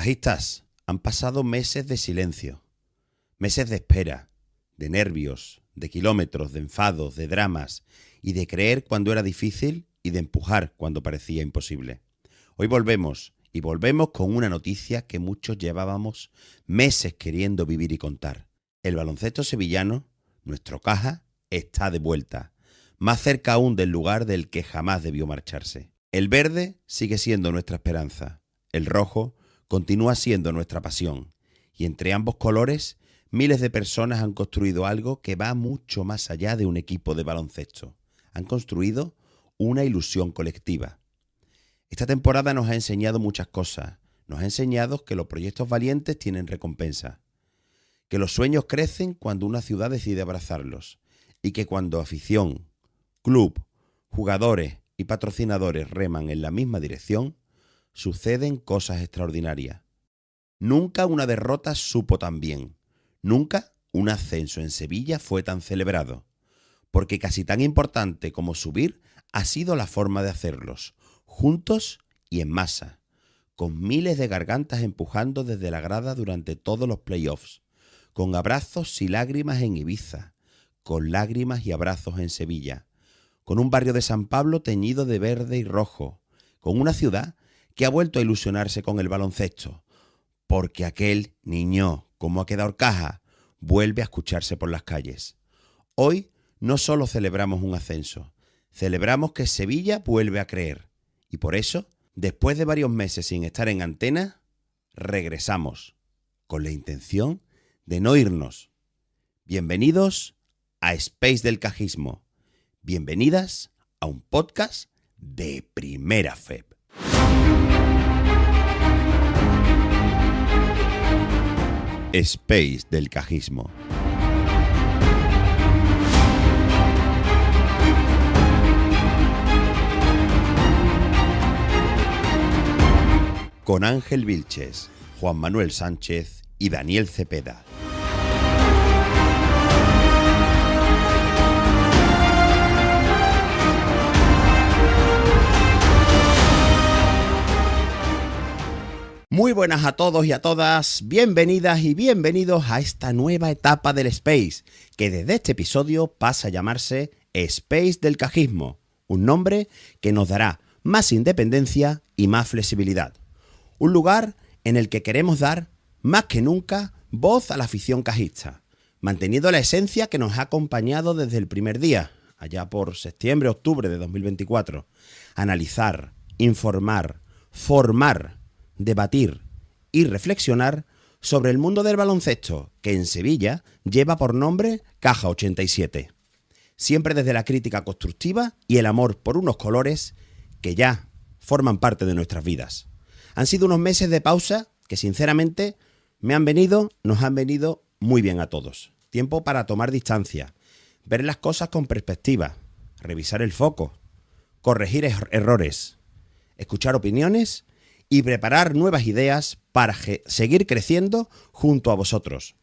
Cajistas, han pasado meses de silencio, meses de espera, de nervios, de kilómetros, de enfados, de dramas y de creer cuando era difícil y de empujar cuando parecía imposible. Hoy volvemos y volvemos con una noticia que muchos llevábamos meses queriendo vivir y contar. El baloncesto sevillano, nuestro Caja, está de vuelta, más cerca aún del lugar del que jamás debió marcharse. El verde sigue siendo nuestra esperanza, el rojo continúa siendo nuestra pasión, y entre ambos colores miles de personas han construido algo que va mucho más allá de un equipo de baloncesto. Han construido una ilusión colectiva. Esta temporada nos ha enseñado muchas cosas. Nos ha enseñado que los proyectos valientes tienen recompensa, que los sueños crecen cuando una ciudad decide abrazarlos y que cuando afición, club, jugadores y patrocinadores reman en la misma dirección, suceden cosas extraordinarias. Nunca una derrota supo tan bien. Nunca un ascenso en Sevilla fue tan celebrado. Porque casi tan importante como subir ha sido la forma de hacerlos, juntos y en masa, con miles de gargantas empujando desde la grada durante todos los playoffs, con abrazos y lágrimas en Ibiza, con lágrimas y abrazos en Sevilla, con un barrio de San Pablo teñido de verde y rojo, con una ciudad que ha vuelto a ilusionarse con el baloncesto, porque aquel niño, como ha quedado Caja, vuelve a escucharse por las calles. Hoy no solo celebramos un ascenso, celebramos que Sevilla vuelve a creer. Y por eso, después de varios meses sin estar en antena, regresamos, con la intención de no irnos. Bienvenidos a Space del Cajismo. Bienvenidas a un podcast de Primera FEB. Space del Cajismo. Con Ángel Vilches, Juan Manuel Sánchez y Daniel Cepeda. Muy buenas a todos y a todas, bienvenidas y bienvenidos a esta nueva etapa del Space, que desde este episodio pasa a llamarse Space del Cajismo, un nombre que nos dará más independencia y más flexibilidad. Un lugar en el que queremos dar, más que nunca, voz a la afición cajista, manteniendo la esencia que nos ha acompañado desde el primer día, allá por septiembre-octubre de 2024. Analizar, informar, formar, debatir y reflexionar sobre el mundo del baloncesto, que en Sevilla lleva por nombre Caja 87. Siempre desde la crítica constructiva y el amor por unos colores que ya forman parte de nuestras vidas. Han sido unos meses de pausa que sinceramente nos han venido muy bien a todos. Tiempo para tomar distancia, ver las cosas con perspectiva, revisar el foco, corregir errores, escuchar opiniones y preparar nuevas ideas para seguir creciendo junto a vosotros.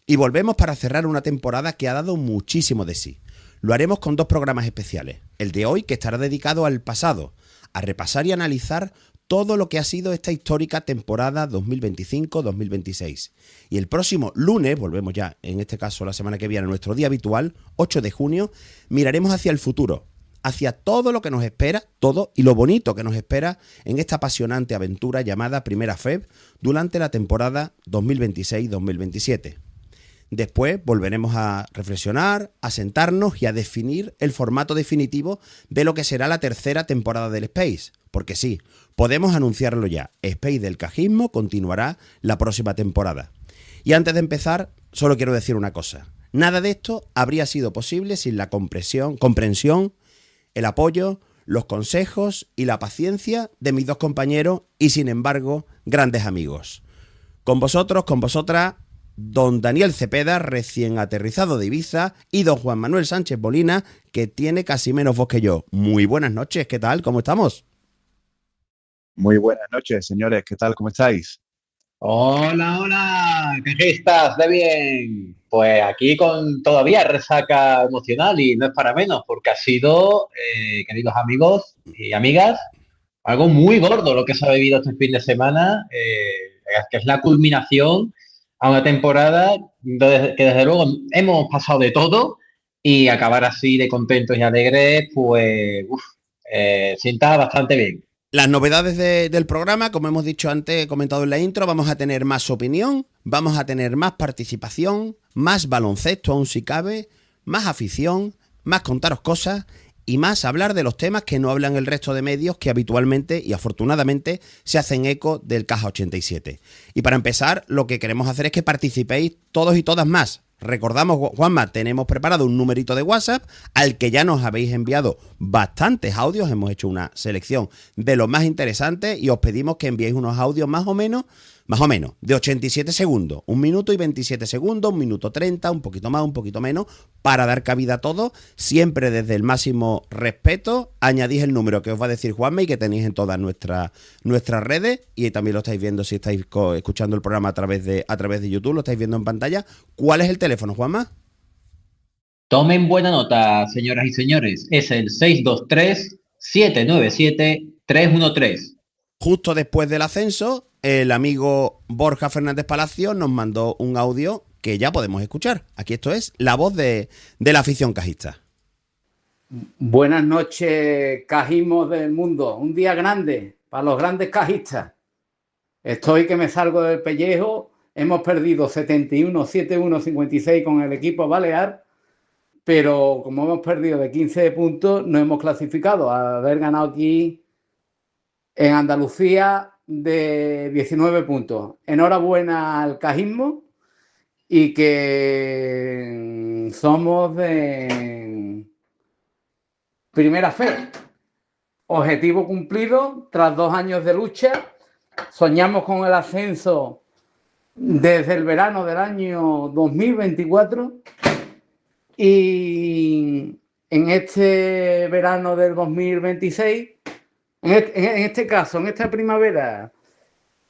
Y volvemos para cerrar una temporada que ha dado muchísimo de sí. Lo haremos con dos programas especiales. El de hoy, que estará dedicado al pasado, a repasar y analizar todo lo que ha sido esta histórica temporada 2025-2026. Y el próximo lunes, volvemos ya, en este caso la semana que viene, nuestro día habitual, 8 de junio, miraremos hacia el futuro, hacia todo lo que nos espera, todo y lo bonito que nos espera en esta apasionante aventura llamada Primera FEB durante la temporada 2026-2027. Después volveremos a reflexionar, a sentarnos y a definir el formato definitivo de lo que será la tercera temporada del Space. Porque sí, podemos anunciarlo ya, Space del Cajismo continuará la próxima temporada. Y antes de empezar, solo quiero decir una cosa. Nada de esto habría sido posible sin la comprensión, el apoyo, los consejos y la paciencia de mis dos compañeros y, sin embargo, grandes amigos. Con vosotros, con vosotras, don Daniel Cepeda, recién aterrizado de Ibiza, y don Juan Manuel Sánchez Molina, que tiene casi menos voz que yo. Muy buenas noches, ¿qué tal? ¿Cómo estamos? Muy buenas noches, señores, ¿qué tal? ¿Cómo estáis? Hola, hola, cajistas de bien. Pues aquí con todavía resaca emocional y no es para menos, porque ha sido, queridos amigos y amigas, algo muy gordo lo que se ha vivido este fin de semana que es la culminación a una temporada que desde luego hemos pasado de todo y acabar así de contentos y alegres, pues sienta bastante bien. Las novedades del programa, como hemos dicho antes, he comentado en la intro, vamos a tener más opinión, vamos a tener más participación, más baloncesto aún si cabe, más afición, más contaros cosas y más hablar de los temas que no hablan el resto de medios que habitualmente y afortunadamente se hacen eco del Caja 87. Y para empezar, lo que queremos hacer es que participéis todos y todas más. Recordamos, Juanma, tenemos preparado un numerito de WhatsApp al que ya nos habéis enviado bastantes audios. Hemos hecho una selección de los más interesantes y os pedimos que enviéis unos audios más o menos, de 87 segundos. 1 minuto y 27 segundos, 1 minuto 30, un poquito más, un poquito menos, para dar cabida a todo, siempre desde el máximo respeto. Añadís el número que os va a decir Juanma y que tenéis en todas nuestras redes, y también lo estáis viendo si estáis escuchando el programa a través de YouTube, lo estáis viendo en pantalla. ¿Cuál es el teléfono, Juanma? Tomen buena nota, señoras y señores. Es el 623-797-313. Justo después del ascenso, el amigo Borja Fernández Palacio nos mandó un audio que ya podemos escuchar. Aquí esto es la voz de la afición cajista. Buenas noches, cajismos del mundo. Un día grande para los grandes cajistas. Estoy que me salgo del pellejo. Hemos perdido 71, 7-1, 56 con el equipo balear, pero como hemos perdido de 15 puntos, no hemos clasificado. A haber ganado aquí en Andalucía de 19 puntos. Enhorabuena al cajismo y que somos de primera fe. Objetivo cumplido tras 2 años de lucha. Soñamos con el ascenso desde el verano del año 2024 y en este verano del 2026, en este caso, en esta primavera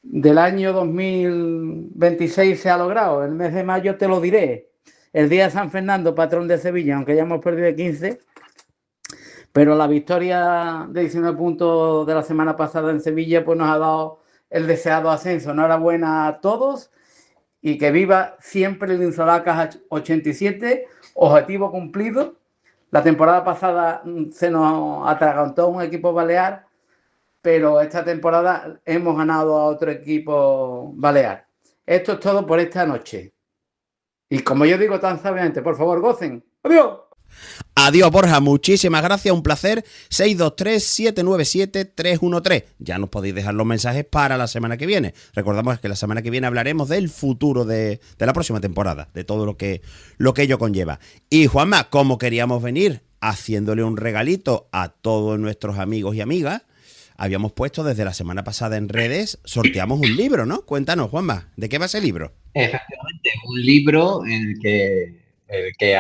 del año 2026 se ha logrado. El mes de mayo te lo diré. El día de San Fernando, patrón de Sevilla, aunque ya hemos perdido de 15, pero la victoria de 19 puntos de la semana pasada en Sevilla pues nos ha dado el deseado ascenso. Enhorabuena a todos y que viva siempre el Insular Caja 87, objetivo cumplido. La temporada pasada se nos atragantó un equipo balear, pero esta temporada hemos ganado a otro equipo balear. Esto es todo por esta noche. Y como yo digo tan sabiamente, por favor, gocen. ¡Adiós! Adiós, Borja, muchísimas gracias, un placer. 623-797-313. Ya nos podéis dejar los mensajes para la semana que viene. Recordamos que la semana que viene hablaremos del futuro de la próxima temporada, de todo lo que ello conlleva. Y Juanma, como queríamos venir haciéndole un regalito a todos nuestros amigos y amigas, habíamos puesto desde la semana pasada en redes, sorteamos un libro, ¿no? Cuéntanos, Juanma, ¿de qué va ese libro? Efectivamente, un libro en el que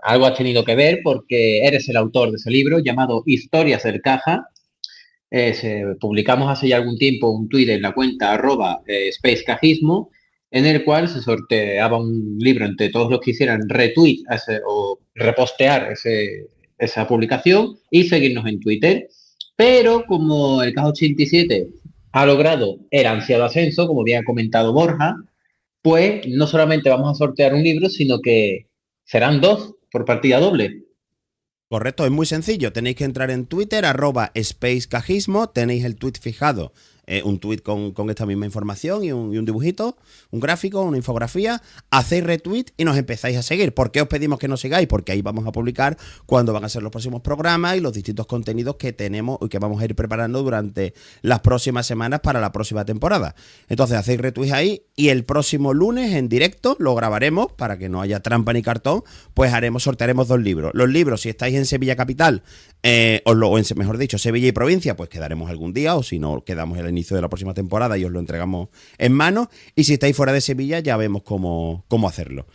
algo has tenido que ver porque eres el autor de ese libro llamado Historias del Caja. Publicamos hace ya algún tiempo un tuit en la cuenta @spacecajismo en el cual se sorteaba un libro entre todos los que hicieran retweet o repostear esa publicación y seguirnos en Twitter. Pero como el Caja 87 ha logrado el ansiado ascenso, como bien ha comentado Borja, pues no solamente vamos a sortear un libro, sino que serán 2 por partida doble. Correcto, es muy sencillo. Tenéis que entrar en Twitter, @spacecajismo, tenéis el tweet fijado, un tweet con esta misma información y un dibujito, un gráfico, una infografía. Hacéis retweet y nos empezáis a seguir. ¿Por qué os pedimos que nos sigáis? Porque ahí vamos a publicar cuándo van a ser los próximos programas y los distintos contenidos que tenemos y que vamos a ir preparando durante las próximas semanas para la próxima temporada. Entonces hacéis retweet ahí y el próximo lunes en directo lo grabaremos para que no haya trampa ni cartón, pues sortearemos 2 libros. Los libros, si estáis en Sevilla Capital, mejor dicho, Sevilla y provincia, pues quedaremos algún día, o si no, quedamos el inicio de la próxima temporada y os lo entregamos en mano. Y si estáis fuera de Sevilla, ya vemos cómo hacerlo.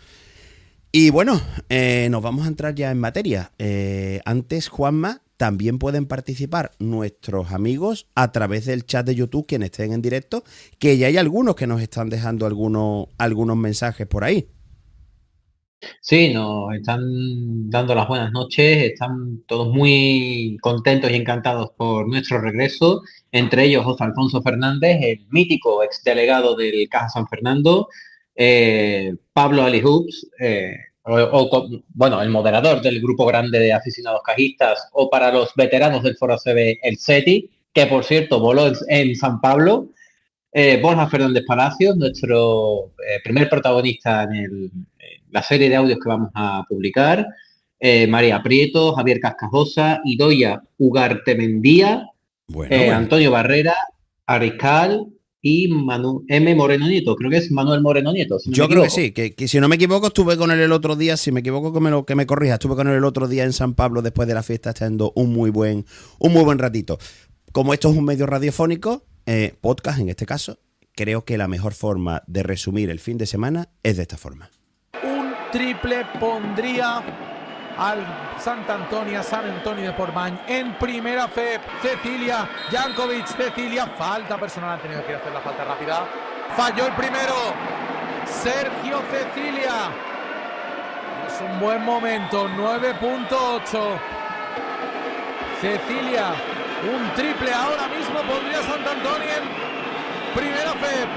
Y bueno, nos vamos a entrar ya en materia. Antes, Juanma, también pueden participar nuestros amigos a través del chat de YouTube, quienes estén en directo, que ya hay algunos que nos están dejando algunos mensajes por ahí. Sí, nos están dando las buenas noches, están todos muy contentos y encantados por nuestro regreso, entre ellos José Alfonso Fernández, el mítico exdelegado del Caja San Fernando, Pablo Ali Hoops, bueno, el moderador del grupo grande de aficionados cajistas, o para los veteranos del Foro ACB, el SETI, que por cierto voló en San Pablo. Borja Fernández Palacios, nuestro primer protagonista en la serie de audios que vamos a publicar. María Prieto, Javier Cascajosa, Idoia Ugartemendía, Bueno. Antonio Barrera, Ariscal y M. Moreno Nieto. Creo que es Manuel Moreno Nieto. Si no Yo me creo que equivoco. sí, que si no me equivoco estuve con él el otro día, si me equivoco que me corrija, estuve con él el otro día en San Pablo después de la fiesta, estando un muy buen ratito. Como esto es un medio radiofónico, podcast en este caso, creo que la mejor forma de resumir el fin de semana es de esta forma. Un triple pondría al San Antonio de Portmany en primera FEP. Cecilia Jankovic, Cecilia, falta personal, han tenido que hacer la falta rápida. Falló el primero. Sergio Cecilia. Es un buen momento, 9.8. Cecilia, un triple ahora mismo pondría Sant Antoni en primera FEP.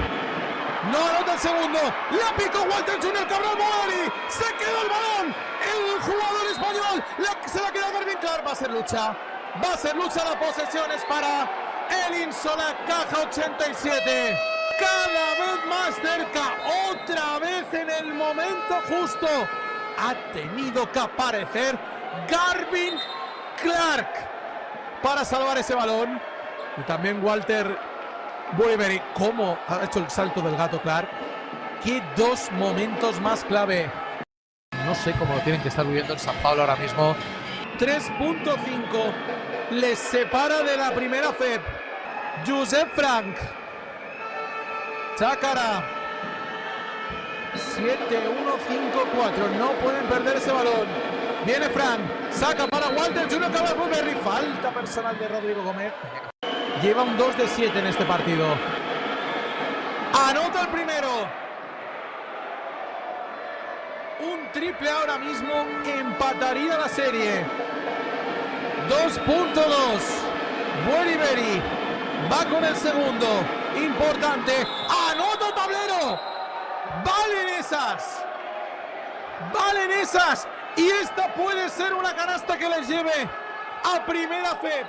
No anota el segundo. La picó Walter Junior Cabral Moali. Se quedó el balón. El jugador español se la queda Garvin Clark. Va a ser lucha. Va a ser lucha. La posesión es para el Insolac Caja 87. Cada vez más cerca. Otra vez en el momento justo. Ha tenido que aparecer Garvin Clark para salvar ese balón. Y también Walter Buriberi, cómo ha hecho el salto del gato Clark. Qué dos momentos más clave. No sé cómo lo tienen que estar viviendo en San Pablo ahora mismo. 3.5 les separa de la primera FEP. Josep Frank. Chácara. 7-1-5-4. No pueden perder ese balón. Viene Frank. Saca para Walter Junior Cabral Buriberi. Falta personal de Rodrigo Gómez. Lleva un 2 de 7 en este partido. Anota el primero. Un triple ahora mismo empataría la serie. 2.2. Buriberi va con el segundo. Importante. Anota tablero. Valen esas. Valen esas. Y esta puede ser una canasta que les lleve a primera FEP.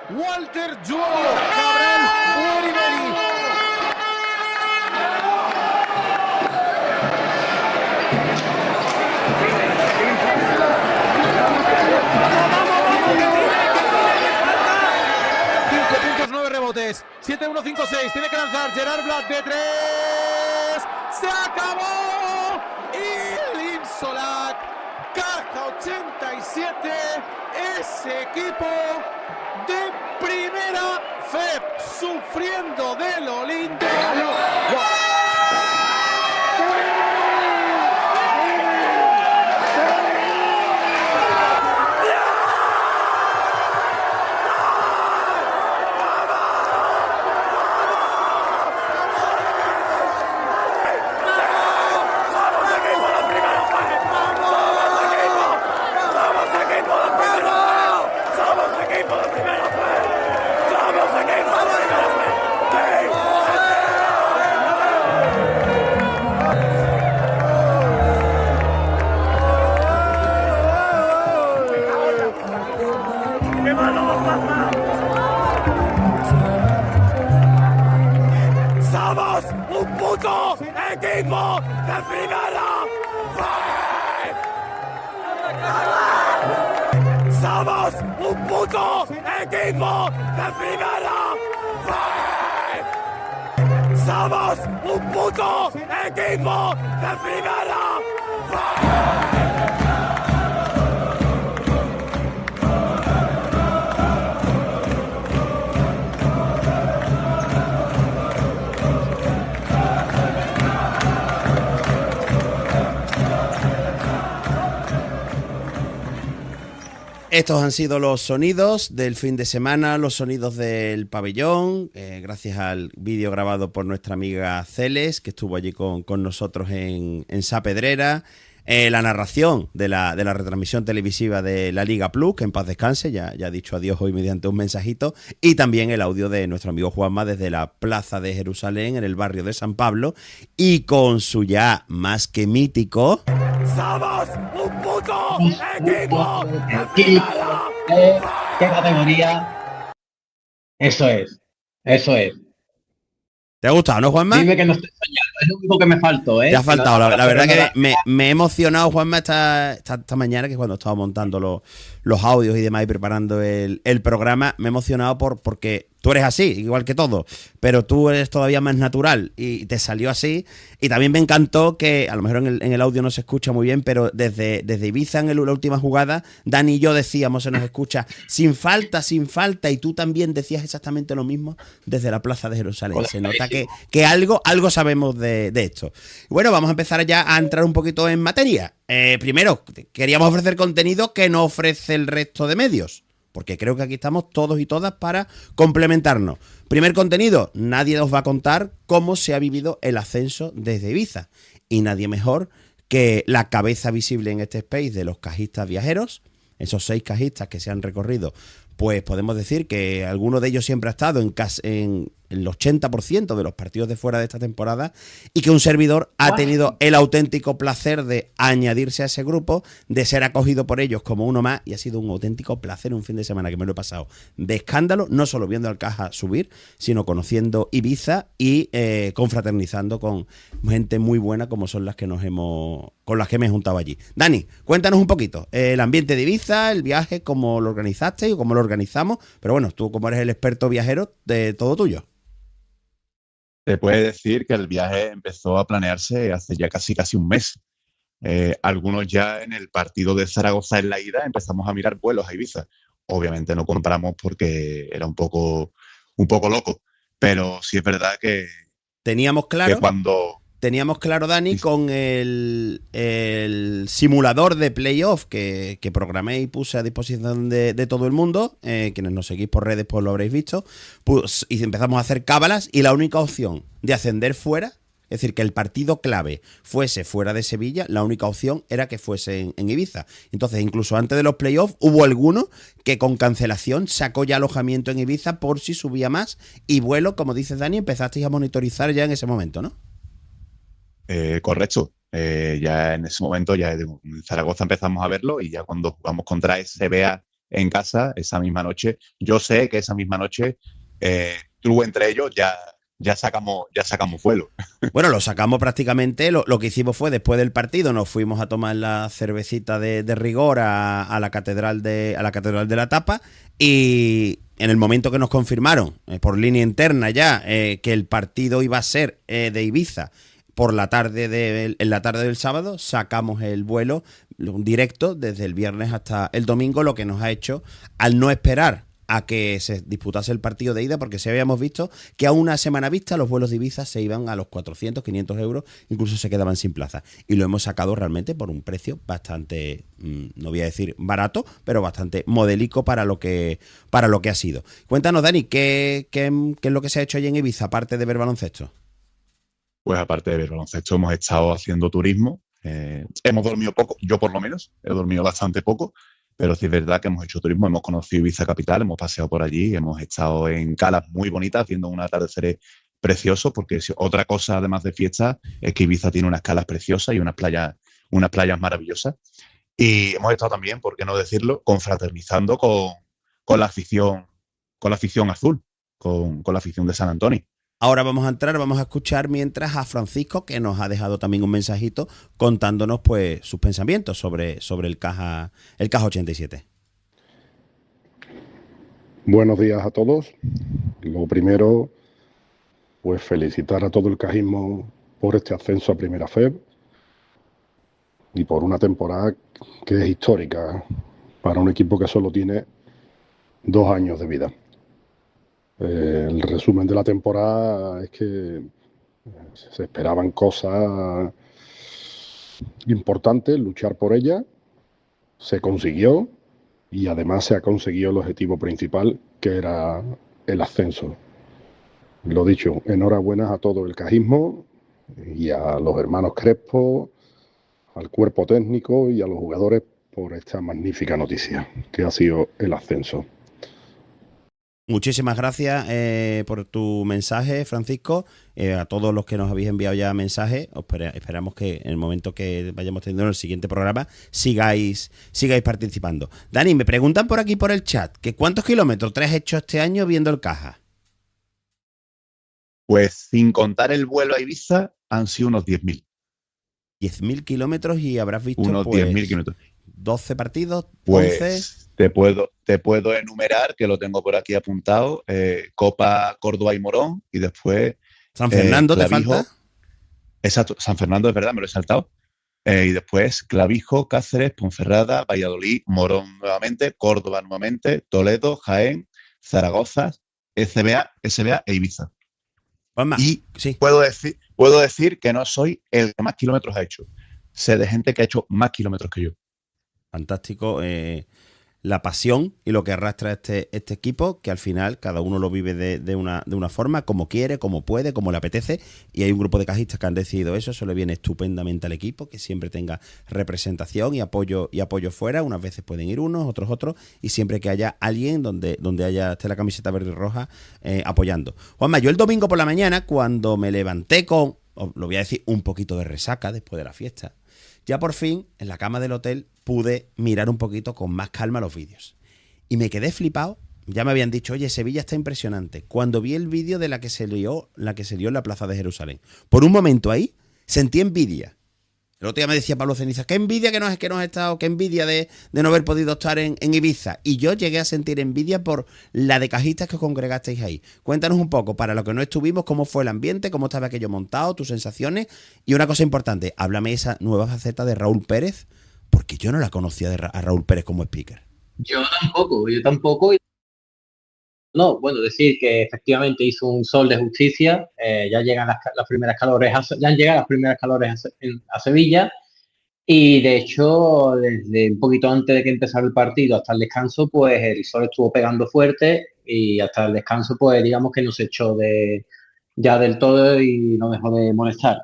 Walter Junior Cabral Buriberi. Rebotes, 7-1-5-6, tiene que lanzar Gerard Blatt de 3, se acabó, y el Insolac Caja 87, ese equipo de primera FEP, sufriendo de lo lindo. ¡Somos un puto equipo de primera FEP! ¡Somos un puto equipo de primera FEP! ¡Somos un puto equipo de primera FEP! Estos han sido los sonidos del fin de semana, los sonidos del pabellón, gracias al vídeo grabado por nuestra amiga Celes, que estuvo allí con nosotros en Sa Pedrera. la narración de la retransmisión televisiva de la Liga Plus, que en paz descanse, ya ha dicho adiós hoy mediante un mensajito, y también el audio de nuestro amigo Juanma desde la Plaza de Jerusalén, en el barrio de San Pablo, y con su ya más que mítico... ¡Somos un puto equipo de ¿Qué primera! categoría? Eso es. ¿Te ha gustado, no, Juanma? Dime que no estoy soñando, es lo único que me faltó, ¿eh? Te ha faltado, la verdad no, que me he emocionado, Juanma, esta mañana, que cuando estaba montando los audios y demás y preparando el programa, me he emocionado porque tú eres así, igual que todo, pero tú eres todavía más natural y te salió así. Y también me encantó que, a lo mejor en el audio no se escucha muy bien, pero desde Ibiza en la última jugada, Dani y yo decíamos, se nos escucha, sin falta, y tú también decías exactamente lo mismo desde la Plaza de Jerusalén. Se nota que algo sabemos de esto. Y bueno, vamos a empezar ya a entrar un poquito en materia. Primero, queríamos ofrecer contenido que no ofrece el resto de medios, porque creo que aquí estamos todos y todas para complementarnos. Primer contenido, nadie nos va a contar cómo se ha vivido el ascenso desde Ibiza. Y nadie mejor que la cabeza visible en este space de los cajistas viajeros, esos 6 cajistas que se han recorrido. Pues podemos decir que alguno de ellos siempre ha estado en el 80% de los partidos de fuera de esta temporada, y que un servidor ha tenido el auténtico placer de añadirse a ese grupo, de ser acogido por ellos como uno más, y ha sido un auténtico placer un fin de semana que me lo he pasado de escándalo, no solo viendo al Caja subir, sino conociendo Ibiza y confraternizando con gente muy buena como son con las que me he juntado allí. Dani, cuéntanos un poquito el ambiente de Ibiza, el viaje, cómo lo organizaste y cómo lo organizamos, pero bueno, tú como eres el experto viajero, de todo tuyo. Te puede decir que el viaje empezó a planearse hace ya casi un mes. Algunos ya en el partido de Zaragoza en la ida empezamos a mirar vuelos a Ibiza. Obviamente no compramos porque era un poco loco, pero sí es verdad que teníamos claro, Dani, sí, con el simulador de playoff que programé y puse a disposición de todo el mundo. Quienes nos seguís por redes pues lo habréis visto. Pues, y empezamos a hacer cábalas, y la única opción de ascender fuera, es decir, que el partido clave fuese fuera de Sevilla, la única opción era que fuese en Ibiza. Entonces, incluso antes de los playoffs, hubo alguno que con cancelación sacó ya alojamiento en Ibiza por si subía más, y vuelo, como dices, Dani, empezasteis a monitorizar ya en ese momento, ¿no? Correcto. Ya en ese momento, ya en Zaragoza empezamos a verlo, y ya cuando jugamos contra SBA en casa, esa misma noche, yo sé que esa misma noche, tú entre ellos ya sacamos vuelo. Bueno, lo sacamos prácticamente. Lo que hicimos fue, después del partido, nos fuimos a tomar la cervecita de rigor a la catedral de la Tapa, y en el momento que nos confirmaron por línea interna ya que el partido iba a ser de Ibiza en la tarde del sábado, sacamos el vuelo directo desde el viernes hasta el domingo, lo que nos ha hecho, al no esperar a que se disputase el partido de ida, porque sí habíamos visto que a una semana vista los vuelos de Ibiza se iban a los 400, 500 euros, incluso se quedaban sin plaza, y lo hemos sacado realmente por un precio bastante, no voy a decir barato, pero bastante modélico para lo que ha sido. Cuéntanos, Dani, ¿qué es lo que se ha hecho allí en Ibiza, aparte de ver baloncesto? Pues aparte de ver baloncesto, hemos estado haciendo turismo. Hemos dormido poco, yo por lo menos, he dormido bastante poco, pero sí es verdad que hemos hecho turismo, hemos conocido Ibiza capital, hemos paseado por allí, hemos estado en calas muy bonitas, viendo un atardecer precioso, porque otra cosa, además de fiesta, es que Ibiza tiene unas calas preciosas y unas playas maravillosas. Y hemos estado también, por qué no decirlo, confraternizando con la afición azul, con la afición de San Antonio. Ahora vamos a escuchar mientras a Francisco, que nos ha dejado también un mensajito contándonos pues sus pensamientos sobre el Caja 87. Buenos días a todos. Lo primero, pues felicitar a todo el cajismo por este ascenso a Primera FEB y por una temporada que es histórica para un equipo que solo tiene 2 años de vida. El resumen de la temporada es que se esperaban cosas importantes, luchar por ellas, se consiguió, y además se ha conseguido el objetivo principal, que era el ascenso. Lo dicho, enhorabuena a todo el cajismo y a los hermanos Crespo, al cuerpo técnico y a los jugadores por esta magnífica noticia que ha sido el ascenso. Muchísimas gracias por tu mensaje, Francisco. A todos los que nos habéis enviado ya mensajes, esperamos que en el momento que vayamos teniendo en el siguiente programa sigáis participando. Dani, me preguntan por aquí por el chat que ¿cuántos kilómetros te has hecho este año viendo el Caja? Pues sin contar el vuelo a Ibiza, han sido unos 10.000. 10.000 kilómetros y habrás visto Unos pues, 10.000 kilómetros. 12 partidos, 11. Pues te puedo enumerar, que lo tengo por aquí apuntado, Copa, Córdoba y Morón, y después San Fernando, Clavijo. ¿te falta? Exacto, San Fernando, es verdad, me lo he saltado. Y después Clavijo, Cáceres, Ponferrada, Valladolid, Morón nuevamente, Córdoba nuevamente, Toledo, Jaén, Zaragoza, SBA e Ibiza. Juanma, Y sí. puedo decir que no soy el que más kilómetros ha hecho. Sé de gente que ha hecho más kilómetros que yo. Fantástico. La pasión y lo que arrastra este equipo, que al final cada uno lo vive de una forma, como quiere, como puede, como le apetece, y hay un grupo de cajistas que han decidido eso le viene estupendamente al equipo, que siempre tenga representación y apoyo fuera. Unas veces pueden ir unos, otros, y siempre que haya alguien donde esté la camiseta verde y roja apoyando. Juanma, yo el domingo por la mañana, cuando me levanté con, lo voy a decir, un poquito de resaca después de la fiesta, ya por fin, en la cama del hotel, pude mirar un poquito con más calma los vídeos. Y me quedé flipado. Ya me habían dicho, oye, Sevilla está impresionante. Cuando vi el vídeo de la que se lió en la plaza de Jerusalén. Por un momento ahí, sentí envidia. El otro día me decía Pablo Ceniza, qué envidia que no has estado, qué envidia de no haber podido estar en Ibiza. Y yo llegué a sentir envidia por la de cajistas que os congregasteis ahí. Cuéntanos un poco, para los que no estuvimos, cómo fue el ambiente, cómo estaba aquello montado, tus sensaciones. Y una cosa importante, háblame esa nueva faceta de Raúl Pérez, porque yo no la conocía a Raúl Pérez como speaker. Yo tampoco. No, bueno, decir que efectivamente hizo un sol de justicia, ya llegan las primeras calores, ya han llegado las primeras calores a Sevilla, y de hecho, desde un poquito antes de que empezara el partido hasta el descanso, pues el sol estuvo pegando fuerte, y hasta el descanso, pues digamos que nos echó ya del todo y no dejó de molestar.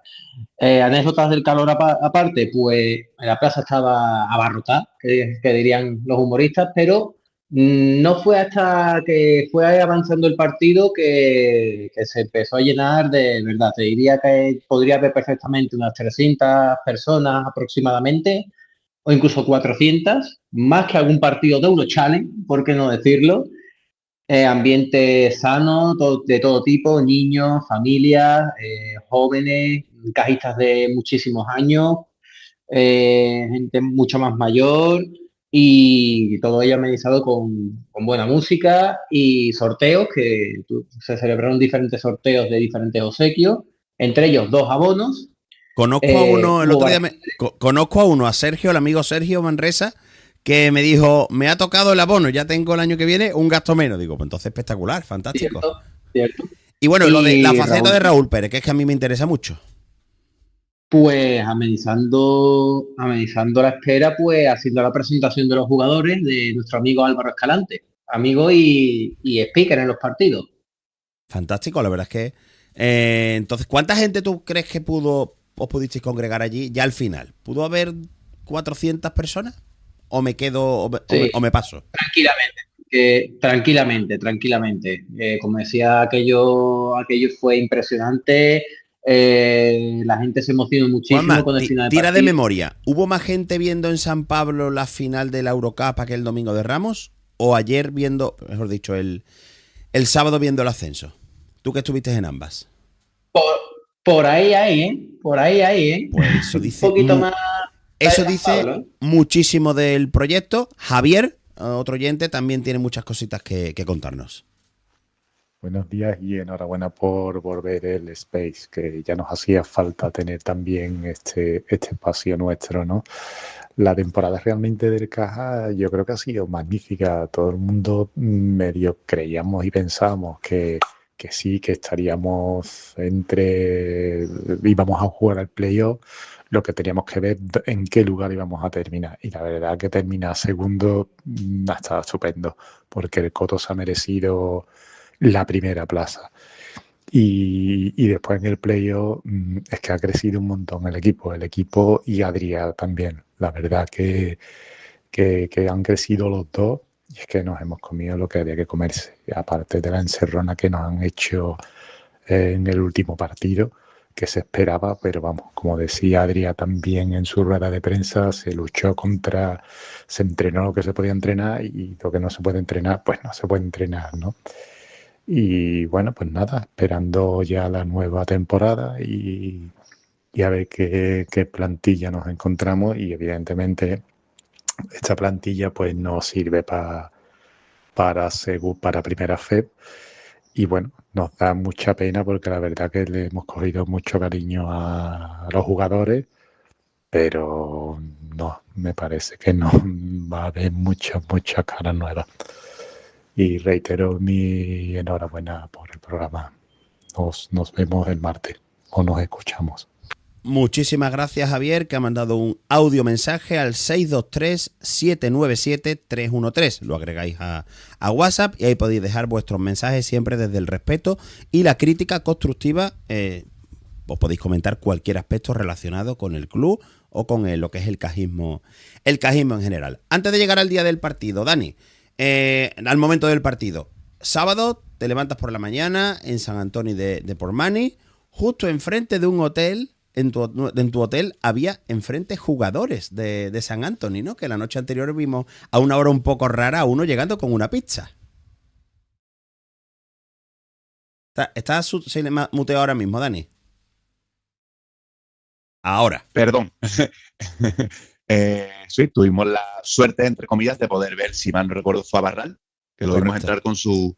Anécdotas del calor aparte, pues la plaza estaba abarrotada, que dirían los humoristas, pero no fue hasta que fue avanzando el partido que se empezó a llenar de verdad. Te diría que podría haber perfectamente unas 300 personas aproximadamente, o incluso 400, más que algún partido de Euro Challenge, por qué no decirlo. Ambiente sano, de todo tipo, niños, familias, jóvenes, cajistas de muchísimos años, gente mucho más mayor, y todo ello amenizado con buena música y sorteos, se celebraron diferentes sorteos de diferentes obsequios, entre ellos 2 abonos. Conozco a uno, el otro día conozco a uno, a Sergio, el amigo Sergio Manresa, que me dijo, me ha tocado el abono, ya tengo el año que viene un gasto menos. Digo, pues entonces espectacular, fantástico. Cierto. Y bueno, lo de la faceta Raúl, de Raúl Pérez, que es que a mí me interesa mucho. Pues amenizando la espera, pues haciendo la presentación de los jugadores de nuestro amigo Álvaro Escalante, amigo y speaker en los partidos. Fantástico, la verdad es que... entonces, ¿cuánta gente tú crees que os pudisteis congregar allí ya al final? ¿Pudo haber 400 personas? ¿O me quedo o me paso? Tranquilamente. Como decía, aquello fue impresionante. La gente se emocionó muchísimo. Juanma, con el final tira partido. de memoria. ¿Hubo más gente viendo en San Pablo la final de la Eurocup aquel domingo de Ramos? ¿O ayer viendo, mejor dicho, el sábado viendo el ascenso? ¿Tú que estuviste en ambas? Por ahí hay, ¿eh? Pues eso dice... Un poquito más... Eso dice muchísimo del proyecto. Javier, otro oyente, también tiene muchas cositas que contarnos. Buenos días y enhorabuena por volver el Space, que ya nos hacía falta tener también este espacio nuestro, ¿no? La temporada realmente del Caja yo creo que ha sido magnífica. Todo el mundo medio creíamos y pensábamos que sí, que estaríamos íbamos a jugar al playoff. Lo que teníamos que ver en qué lugar íbamos a terminar. Y la verdad que terminar segundo ha estado estupendo, porque el Coto se ha merecido la primera plaza. Y después en el playoff es que ha crecido un montón el equipo y Adrià también. La verdad que han crecido los dos y es que nos hemos comido lo que había que comerse. Aparte de la encerrona que nos han hecho en el último partido, que se esperaba, pero vamos, como decía Adrià también en su rueda de prensa, se entrenó lo que se podía entrenar y lo que no se puede entrenar, pues no se puede entrenar, ¿no? Y bueno, pues nada, esperando ya la nueva temporada y a ver qué plantilla nos encontramos y evidentemente esta plantilla pues no sirve para primera FEP y bueno, nos da mucha pena porque la verdad que le hemos cogido mucho cariño a los jugadores, pero no, me parece que no va a haber muchas caras nuevas. Y reitero mi enhorabuena por el programa. Nos vemos el martes o nos escuchamos. Muchísimas gracias, Javier, que ha mandado un audio mensaje al 623-797-313. Lo agregáis a WhatsApp y ahí podéis dejar vuestros mensajes siempre desde el respeto y la crítica constructiva. Os podéis comentar cualquier aspecto relacionado con el club o con lo que es el cajismo en general. Antes de llegar al día del partido, Dani, al momento del partido, sábado te levantas por la mañana en San Antonio de Portmany, justo enfrente de un hotel. En tu hotel había enfrente jugadores de San Antonio, ¿no? Que la noche anterior vimos a una hora un poco rara a uno llegando con una pizza. ¿Estás muteado ahora mismo, Dani? Ahora. Perdón. Sí, tuvimos la suerte, entre comillas, de poder ver, si mal no recuerdo, fue a Barral, que lo vimos entrar con su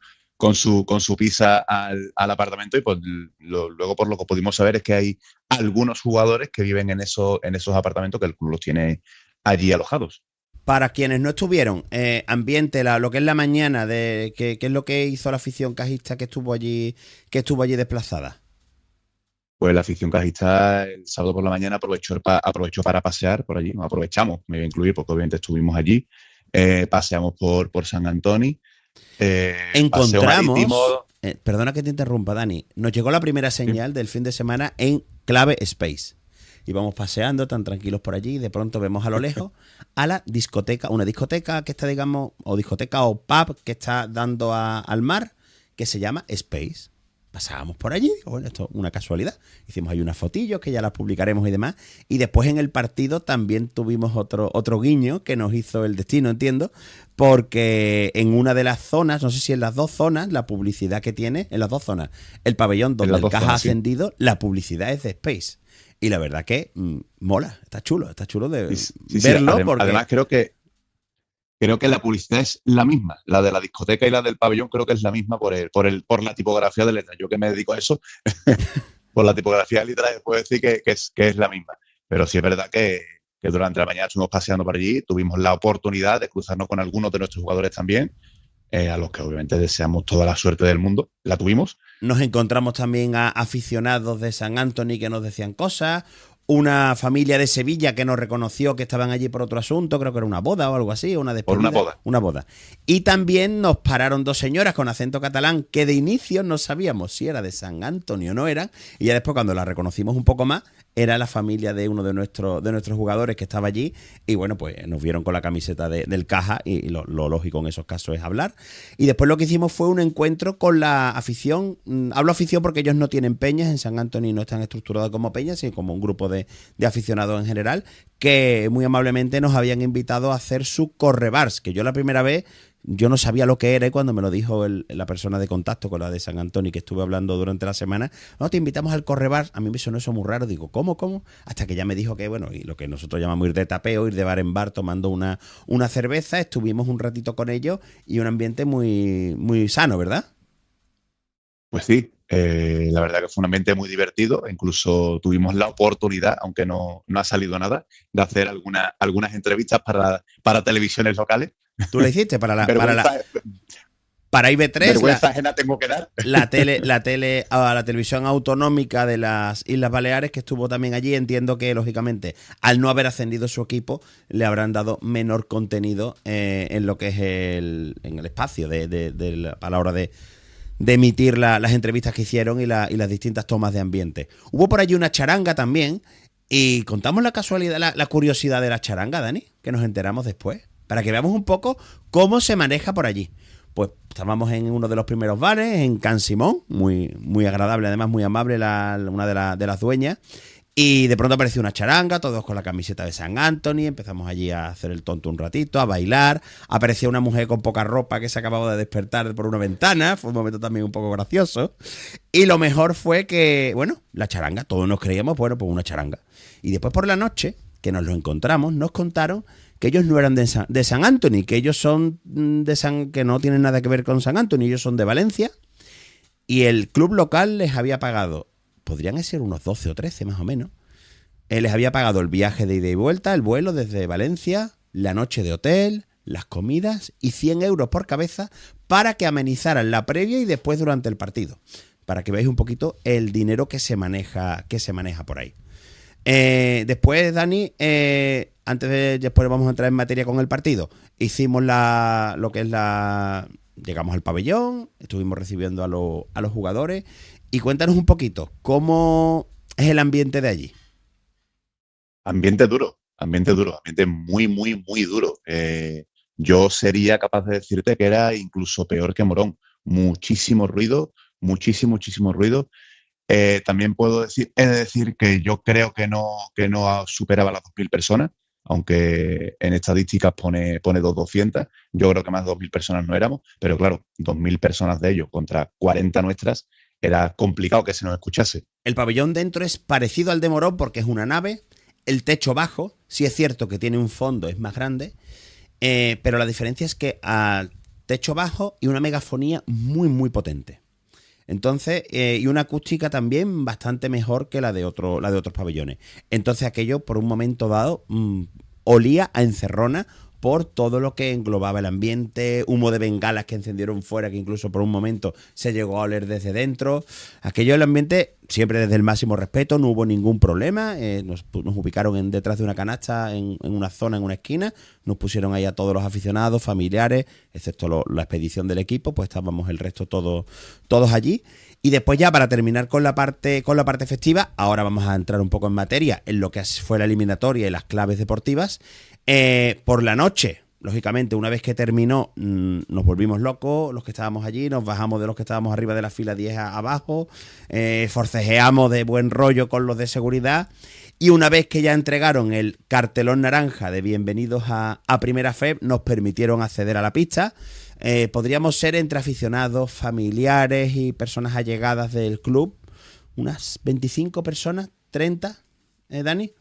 pizza al apartamento y pues luego por lo que pudimos saber es que hay algunos jugadores que viven en esos apartamentos que el club los tiene allí alojados. Para quienes no estuvieron, ambiente, lo que es la mañana, ¿qué es lo que hizo la afición cajista que estuvo allí desplazada? Pues la afición cajista el sábado por la mañana aprovechó para pasear por allí. Nos aprovechamos, me voy a incluir porque obviamente estuvimos allí. Paseamos por San Antonio. Encontramos, perdona que te interrumpa, Dani, nos llegó la primera señal del fin de semana en clave Space. Íbamos paseando tan tranquilos por allí y de pronto vemos a lo lejos a la discoteca, una discoteca que está, digamos, o discoteca o pub que está dando al mar, que se llama Space. Pasábamos por allí, digo, bueno, esto es una casualidad. Hicimos ahí unas fotillos que ya las publicaremos y demás. Y después en el partido también tuvimos otro guiño que nos hizo el destino, entiendo, porque en una de las zonas, no sé si en las dos zonas, la publicidad que tiene, en las dos zonas, el pabellón donde el caja ha ascendido, sí. La publicidad es de Space. Y la verdad que mola, está chulo de verlo. Sí. Además creo que la publicidad es la misma, la de la discoteca y la del pabellón creo que es la misma por la tipografía de letras. Yo que me dedico a eso, por la tipografía de letras puedo decir que es la misma. Pero sí es verdad que durante la mañana estuvimos paseando por allí, tuvimos la oportunidad de cruzarnos con algunos de nuestros jugadores también, a los que obviamente deseamos toda la suerte del mundo. La tuvimos. Nos encontramos también a aficionados de San Antonio que nos decían cosas. Una familia de Sevilla que nos reconoció que estaban allí por otro asunto, creo que era una boda o algo así, una despedida. Por una boda. Y también nos pararon dos señoras con acento catalán que de inicio no sabíamos si era de San Antonio o no eran, y ya después cuando la reconocimos un poco más, era la familia de uno de nuestros jugadores que estaba allí, y bueno, pues nos vieron con la camiseta del Caja, y lo lógico en esos casos es hablar. Y después lo que hicimos fue un encuentro con la afición. Hablo afición porque ellos no tienen peñas, en San Antonio no están estructurados como peñas, sino como un grupo de aficionados en general, que muy amablemente nos habían invitado a hacer su correbars, que yo la primera vez yo no sabía lo que era, y cuando me lo dijo la persona de contacto con la de San Antonio que estuve hablando durante la semana, no, te invitamos al correbars. A mí me sonó eso muy raro, digo, ¿cómo? Hasta que ya me dijo que, bueno, y lo que nosotros llamamos ir de tapeo, ir de bar en bar tomando una cerveza, estuvimos un ratito con ellos y un ambiente muy, muy sano, ¿verdad? Pues sí, la verdad que fue un ambiente muy divertido, incluso tuvimos la oportunidad, aunque no ha salido nada, de hacer algunas entrevistas para televisiones locales. ¿Tú la hiciste para IB3? Vergüenza ajena tengo que dar. La televisión autonómica de las Islas Baleares, que estuvo también allí. Entiendo que, lógicamente, al no haber ascendido su equipo, le habrán dado menor contenido en lo que es en el espacio a la hora de emitir las entrevistas que hicieron y las distintas tomas de ambiente. Hubo por allí una charanga también y contamos la casualidad, la curiosidad de la charanga, Dani, que nos enteramos después, para que veamos un poco cómo se maneja por allí. Pues estábamos en uno de los primeros bares, en Can Simón, muy, muy agradable, además muy amable una de las dueñas. Y de pronto apareció una charanga, todos con la camiseta de San Anthony, empezamos allí a hacer el tonto un ratito, a bailar. Apareció una mujer con poca ropa que se acababa de despertar por una ventana, fue un momento también un poco gracioso. Y lo mejor fue que, bueno, la charanga, todos nos creíamos, bueno, pues una charanga. Y después por la noche, que nos lo encontramos, nos contaron que ellos no eran de San Anthony, que ellos son que no tienen nada que ver con San Anthony, ellos son de Valencia. Y el club local les había pagado, podrían ser unos 12 o 13 más o menos. Les había pagado el viaje de ida y vuelta, el vuelo desde Valencia, la noche de hotel, las comidas y 100 euros por cabeza para que amenizaran la previa y después durante el partido. Para que veáis un poquito el dinero que se maneja por ahí. Después, Dani, después vamos a entrar en materia con el partido. Hicimos llegamos al pabellón, estuvimos recibiendo a los jugadores. Y cuéntanos un poquito, ¿cómo es el ambiente de allí? Ambiente muy, muy, muy duro. Yo sería capaz de decirte que era incluso peor que Morón. Muchísimo ruido, muchísimo ruido. También puedo decir que yo creo que no superaba las 2.000 personas, aunque en estadísticas pone 200. Yo creo que más de 2.000 personas no éramos, pero claro, 2.000 personas de ellos contra 40 nuestras, era complicado que se nos escuchase. El pabellón dentro es parecido al de Morón porque es una nave, el techo bajo, sí es cierto que tiene un fondo, es más grande, pero la diferencia es que al techo bajo y una megafonía muy, muy potente. Entonces, y una acústica también bastante mejor que la de otros pabellones. Entonces aquello, por un momento dado, olía a encerrona por todo lo que englobaba el ambiente, humo de bengalas que encendieron fuera, que incluso por un momento se llegó a oler desde dentro. Aquello, el ambiente, siempre desde el máximo respeto, no hubo ningún problema. Nos ubicaron detrás de una canasta, en una zona, en una esquina. Nos pusieron ahí a todos los aficionados, familiares, excepto la expedición del equipo, pues estábamos el resto todos allí. Y después ya, para terminar con la parte festiva, ahora vamos a entrar un poco en materia en lo que fue la eliminatoria y las claves deportivas. Por la noche, lógicamente, una vez que terminó, nos volvimos locos, los que estábamos allí, nos bajamos de los que estábamos arriba de la fila 10 abajo, forcejeamos de buen rollo con los de seguridad, y una vez que ya entregaron el cartelón naranja de bienvenidos a Primera FEB, nos permitieron acceder a la pista. Podríamos ser entre aficionados, familiares y personas allegadas del club, unas 25 personas, 30, Dani.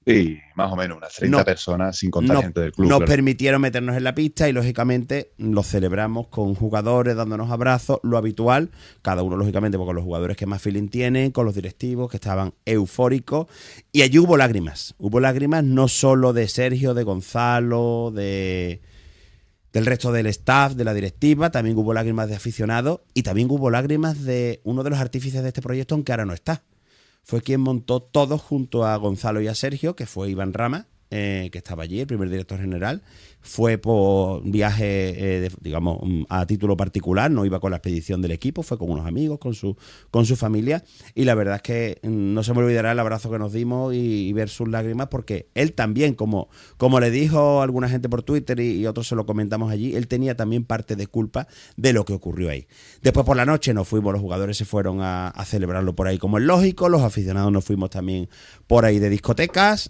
Sí, más o menos, unas 30 personas sin contar gente del club. Nos permitieron meternos en la pista y, lógicamente, lo celebramos con jugadores, dándonos abrazos, lo habitual, cada uno, lógicamente, con los jugadores que más feeling tienen, con los directivos que estaban eufóricos. Y allí hubo lágrimas no solo de Sergio, de Gonzalo, del resto del staff, de la directiva, también hubo lágrimas de aficionados y también hubo lágrimas de uno de los artífices de este proyecto, aunque ahora no está. Fue quien montó todo junto a Gonzalo y a Sergio, que fue Iván Rama, que estaba allí, el primer director general. Fue por viaje, digamos, a título particular, no iba con la expedición del equipo, fue con unos amigos, con su familia. Y la verdad es que no se me olvidará el abrazo que nos dimos y ver sus lágrimas, porque él también, como le dijo alguna gente por Twitter y otros se lo comentamos allí, él tenía también parte de culpa de lo que ocurrió ahí. Después por la noche nos fuimos, los jugadores se fueron a celebrarlo por ahí como es lógico, los aficionados nos fuimos también por ahí de discotecas,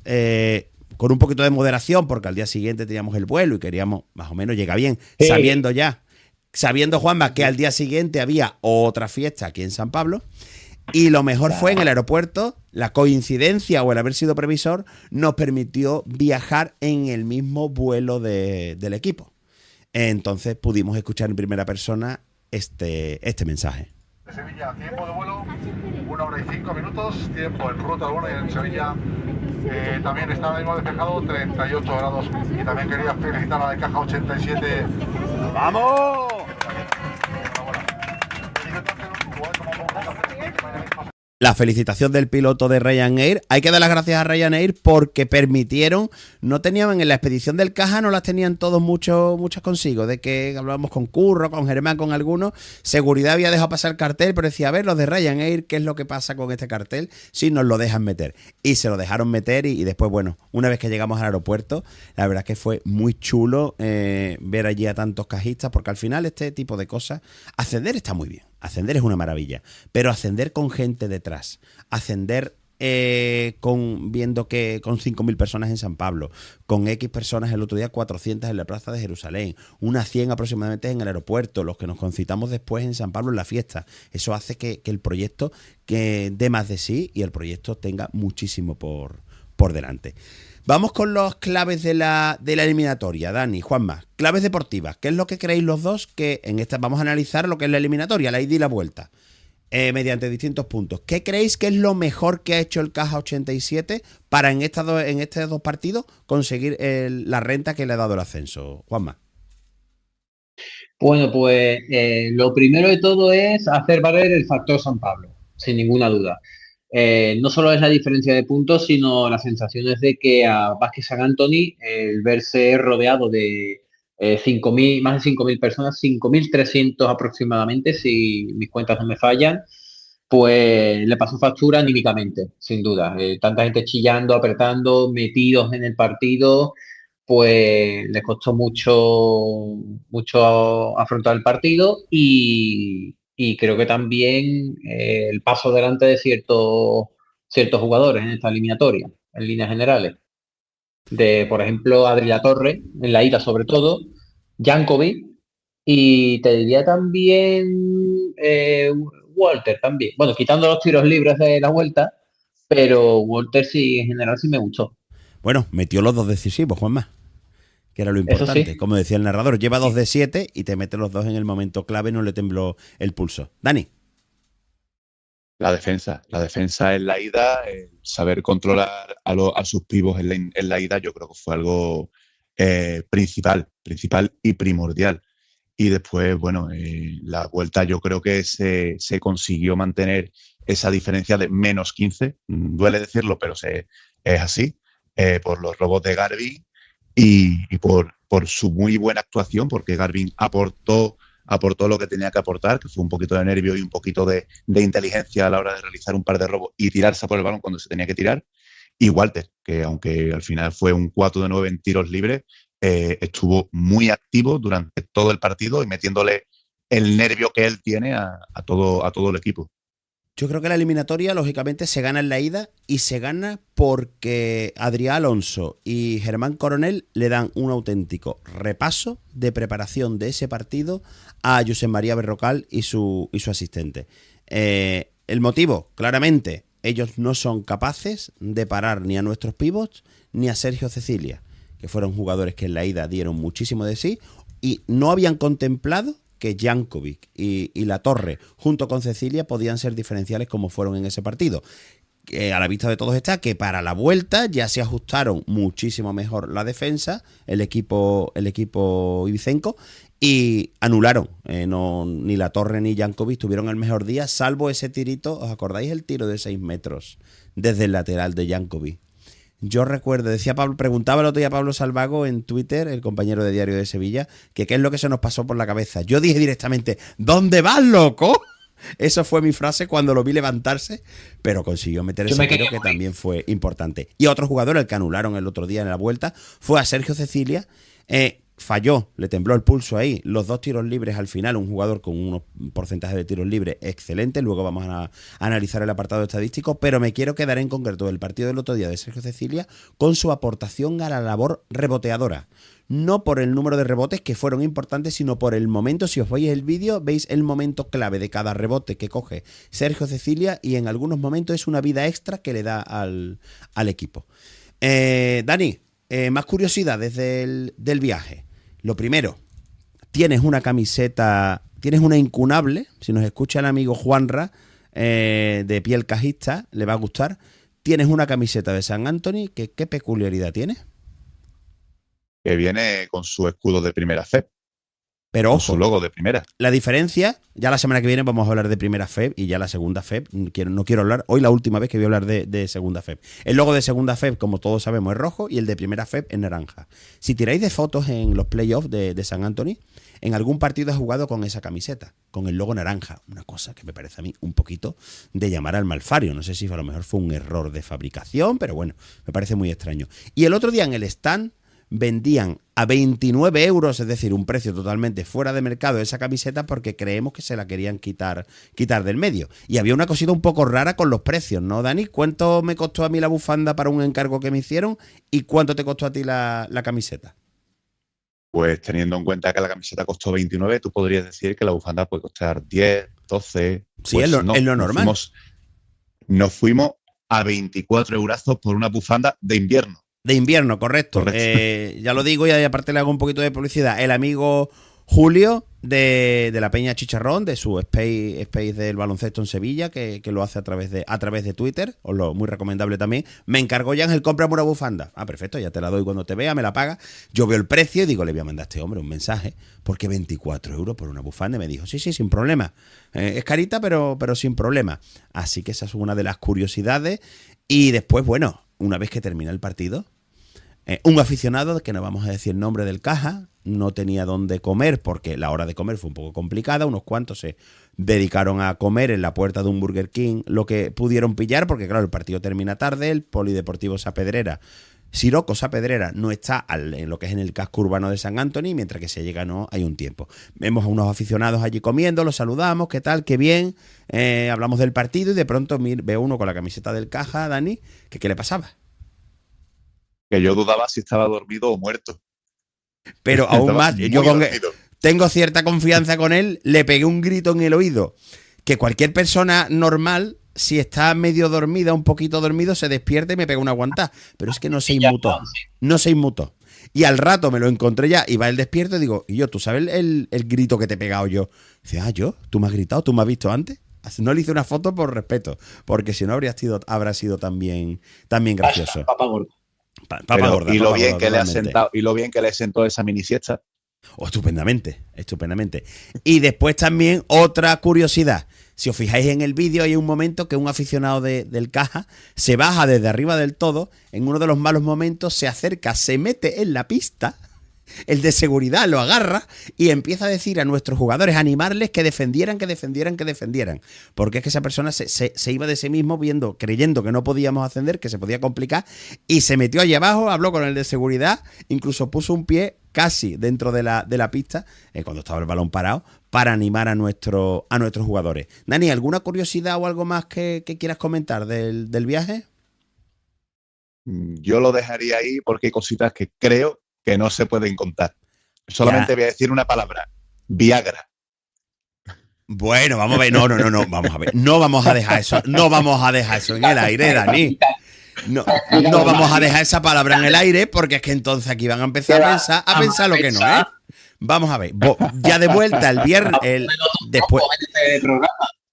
con un poquito de moderación, porque al día siguiente teníamos el vuelo y queríamos, más o menos, llegar bien, sabiendo, Juanma, que al día siguiente había otra fiesta aquí en San Pablo, y lo mejor fue en el aeropuerto, la coincidencia o el haber sido previsor nos permitió viajar en el mismo vuelo del equipo. Entonces pudimos escuchar en primera persona este mensaje. De Sevilla, tiempo de vuelo, 1 hora y 5 minutos, tiempo en ruta 1 y en Sevilla también está ahora mismo despejado, 38 grados. Y también quería felicitar a la de Caja 87. ¡Vamos! La felicitación del piloto de Ryanair. Hay que dar las gracias a Ryanair porque permitieron, no tenían en la expedición del Caja, no las tenían todos muchos consigo, de que hablábamos con Curro, con Germán, con algunos. Seguridad había dejado pasar el cartel, pero decía, a ver, los de Ryanair, ¿qué es lo que pasa con este cartel? Si nos lo dejan meter. Y se lo dejaron meter y después, bueno, una vez que llegamos al aeropuerto, la verdad es que fue muy chulo ver allí a tantos cajistas, porque al final este tipo de cosas, ascender está muy bien. Ascender es una maravilla, pero ascender con gente detrás, ascender viendo que con 5.000 personas en San Pablo, con X personas el otro día, 400 en la plaza de Jerusalén, unas 100 aproximadamente en el aeropuerto, los que nos concitamos después en San Pablo en la fiesta, eso hace que el proyecto dé más de sí y el proyecto tenga muchísimo por delante. Vamos con los claves de la eliminatoria, Dani, Juanma. Claves deportivas. ¿Qué es lo que creéis los dos? Que en esta vamos a analizar lo que es la eliminatoria, la ida y la vuelta, mediante distintos puntos. ¿Qué creéis que es lo mejor que ha hecho el Caja 87 para en estos dos partidos conseguir la renta que le ha dado el ascenso? Juanma. Bueno, pues lo primero de todo es hacer valer el factor San Pablo, sin ninguna duda. No solo es la diferencia de puntos, sino las sensaciones de que a Vázquez San Antoni, el verse rodeado de 5.000, más de 5.000 personas, 5.300 aproximadamente, si mis cuentas no me fallan, pues le pasó factura anímicamente, sin duda. Tanta gente chillando, apretando, metidos en el partido, pues les costó mucho afrontar el partido y creo que también el paso delante de ciertos jugadores en esta eliminatoria, en líneas generales. Por ejemplo, Adri Latorre, en la ida sobre todo, Jankovic, y te diría también Walter también. Bueno, quitando los tiros libres de la vuelta, pero Walter sí, en general sí me gustó. Bueno, metió los dos decisivos, Juanma, que era lo importante. Sí. Como decía el narrador, lleva 2 de 7 y te mete los dos en el momento clave, no le tembló el pulso. Dani. La defensa en la ida, saber controlar a sus pibos en la ida, yo creo que fue algo principal y primordial. Y después, bueno, la vuelta yo creo que se consiguió mantener esa diferencia de menos 15. Duele decirlo, pero es así, por los robos de Garvin y por su muy buena actuación, porque Garvin aportó lo que tenía que aportar, que fue un poquito de nervio y un poquito de inteligencia a la hora de realizar un par de robos y tirarse por el balón cuando se tenía que tirar. Y Walter, que aunque al final fue un 4 de 9 en tiros libres, estuvo muy activo durante todo el partido y metiéndole el nervio que él tiene a todo el equipo. Yo creo que la eliminatoria, lógicamente, se gana en la ida y se gana porque Adrián Alonso y Germán Coronel le dan un auténtico repaso de preparación de ese partido a Josep María Berrocal y su asistente. El motivo, claramente, ellos no son capaces de parar ni a nuestros pivots ni a Sergio Cecilia, que fueron jugadores que en la ida dieron muchísimo de sí y no habían contemplado que Jankovic y Latorre junto con Cecilia podían ser diferenciales como fueron en ese partido. A la vista de todos está que para la vuelta ya se ajustaron muchísimo mejor la defensa, el equipo ibicenco, y anularon. Ni Latorre ni Jankovic tuvieron el mejor día, salvo ese tirito. ¿Os acordáis el tiro de 6 metros desde el lateral de Jankovic? Yo recuerdo, preguntaba el otro día Pablo Salvago en Twitter, el compañero de Diario de Sevilla, que qué es lo que se nos pasó por la cabeza. Yo dije directamente, ¿dónde vas, loco? Esa fue mi frase cuando lo vi levantarse, pero consiguió meter ese tiro que también fue importante. Y otro jugador, el que anularon el otro día en la vuelta, fue a Sergio Cecilia. Falló, le tembló el pulso ahí, los 2 tiros libres al final, un jugador con unos porcentajes de tiros libres excelentes, luego vamos a analizar el apartado estadístico, pero me quiero quedar en concreto del partido del otro día de Sergio Cecilia con su aportación a la labor reboteadora, no por el número de rebotes que fueron importantes, sino por el momento. Si os veis el vídeo, veis el momento clave de cada rebote que coge Sergio Cecilia y en algunos momentos es una vida extra que le da al equipo. Dani, más curiosidades del viaje. Lo primero, tienes una camiseta, tienes una incunable, si nos escucha el amigo Juanra, de piel cajista, le va a gustar. Tienes una camiseta de San Antoni, ¿qué peculiaridad tiene? Que viene con su escudo de primera fe. Pero con ojo, su logo de primera. la diferencia, ya la semana que viene vamos a hablar de primera FEB y ya la segunda FEB. No quiero hablar, hoy la última vez que voy a hablar de segunda FEB. El logo de segunda FEB, como todos sabemos, es rojo y el de primera FEB es naranja. Si tiráis de fotos en los playoffs de San Antonio, en algún partido he jugado con esa camiseta, con el logo naranja. Una cosa que me parece a mí un poquito de llamar al malfario. No sé si a lo mejor fue un error de fabricación, pero bueno, me parece muy extraño. Y el otro día en el stand vendían a 29 euros, es decir, un precio totalmente fuera de mercado esa camiseta porque creemos que se la querían quitar del medio. Y había una cosita un poco rara con los precios, ¿no, Dani? ¿Cuánto me costó a mí la bufanda para un encargo que me hicieron y cuánto te costó a ti la camiseta? Pues teniendo en cuenta que la camiseta costó 29, tú podrías decir que la bufanda puede costar 10, 12... Sí, pues es lo normal. Nos fuimos a 24 eurazos por una bufanda de invierno. De invierno, correcto. Ya lo digo y aparte le hago un poquito de publicidad. El amigo Julio de la Peña Chicharrón, de su Space del baloncesto en Sevilla, que lo hace a través de Twitter, muy recomendable también. Me encargó ya Ángel, cómprame una bufanda. Ah, perfecto, ya te la doy cuando te vea, me la paga. Yo veo el precio y digo, le voy a mandar a este hombre un mensaje, porque 24 euros por una bufanda. Y me dijo, sí, sin problema. Es carita, pero sin problema. Así que esa es una de las curiosidades. Y después, bueno, una vez que termina el partido, un aficionado, que no vamos a decir el nombre del caja, no tenía dónde comer porque la hora de comer fue un poco complicada. Unos cuantos se dedicaron a comer en la puerta de un Burger King lo que pudieron pillar porque, claro, el partido termina tarde. El Polideportivo Saavedra, Siroco Saavedra, no está en lo que es en el casco urbano de San Antonio, mientras que se llega no hay un tiempo. Vemos a unos aficionados allí comiendo, los saludamos, ¿qué tal? ¿Qué bien? Hablamos del partido y de pronto veo uno con la camiseta del caja, Dani, que ¿qué le pasaba? Que yo dudaba si estaba dormido o muerto. Pero aún más, yo tengo cierta confianza con él, le pegué un grito en el oído que cualquier persona normal, si está medio dormida, un poquito dormido, se despierta y me pega una aguantada. Pero es que no se inmutó. Y al rato me lo encontré ya y va el despierto y digo, y yo, ¿tú sabes el grito que te he pegado yo? Dice, ¿yo? ¿Tú me has gritado? ¿Tú me has visto antes? No le hice una foto por respeto, porque si no habrá sido también gracioso. Papa gordo. Y lo bien que le sentó esa mini siesta. Estupendamente. Y después también otra curiosidad. Si os fijáis en el vídeo, hay un momento que un aficionado del caja se baja desde arriba del todo. En uno de los malos momentos se acerca, se mete en la pista. El de seguridad lo agarra y empieza a decir a nuestros jugadores, a animarles que defendieran. Porque es que esa persona se iba de sí mismo creyendo que no podíamos ascender, que se podía complicar, y se metió allí abajo, habló con el de seguridad, incluso puso un pie casi dentro de la pista, cuando estaba el balón parado, para animar a nuestros jugadores. Dani, ¿alguna curiosidad o algo más que quieras comentar del viaje? Yo lo dejaría ahí porque hay cositas que creo que no se pueden contar. Solamente voy a decir una palabra: Viagra. Bueno, vamos a ver. No, vamos a ver. No vamos a dejar eso en el aire, Dani. No vamos a dejar esa palabra en el aire porque es que entonces aquí van a empezar a pensar lo que no es. Vamos a ver. Ya de vuelta el viernes,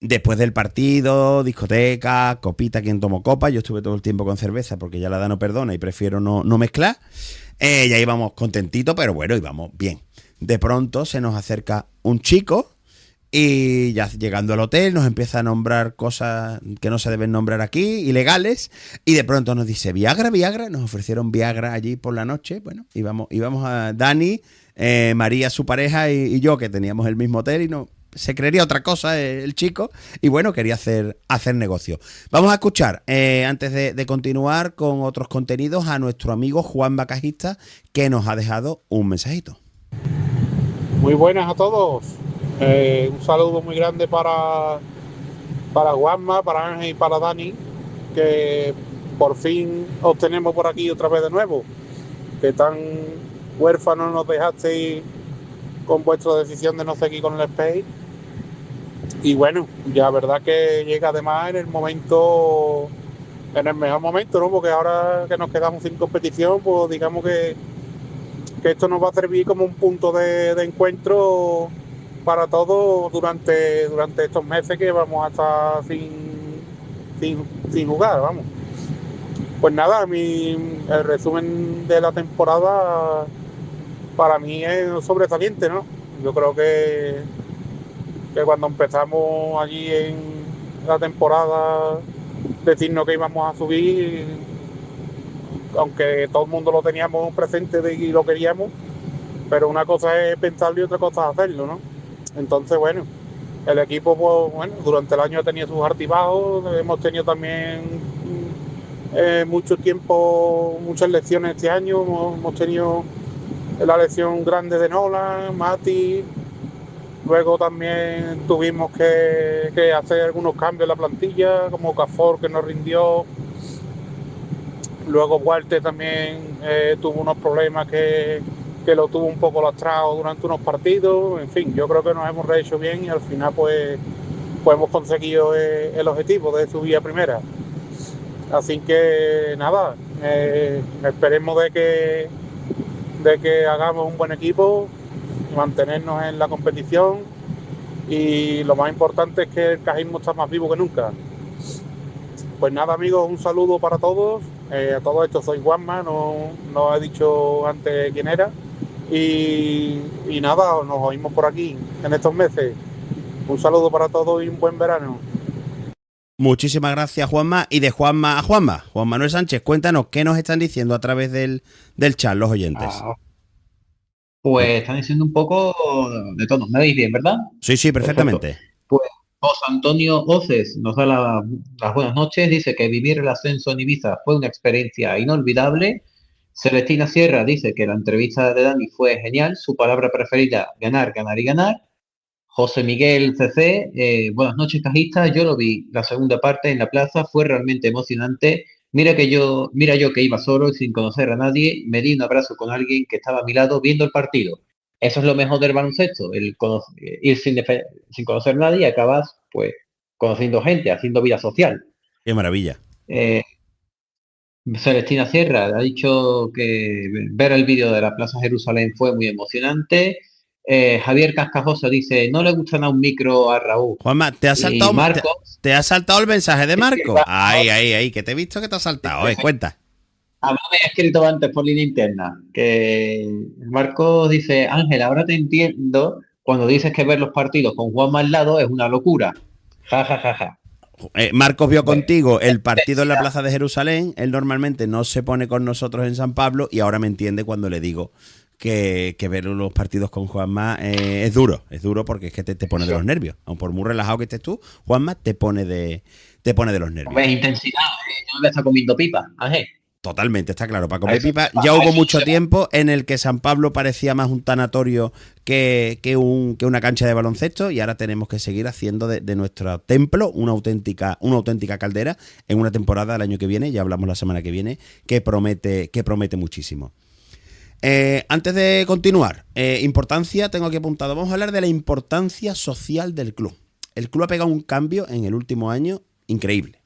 después del partido, discoteca, copita, quien tomó copa. Yo estuve todo el tiempo con cerveza porque ya la edad no perdona y prefiero no mezclar. Ya íbamos contentitos, pero bueno, íbamos bien. De pronto se nos acerca un chico y ya llegando al hotel nos empieza a nombrar cosas que no se deben nombrar aquí, ilegales, y de pronto nos dice Viagra, nos ofrecieron Viagra allí por la noche. Bueno, íbamos a Dani, María, su pareja, y yo, que teníamos el mismo hotel, y no se creería otra cosa el chico, y bueno, quería hacer negocio. Vamos a escuchar, antes de continuar con otros contenidos, a nuestro amigo Juan Bacajista, que nos ha dejado un mensajito. Muy buenas a todos. Un saludo muy grande para Juanma, para Ángel y para Dani, que por fin os tenemos por aquí otra vez de nuevo, que tan huérfanos nos dejasteis con vuestra decisión de no seguir con el Space. Y bueno, ya verdad que llega además en el mejor momento, ¿no? Porque ahora que nos quedamos sin competición, pues digamos que esto nos va a servir como un punto de encuentro para todos durante estos meses que vamos a estar sin jugar, vamos. Pues nada, el resumen de la temporada para mí es sobresaliente, ¿no? Yo creo que cuando empezamos allí en la temporada, decirnos que íbamos a subir, aunque todo el mundo lo teníamos presente y lo queríamos, pero una cosa es pensarlo y otra cosa es hacerlo, ¿no? Entonces, bueno, el equipo, pues, bueno, durante el año ha tenido sus altibajos, hemos tenido también mucho tiempo, muchas lecciones este año, hemos tenido la lección grande de Nolan, Mati, luego también tuvimos que hacer algunos cambios en la plantilla, como Cafor, que nos rindió. Luego Walter también tuvo unos problemas que lo tuvo un poco lastrado durante unos partidos. En fin, yo creo que nos hemos rehecho bien y al final pues hemos conseguido el objetivo de subir a primera. Así que nada, esperemos de que hagamos un buen equipo, mantenernos en la competición, y lo más importante es que el cajismo está más vivo que nunca. Pues nada, amigos, un saludo para todos. A todo esto soy Juanma, no he dicho antes quién era. Y nada, nos oímos por aquí en estos meses. Un saludo para todos y un buen verano. Muchísimas gracias, Juanma. Y de Juanma a Juanma, Juan Manuel Sánchez, cuéntanos qué nos están diciendo a través del chat los oyentes. Pues están diciendo un poco de todo. ¿Me veis bien, verdad? Sí, perfectamente. Perfecto. Pues José Antonio Oces nos da las buenas noches. Dice que vivir el ascenso en Ibiza fue una experiencia inolvidable. Celestina Sierra dice que la entrevista de Dani fue genial. Su palabra preferida, ganar, ganar y ganar. José Miguel CC, buenas noches, cajistas. Yo lo vi la segunda parte en la plaza, fue realmente emocionante. Mira yo que iba solo y sin conocer a nadie, me di un abrazo con alguien que estaba a mi lado viendo el partido. Eso es lo mejor del baloncesto, ir sin conocer a nadie y acabas pues conociendo gente, haciendo vida social. Qué maravilla. Celestina Sierra ha dicho que ver el vídeo de la Plaza Jerusalén fue muy emocionante. Javier Cascajosa dice, no le gusta nada un micro a Raúl. Juanma, ¿te ha saltado, ¿te ha saltado el mensaje de Marco? Sí, Ahí, que te he visto que te ha saltado. Cuenta. A mí me ha escrito antes por línea interna, que Marco dice, Ángel, ahora te entiendo cuando dices que ver los partidos con Juanma al lado es una locura. Ja. Marcos vio contigo el partido en la Plaza de Jerusalén. Él normalmente no se pone con nosotros en San Pablo y ahora me entiende cuando le digo que ver los partidos con Juanma es duro porque es que te pone de los nervios. Aun por muy relajado que estés tú, Juanma te pone de los nervios. Es intensidad, yo me está comiendo pipa, Ángel. Totalmente, está claro. Para comer pipa ya hubo mucho tiempo en el que San Pablo parecía más un tanatorio que una cancha de baloncesto, y ahora tenemos que seguir haciendo de nuestro templo una auténtica caldera en una temporada del año que viene, ya hablamos la semana que viene, que promete muchísimo. Antes de continuar, importancia, tengo aquí apuntado, vamos a hablar de la importancia social del club. El club ha pegado un cambio en el último año increíble.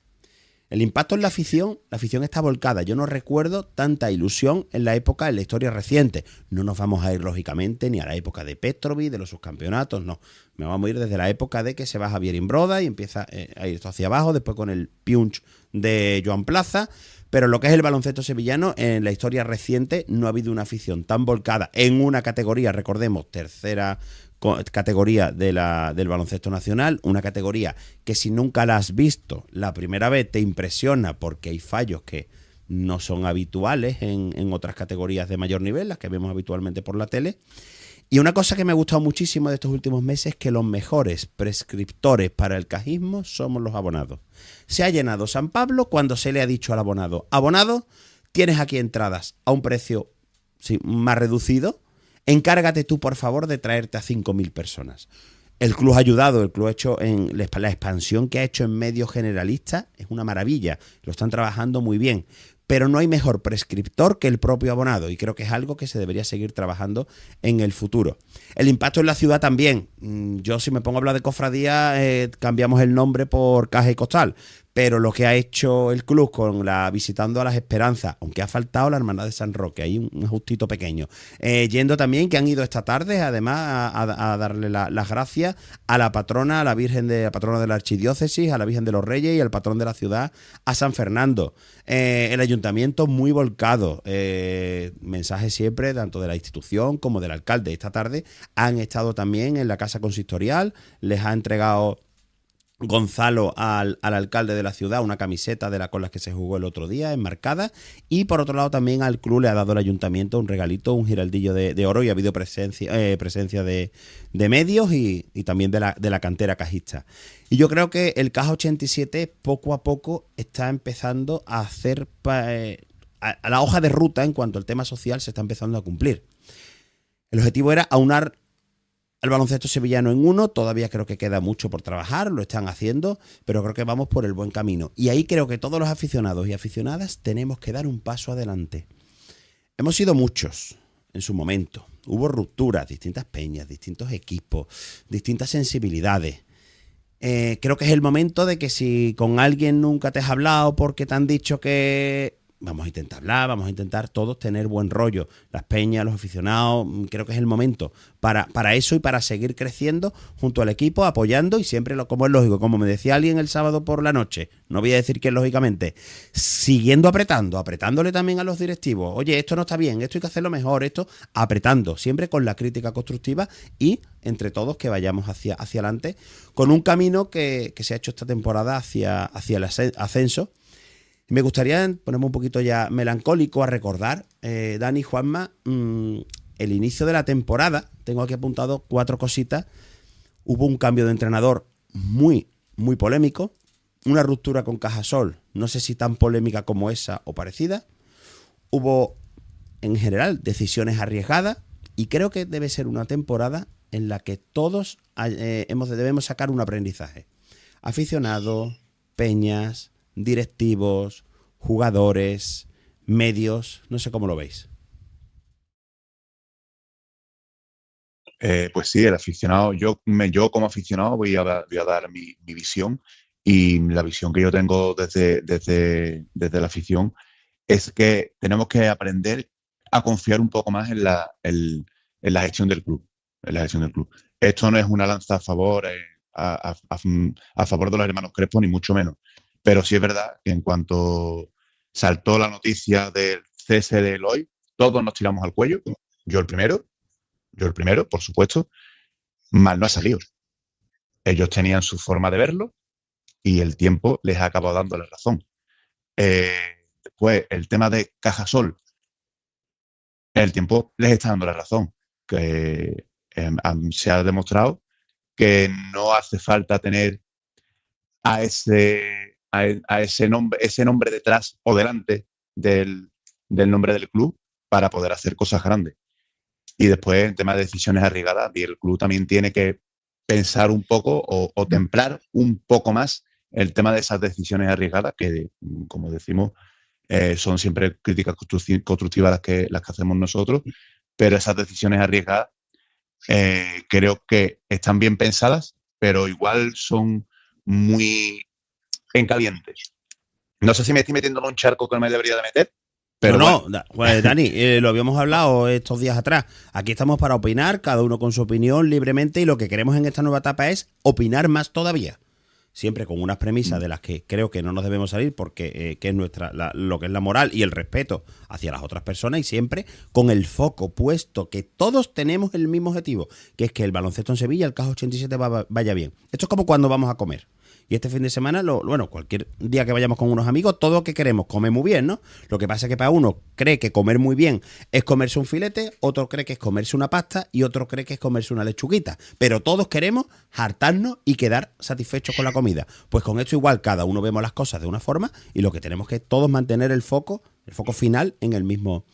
El impacto en la afición está volcada. Yo no recuerdo tanta ilusión en la historia reciente. No nos vamos a ir, lógicamente, ni a la época de Petrovic, de los subcampeonatos, no. Me vamos a ir desde la época de que se va Javier Imbroda y empieza a ir esto hacia abajo, después con el Piunch de Joan Plaza. Pero lo que es el baloncesto sevillano, en la historia reciente no ha habido una afición tan volcada en una categoría, recordemos, tercera categoría del baloncesto nacional, una categoría que si nunca la has visto la primera vez te impresiona porque hay fallos que no son habituales en otras categorías de mayor nivel, las que vemos habitualmente por la tele. Y una cosa que me ha gustado muchísimo de estos últimos meses es que los mejores prescriptores para el cajismo somos los abonados. Se ha llenado San Pablo cuando se le ha dicho al abonado, tienes aquí entradas a un precio más reducido, encárgate tú, por favor, de traerte a 5.000 personas. El club ha ayudado, el club ha hecho la expansión que ha hecho en medios generalistas es una maravilla, lo están trabajando muy bien, pero no hay mejor prescriptor que el propio abonado y creo que es algo que se debería seguir trabajando en el futuro. El impacto en la ciudad también. Yo si me pongo a hablar de cofradía, cambiamos el nombre por Caja y Costal, Pero lo que ha hecho el club con visitando a las Esperanzas, aunque ha faltado la Hermandad de San Roque, hay un ajustito pequeño, yendo también, que han ido esta tarde, además, a darle las gracias a la patrona, a la patrona de la Archidiócesis, a la Virgen de los Reyes y al patrón de la ciudad, a San Fernando. El ayuntamiento muy volcado, mensajes siempre, tanto de la institución como del alcalde. Esta tarde han estado también en la Casa Consistorial, les ha entregado Gonzalo al alcalde de la ciudad una camiseta con las que se jugó el otro día, enmarcada, y por otro lado también al club le ha dado el ayuntamiento un regalito, un giraldillo de oro, y ha habido presencia de medios y también de la cantera cajista. Y yo creo que el Caja 87 poco a poco está empezando a hacer a la hoja de ruta en cuanto al tema social se está empezando a cumplir. El objetivo era aunar al baloncesto sevillano en uno. Todavía creo que queda mucho por trabajar, lo están haciendo, pero creo que vamos por el buen camino. Y ahí creo que todos los aficionados y aficionadas tenemos que dar un paso adelante. Hemos sido muchos en su momento. Hubo rupturas, distintas peñas, distintos equipos, distintas sensibilidades. Creo que es el momento de que si con alguien nunca te has hablado porque te han dicho que... Vamos a intentar hablar, vamos a intentar todos tener buen rollo. Las peñas, los aficionados, creo que es el momento para eso y para seguir creciendo junto al equipo, apoyando y siempre, como es lógico, como me decía alguien el sábado por la noche, no voy a decir que lógicamente, siguiendo apretándole también a los directivos. Oye, esto no está bien, esto hay que hacerlo mejor, apretando, siempre con la crítica constructiva y entre todos que vayamos hacia adelante con un camino que se ha hecho esta temporada hacia el ascenso. Me gustaría ponerme un poquito ya melancólico a recordar, Dani, Juanma, el inicio de la temporada. Tengo aquí apuntado 4 cositas. Hubo un cambio de entrenador muy, muy polémico. Una ruptura con Cajasol, no sé si tan polémica como esa o parecida. Hubo, en general, decisiones arriesgadas. Y creo que debe ser una temporada en la que todos debemos sacar un aprendizaje. Aficionados, peñas, directivos, jugadores, medios, no sé cómo lo veis. Pues sí, el aficionado, yo como aficionado voy a dar mi visión, y la visión que yo tengo desde la afición es que tenemos que aprender a confiar un poco más en la gestión del club. Esto no es una lanza a favor de los hermanos Crespo, ni mucho menos. Pero sí es verdad que en cuanto saltó la noticia del cese de Eloy, todos nos tiramos al cuello. Yo el primero, por supuesto. Mal no ha salido. Ellos tenían su forma de verlo y el tiempo les ha acabado dando la razón. Después, el tema de Cajasol, el tiempo les está dando la razón. Que se ha demostrado que no hace falta tener a ese nombre detrás o delante del nombre del club para poder hacer cosas grandes. Y después, en tema de decisiones arriesgadas, y el club también tiene que pensar un poco o templar un poco más el tema de esas decisiones arriesgadas, que, como decimos, son siempre críticas constructivas las que hacemos nosotros, pero esas decisiones arriesgadas creo que están bien pensadas, pero igual son muy en caliente. No sé si me estoy metiendo en un charco que no me debería de meter, pero no, pues, Dani, lo habíamos hablado estos días atrás. Aquí estamos para opinar, cada uno con su opinión libremente, y lo que queremos en esta nueva etapa es opinar más todavía. Siempre con unas premisas de las que creo que no nos debemos salir, porque que es lo que es la moral y el respeto hacia las otras personas, y siempre con el foco puesto que todos tenemos el mismo objetivo, que es que el baloncesto en Sevilla, el Caja 87, vaya bien. Esto es como cuando vamos a comer. Y este fin de semana, cualquier día que vayamos con unos amigos, todo lo que queremos comer muy bien, ¿no? Lo que pasa es que para uno cree que comer muy bien es comerse un filete, otro cree que es comerse una pasta y otro cree que es comerse una lechuguita. Pero todos queremos hartarnos y quedar satisfechos con la comida. Pues con esto igual, cada uno vemos las cosas de una forma, y lo que tenemos que es todos mantener el foco final en el mismo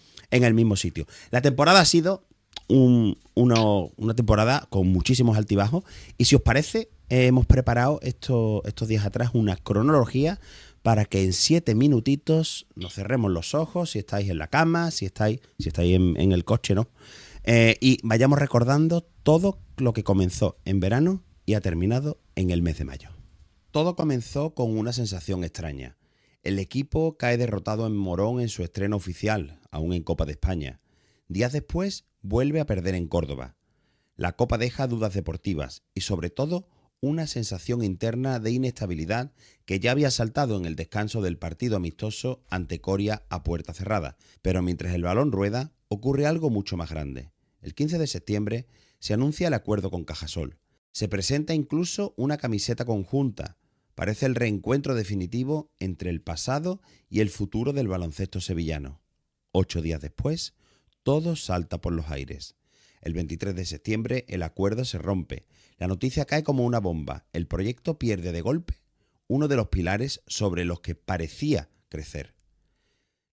sitio. La temporada ha sido una temporada con muchísimos altibajos, y si os parece, hemos preparado estos días atrás una cronología para que en 7 minutitos nos cerremos los ojos, si estáis en la cama, si estáis en el coche, ¿no? Y vayamos recordando todo lo que comenzó en verano y ha terminado en el mes de mayo. Todo comenzó con una sensación extraña. El equipo cae derrotado en Morón en su estreno oficial, aún en Copa de España. Días después vuelve a perder en Córdoba. La Copa deja dudas deportivas y sobre todo una sensación interna de inestabilidad que ya había saltado en el descanso del partido amistoso ante Coria a puerta cerrada. Pero mientras el balón rueda, ocurre algo mucho más grande. El 15 de septiembre se anuncia el acuerdo con Cajasol. Se presenta incluso una camiseta conjunta. Parece el reencuentro definitivo entre el pasado y el futuro del baloncesto sevillano. 8 días después, todo salta por los aires. El 23 de septiembre el acuerdo se rompe. La noticia cae como una bomba. El proyecto pierde de golpe uno de los pilares sobre los que parecía crecer.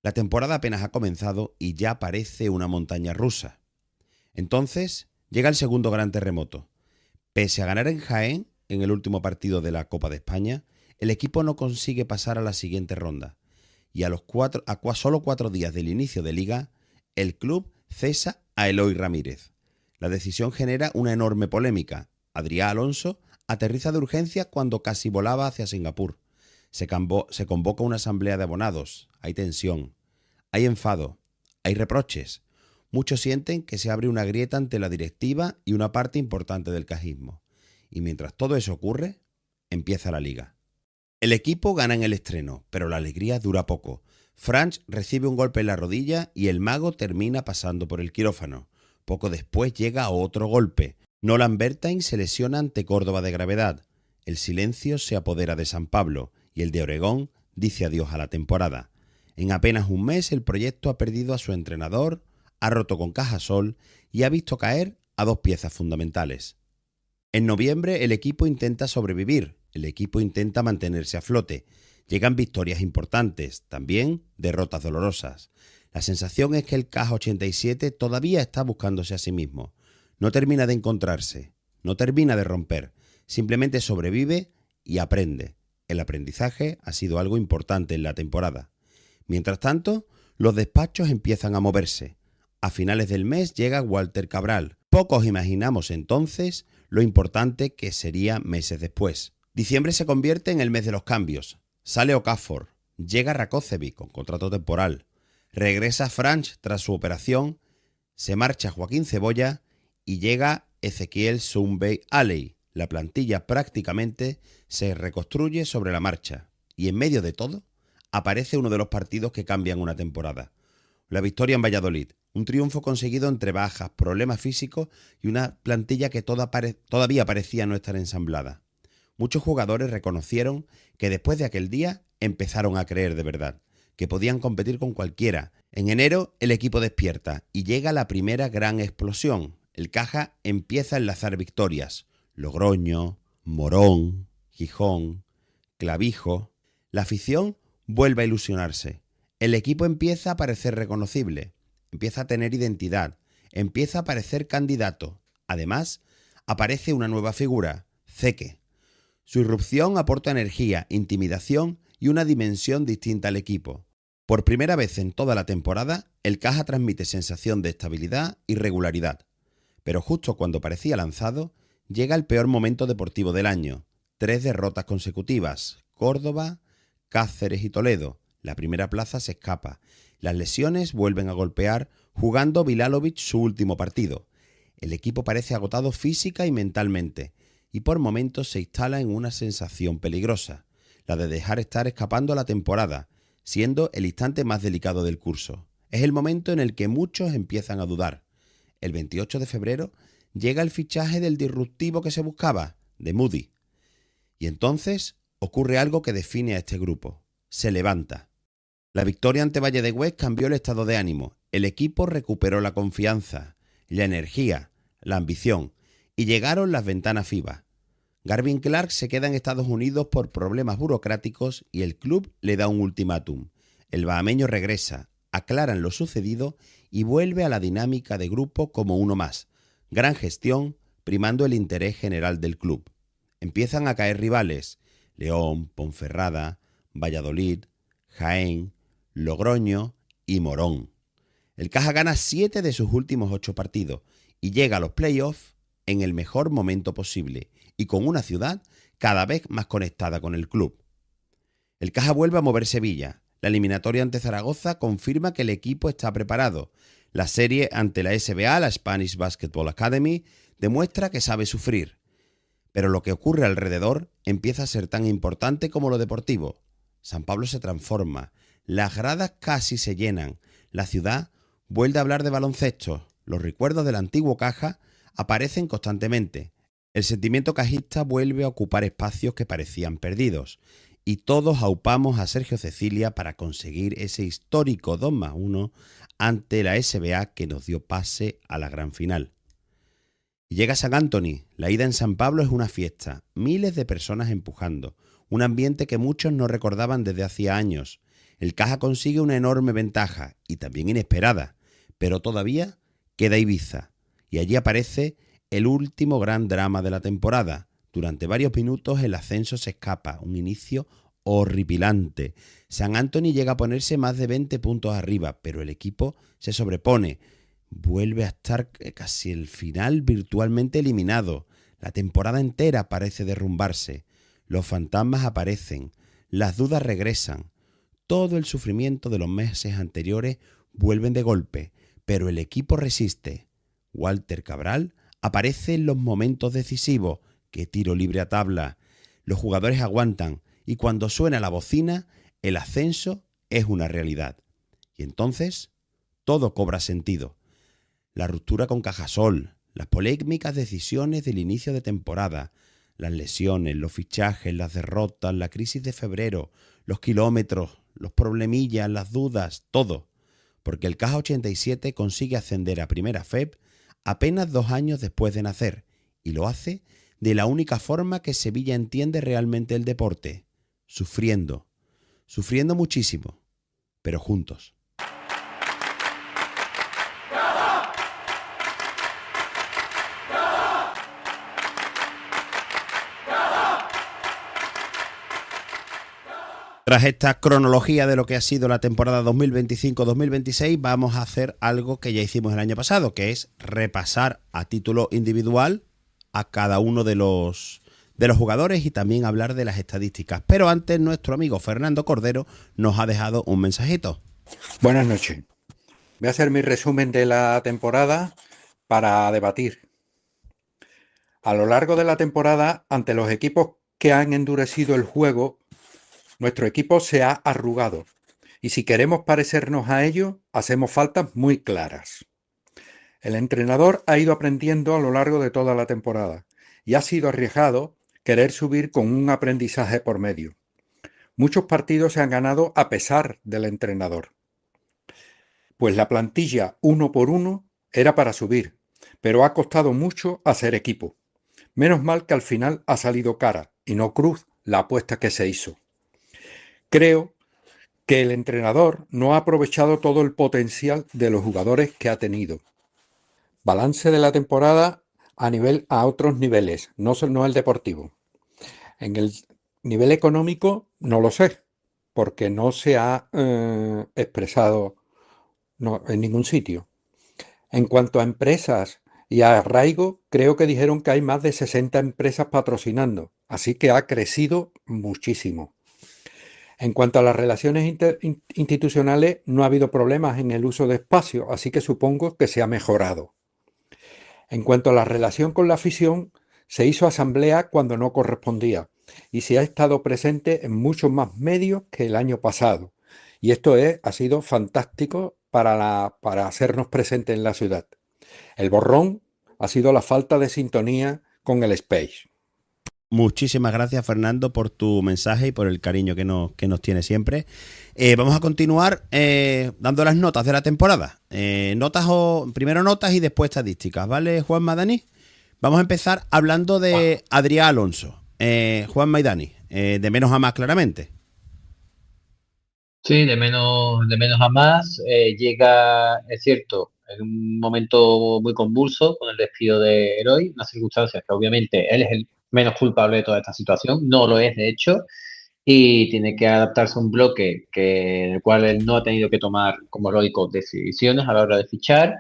La temporada apenas ha comenzado y ya parece una montaña rusa. Entonces llega el segundo gran terremoto. Pese a ganar en Jaén, en el último partido de la Copa de España, el equipo no consigue pasar a la siguiente ronda. Y a solo 4 días del inicio de liga, el club cesa a Eloy Ramírez. La decisión genera una enorme polémica. Adrià Alonso aterriza de urgencia cuando casi volaba hacia Singapur. Se convoca una asamblea de abonados. Hay tensión, hay enfado, hay reproches. Muchos sienten que se abre una grieta ante la directiva y una parte importante del cajismo. Y mientras todo eso ocurre, empieza la liga. El equipo gana en el estreno, pero la alegría dura poco. Franch recibe un golpe en la rodilla y el mago termina pasando por el quirófano. Poco después llega otro golpe. Nolan Bertain se lesiona ante Córdoba de gravedad. El silencio se apodera de San Pablo y el de Oregón dice adiós a la temporada. En apenas un mes el proyecto ha perdido a su entrenador, ha roto con Cajasol y ha visto caer a 2 piezas fundamentales. En noviembre el equipo intenta sobrevivir, el equipo intenta mantenerse a flote. Llegan victorias importantes, también derrotas dolorosas. La sensación es que el Caja 87 todavía está buscándose a sí mismo. No termina de encontrarse, no termina de romper, simplemente sobrevive y aprende. El aprendizaje ha sido algo importante en la temporada. Mientras tanto, los despachos empiezan a moverse. A finales del mes llega Walter Cabral. Pocos imaginamos entonces lo importante que sería meses después. Diciembre se convierte en el mes de los cambios. Sale Okafor, llega Rakocevic con contrato temporal. Regresa Franch tras su operación, se marcha Joaquín Cebolla y llega Ezequiel Soumbey Alley. La plantilla prácticamente se reconstruye sobre la marcha y en medio de todo aparece uno de los partidos que cambian una temporada. La victoria en Valladolid, un triunfo conseguido entre bajas, problemas físicos y una plantilla que todavía parecía no estar ensamblada. Muchos jugadores reconocieron que después de aquel día empezaron a creer de verdad, que podían competir con cualquiera. En enero el equipo despierta y llega la primera gran explosión. El Caja empieza a enlazar victorias. Logroño, Morón, Gijón, Clavijo. La afición vuelve a ilusionarse. El equipo empieza a parecer reconocible, empieza a tener identidad, empieza a parecer candidato. Además, aparece una nueva figura, Zeke. Su irrupción aporta energía, intimidación y una dimensión distinta al equipo. Por primera vez en toda la temporada, el Caja transmite sensación de estabilidad y regularidad. Pero justo cuando parecía lanzado, llega el peor momento deportivo del año. 3 derrotas consecutivas, Córdoba, Cáceres y Toledo. La primera plaza se escapa. Las lesiones vuelven a golpear, jugando Vilalovic su último partido. El equipo parece agotado física y mentalmente, y por momentos se instala en una sensación peligrosa, la de dejar estar escapando la temporada, siendo el instante más delicado del curso. Es el momento en el que muchos empiezan a dudar. El 28 de febrero llega el fichaje del disruptivo que se buscaba, de Moody. Y entonces ocurre algo que define a este grupo. Se levanta. La victoria ante Valladolid cambió el estado de ánimo. El equipo recuperó la confianza, la energía, la ambición, y llegaron las ventanas FIBA. Garvin Clark se queda en Estados Unidos por problemas burocráticos y el club le da un ultimátum. El bahameño regresa, aclaran lo sucedido y vuelve a la dinámica de grupo como uno más. Gran gestión, primando el interés general del club. Empiezan a caer rivales: León, Ponferrada, Valladolid, Jaén, Logroño y Morón. El Caja gana 7 de sus últimos 8 partidos y llega a los playoffs en el mejor momento posible y con una ciudad cada vez más conectada con el club. El Caja vuelve a mover Sevilla. La eliminatoria ante Zaragoza confirma que el equipo está preparado. La serie ante la SBA, la Spanish Basketball Academy, demuestra que sabe sufrir. Pero lo que ocurre alrededor empieza a ser tan importante como lo deportivo. San Pablo se transforma, las gradas casi se llenan, la ciudad vuelve a hablar de baloncesto, los recuerdos del antiguo Caja aparecen constantemente. El sentimiento cajista vuelve a ocupar espacios que parecían perdidos. Y todos aupamos a Sergio Cecilia para conseguir ese histórico 2+1 ante la SBA que nos dio pase a la gran final. Y llega San Anthony. La ida en San Pablo es una fiesta, miles de personas empujando, un ambiente que muchos no recordaban desde hacía años. El Caja consigue una enorme ventaja, y también inesperada, pero todavía queda Ibiza, y allí aparece el último gran drama de la temporada. Durante varios minutos el ascenso se escapa, un inicio horripilante. San Anthony llega a ponerse más de 20 puntos arriba, pero el equipo se sobrepone. Vuelve a estar casi el final virtualmente eliminado. La temporada entera parece derrumbarse. Los fantasmas aparecen, las dudas regresan. Todo el sufrimiento de los meses anteriores vuelven de golpe, pero el equipo resiste. Walter Cabral aparece en los momentos decisivos. ¡Qué tiro libre a tabla! Los jugadores aguantan y cuando suena la bocina, el ascenso es una realidad. Y entonces todo cobra sentido. La ruptura con Cajasol, las polémicas decisiones del inicio de temporada, las lesiones, los fichajes, las derrotas, la crisis de febrero, los kilómetros, los problemillas, las dudas, todo. Porque el Caja 87 consigue ascender a Primera FEB apenas 2 años después de nacer y lo hace de la única forma que Sevilla entiende realmente el deporte, sufriendo muchísimo, pero juntos. Tras esta cronología de lo que ha sido la temporada 2025-2026, vamos a hacer algo que ya hicimos el año pasado, que es repasar a título individual a cada uno de los jugadores y también hablar de las estadísticas. Pero antes nuestro amigo Fernando Cordero nos ha dejado un mensajito. Buenas noches. Voy a hacer mi resumen de la temporada para debatir. A lo largo de la temporada, ante los equipos que han endurecido el juego, nuestro equipo se ha arrugado. Y si queremos parecernos a ellos, hacemos faltas muy claras. El entrenador ha ido aprendiendo a lo largo de toda la temporada y ha sido arriesgado querer subir con un aprendizaje por medio. Muchos partidos se han ganado a pesar del entrenador. Pues la plantilla 1 por 1 era para subir, pero ha costado mucho hacer equipo. Menos mal que al final ha salido cara y no cruz la apuesta que se hizo. Creo que el entrenador no ha aprovechado todo el potencial de los jugadores que ha tenido. Balance de la temporada a otros niveles, no el deportivo. En el nivel económico no lo sé, porque no se ha expresado en ningún sitio. En cuanto a empresas y a arraigo, creo que dijeron que hay más de 60 empresas patrocinando, así que ha crecido muchísimo. En cuanto a las relaciones institucionales, no ha habido problemas en el uso de espacio, así que supongo que se ha mejorado. En cuanto a la relación con la afición, se hizo asamblea cuando no correspondía y se ha estado presente en muchos más medios que el año pasado. Y esto ha sido fantástico para hacernos presentes en la ciudad. El borrón ha sido la falta de sintonía con el Space. Muchísimas gracias, Fernando, por tu mensaje y por el cariño que nos tiene siempre. Vamos a continuar dando las notas de la temporada. Primero notas y después estadísticas, ¿vale, Juanma, Dani? Vamos a empezar hablando de Adrián Alonso. Juanma y Dani, de menos a más, claramente. Sí, de menos a más. Llega, es cierto, en un momento muy convulso con el despido de Heroi, unas circunstancias que obviamente él es el menos culpable de toda esta situación, no lo es de hecho, y tiene que adaptarse a un bloque en el cual él no ha tenido que tomar, como lógico, decisiones a la hora de fichar.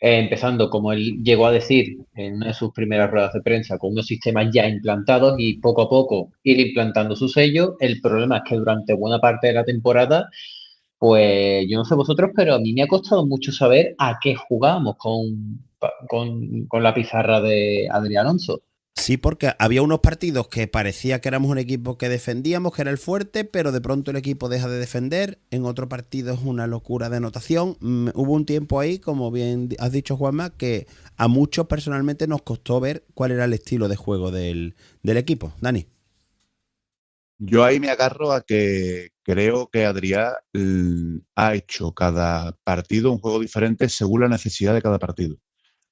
empezando, como él llegó a decir en una de sus primeras ruedas de prensa, con unos sistemas ya implantados y poco a poco ir implantando su sello. El problema es que durante buena parte de la temporada, pues yo no sé vosotros, pero a mí me ha costado mucho saber a qué jugábamos con la pizarra de Adrián Alonso. Sí, porque había unos partidos que parecía que éramos un equipo que defendíamos, que era el fuerte, pero de pronto el equipo deja de defender. En otro partido es una locura de anotación. Hubo un tiempo ahí, como bien has dicho, Juanma, que a muchos personalmente nos costó ver cuál era el estilo de juego del equipo. Dani. Yo ahí me agarro a que creo que Adrián ha hecho cada partido un juego diferente según la necesidad de cada partido.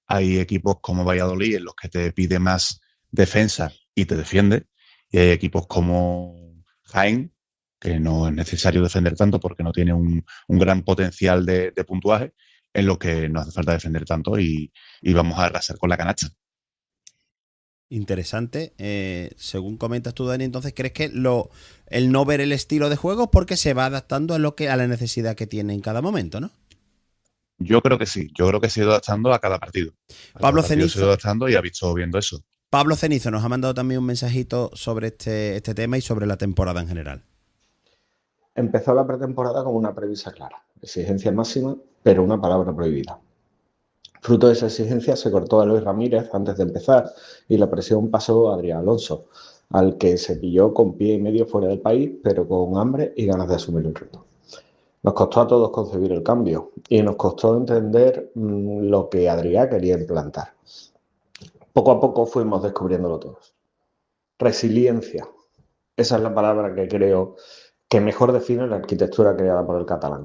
Hay equipos como Valladolid en los que te pide más defensa y te defiende, y hay equipos como Jaén, que no es necesario defender tanto porque no tiene un gran potencial de puntuaje, en lo que no hace falta defender tanto y vamos a arrasar con la canasta. Interesante. Según comentas tú, Dani, entonces, ¿crees que el no ver el estilo de juego es porque se va adaptando a la necesidad que tiene en cada momento, ¿no? Yo creo que sí. Yo creo que se ha ido adaptando a cada partido. Pablo Cenizo se ha ido adaptando y ha visto viendo eso. Pablo Cenizo nos ha mandado también un mensajito sobre este tema y sobre la temporada en general. Empezó la pretemporada con una premisa clara. Exigencia máxima, pero una palabra prohibida. Fruto de esa exigencia se cortó a Eloy Ramírez antes de empezar y la presión pasó a Adrián Alonso, al que se pilló con pie y medio fuera del país, pero con hambre y ganas de asumir el reto. Nos costó a todos concebir el cambio y nos costó entender lo que Adrián quería implantar. Poco a poco fuimos descubriéndolo todos. Resiliencia. Esa es la palabra que creo que mejor define la arquitectura creada por el catalán.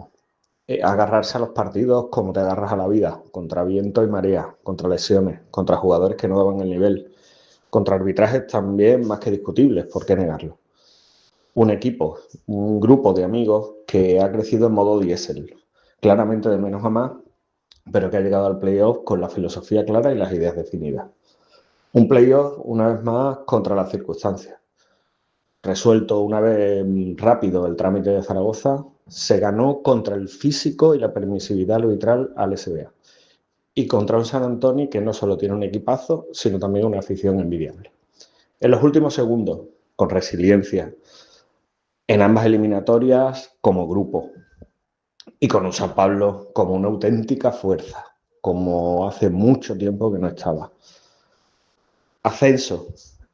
Agarrarse a los partidos como te agarras a la vida, contra viento y marea, contra lesiones, contra jugadores que no daban el nivel, contra arbitrajes también más que discutibles, ¿por qué negarlo? Un equipo, un grupo de amigos que ha crecido en modo diésel, claramente de menos a más, pero que ha llegado al playoff con la filosofía clara y las ideas definidas. Un playoff, una vez más, contra las circunstancias. Resuelto una vez rápido el trámite de Zaragoza, se ganó contra el físico y la permisividad arbitral al SBA. Y contra un San Antonio que no solo tiene un equipazo, sino también una afición envidiable. En los últimos segundos, con resiliencia, en ambas eliminatorias como grupo. Y con un San Pablo como una auténtica fuerza, como hace mucho tiempo que no estaba. Ascenso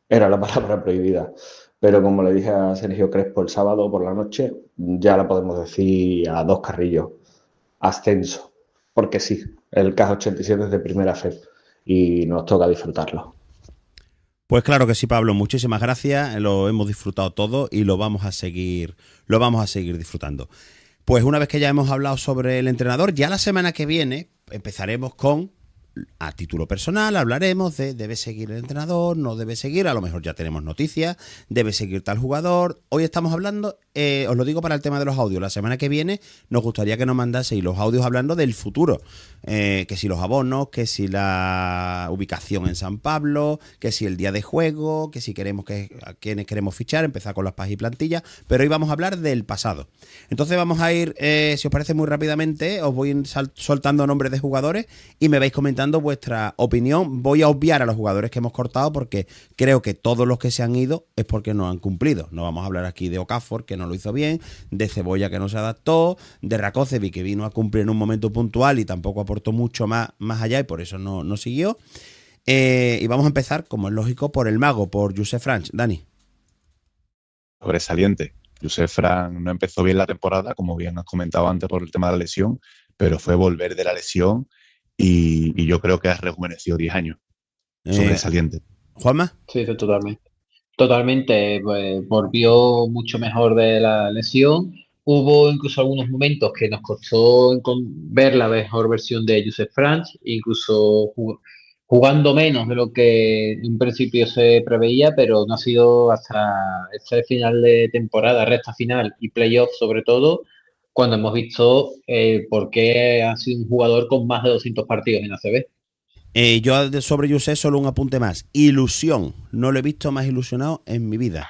era la palabra prohibida, pero como le dije a Sergio Crespo el sábado por la noche, ya la podemos decir a dos carrillos. Ascenso, porque sí, el CAS 87 es de primera fe y nos toca disfrutarlo. Pues claro que sí, Pablo, muchísimas gracias, lo hemos disfrutado todo y lo vamos a seguir disfrutando. Pues una vez que ya hemos hablado sobre el entrenador, ya la semana que viene empezaremos con, a título personal, hablaremos de debe seguir el entrenador, no debe seguir, a lo mejor ya tenemos noticias, debe seguir tal jugador. Hoy estamos hablando, os lo digo para el tema de los audios, la semana que viene nos gustaría que nos mandaseis los audios hablando del futuro, que si los abonos, que si la ubicación en San Pablo, que si el día de juego, que si queremos a quienes queremos fichar, empezar con las pajas y plantillas, pero hoy vamos a hablar del pasado. Entonces vamos a ir, si os parece muy rápidamente, os voy soltando nombres de jugadores y me vais comentando vuestra opinión. Voy a obviar a los jugadores que hemos cortado porque creo que todos los que se han ido es porque no han cumplido. No vamos a hablar aquí de Okafor, que no lo hizo bien, de Cebolla, que no se adaptó, de Rakocevic, que vino a cumplir en un momento puntual y tampoco aportó mucho más allá y por eso no siguió. Y vamos a empezar, como es lógico, por el mago, por Josep Franch. Dani. Sobresaliente. Josep Franch no empezó bien la temporada, como bien has comentado antes por el tema de la lesión, pero fue volver de la lesión y yo creo que ha rejuvenecido 10 años. Sobresaliente. ¿Juanma? Sí, totalmente. Totalmente, pues, volvió mucho mejor de la lesión. Hubo incluso algunos momentos que nos costó ver la mejor versión de Josep Franch, incluso jugando menos de lo que en principio se preveía, pero no ha sido hasta este final de temporada, recta final y playoff sobre todo, cuando hemos visto por qué ha sido un jugador con más de 200 partidos en ACB. Yo sobre Josep solo un apunte más. Ilusión. No lo he visto más ilusionado en mi vida.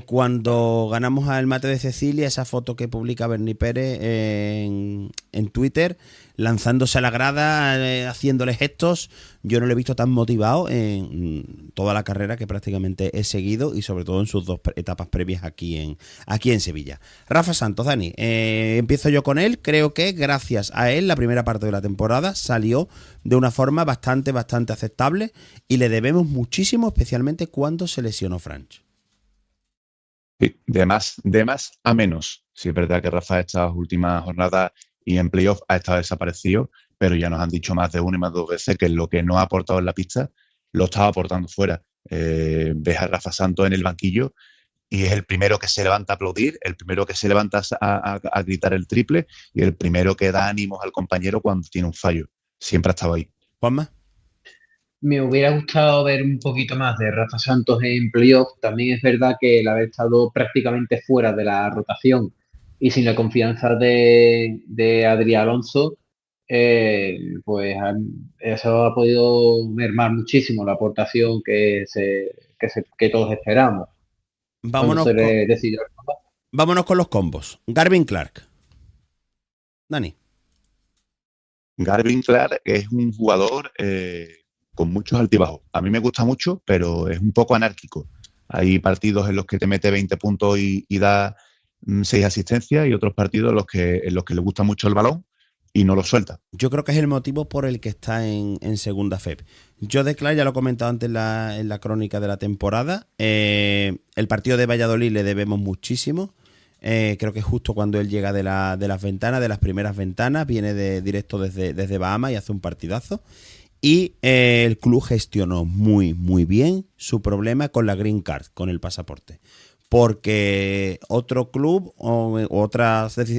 Cuando ganamos al mate de Cecilia, esa foto que publica Bernie Pérez en Twitter, lanzándose a la grada, haciéndole gestos, yo no lo he visto tan motivado en toda la carrera que prácticamente he seguido y sobre todo en sus 2 etapas previas aquí en Sevilla. Rafa Santos, Dani, empiezo yo con él. Creo que gracias a él la primera parte de la temporada salió de una forma bastante aceptable y le debemos muchísimo, especialmente cuando se lesionó Franch. Sí, de más a menos. Sí, es verdad que Rafa estas últimas jornadas y en playoff ha estado desaparecido, pero ya nos han dicho más de una y más de 2 veces que lo que no ha aportado en la pista lo estaba aportando fuera. Ves a Rafa Santos en el banquillo y es el primero que se levanta a aplaudir, el primero que se levanta a gritar el triple y el primero que da ánimos al compañero cuando tiene un fallo. Siempre ha estado ahí. Juanma. Me hubiera gustado ver un poquito más de Rafa Santos en playoff. También es verdad que el haber estado prácticamente fuera de la rotación y sin la confianza de Adrián Alonso, pues eso ha podido mermar muchísimo la aportación que todos esperamos. Vámonos con los combos. Garvin Clark. Dani. Garvin Clark es un jugador con muchos altibajos. A mí me gusta mucho, pero es un poco anárquico. Hay partidos en los que te mete 20 puntos y da 6 asistencias y otros partidos en los que le gusta mucho el balón y no lo suelta. Yo creo que es el motivo por el que está en segunda FEP. Yo de Clark ya lo he comentado antes en la crónica de la temporada. El partido de Valladolid le debemos muchísimo. Creo que justo cuando él llega de las ventanas, de las primeras ventanas, viene directo desde Bahamas y hace un partidazo. Y el club gestionó muy bien su problema con la Green Card, con el pasaporte. Porque otro club o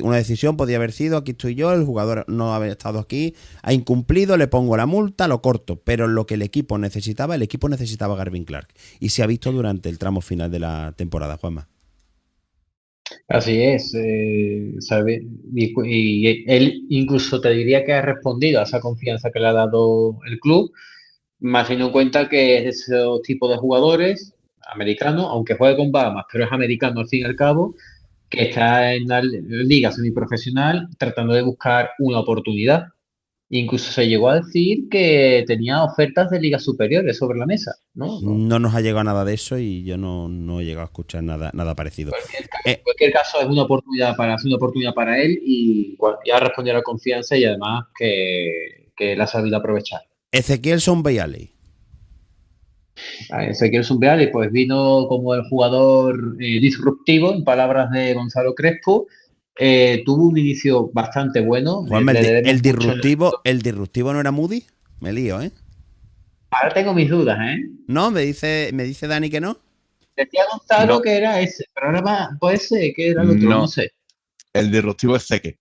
una decisión podía haber sido: aquí estoy yo, el jugador no ha estado aquí, ha incumplido, le pongo la multa, lo corto. Pero lo que el equipo necesitaba a Garvin Clark. Y se ha visto durante el tramo final de la temporada, Juanma. Así es, ¿sabe? Y él incluso te diría que ha respondido a esa confianza que le ha dado el club, más teniendo en cuenta que es ese tipo de jugadores americanos, aunque juegue con Bahamas, pero es americano al fin y al cabo, que está en la liga semiprofesional tratando de buscar una oportunidad. Incluso se llegó a decir que tenía ofertas de ligas superiores sobre la mesa, ¿no? No nos ha llegado nada de eso y yo no he llegado a escuchar nada parecido. En cualquier caso, es una oportunidad para él y ya respondió a la confianza y además que la ha sabido aprovechar. Ezequiel Sombeali. Ezequiel Sombeali pues vino como el jugador disruptivo, en palabras de Gonzalo Crespo. Tuvo un inicio bastante bueno. Juanma, el disruptivo no era Moody. Me lío, ¿eh? Ahora tengo mis dudas, ¿eh? No, me dice Dani que no. Decía Gonzalo que era ese, pero ahora puede ser que era el otro, no sé. El disruptivo es Zeke.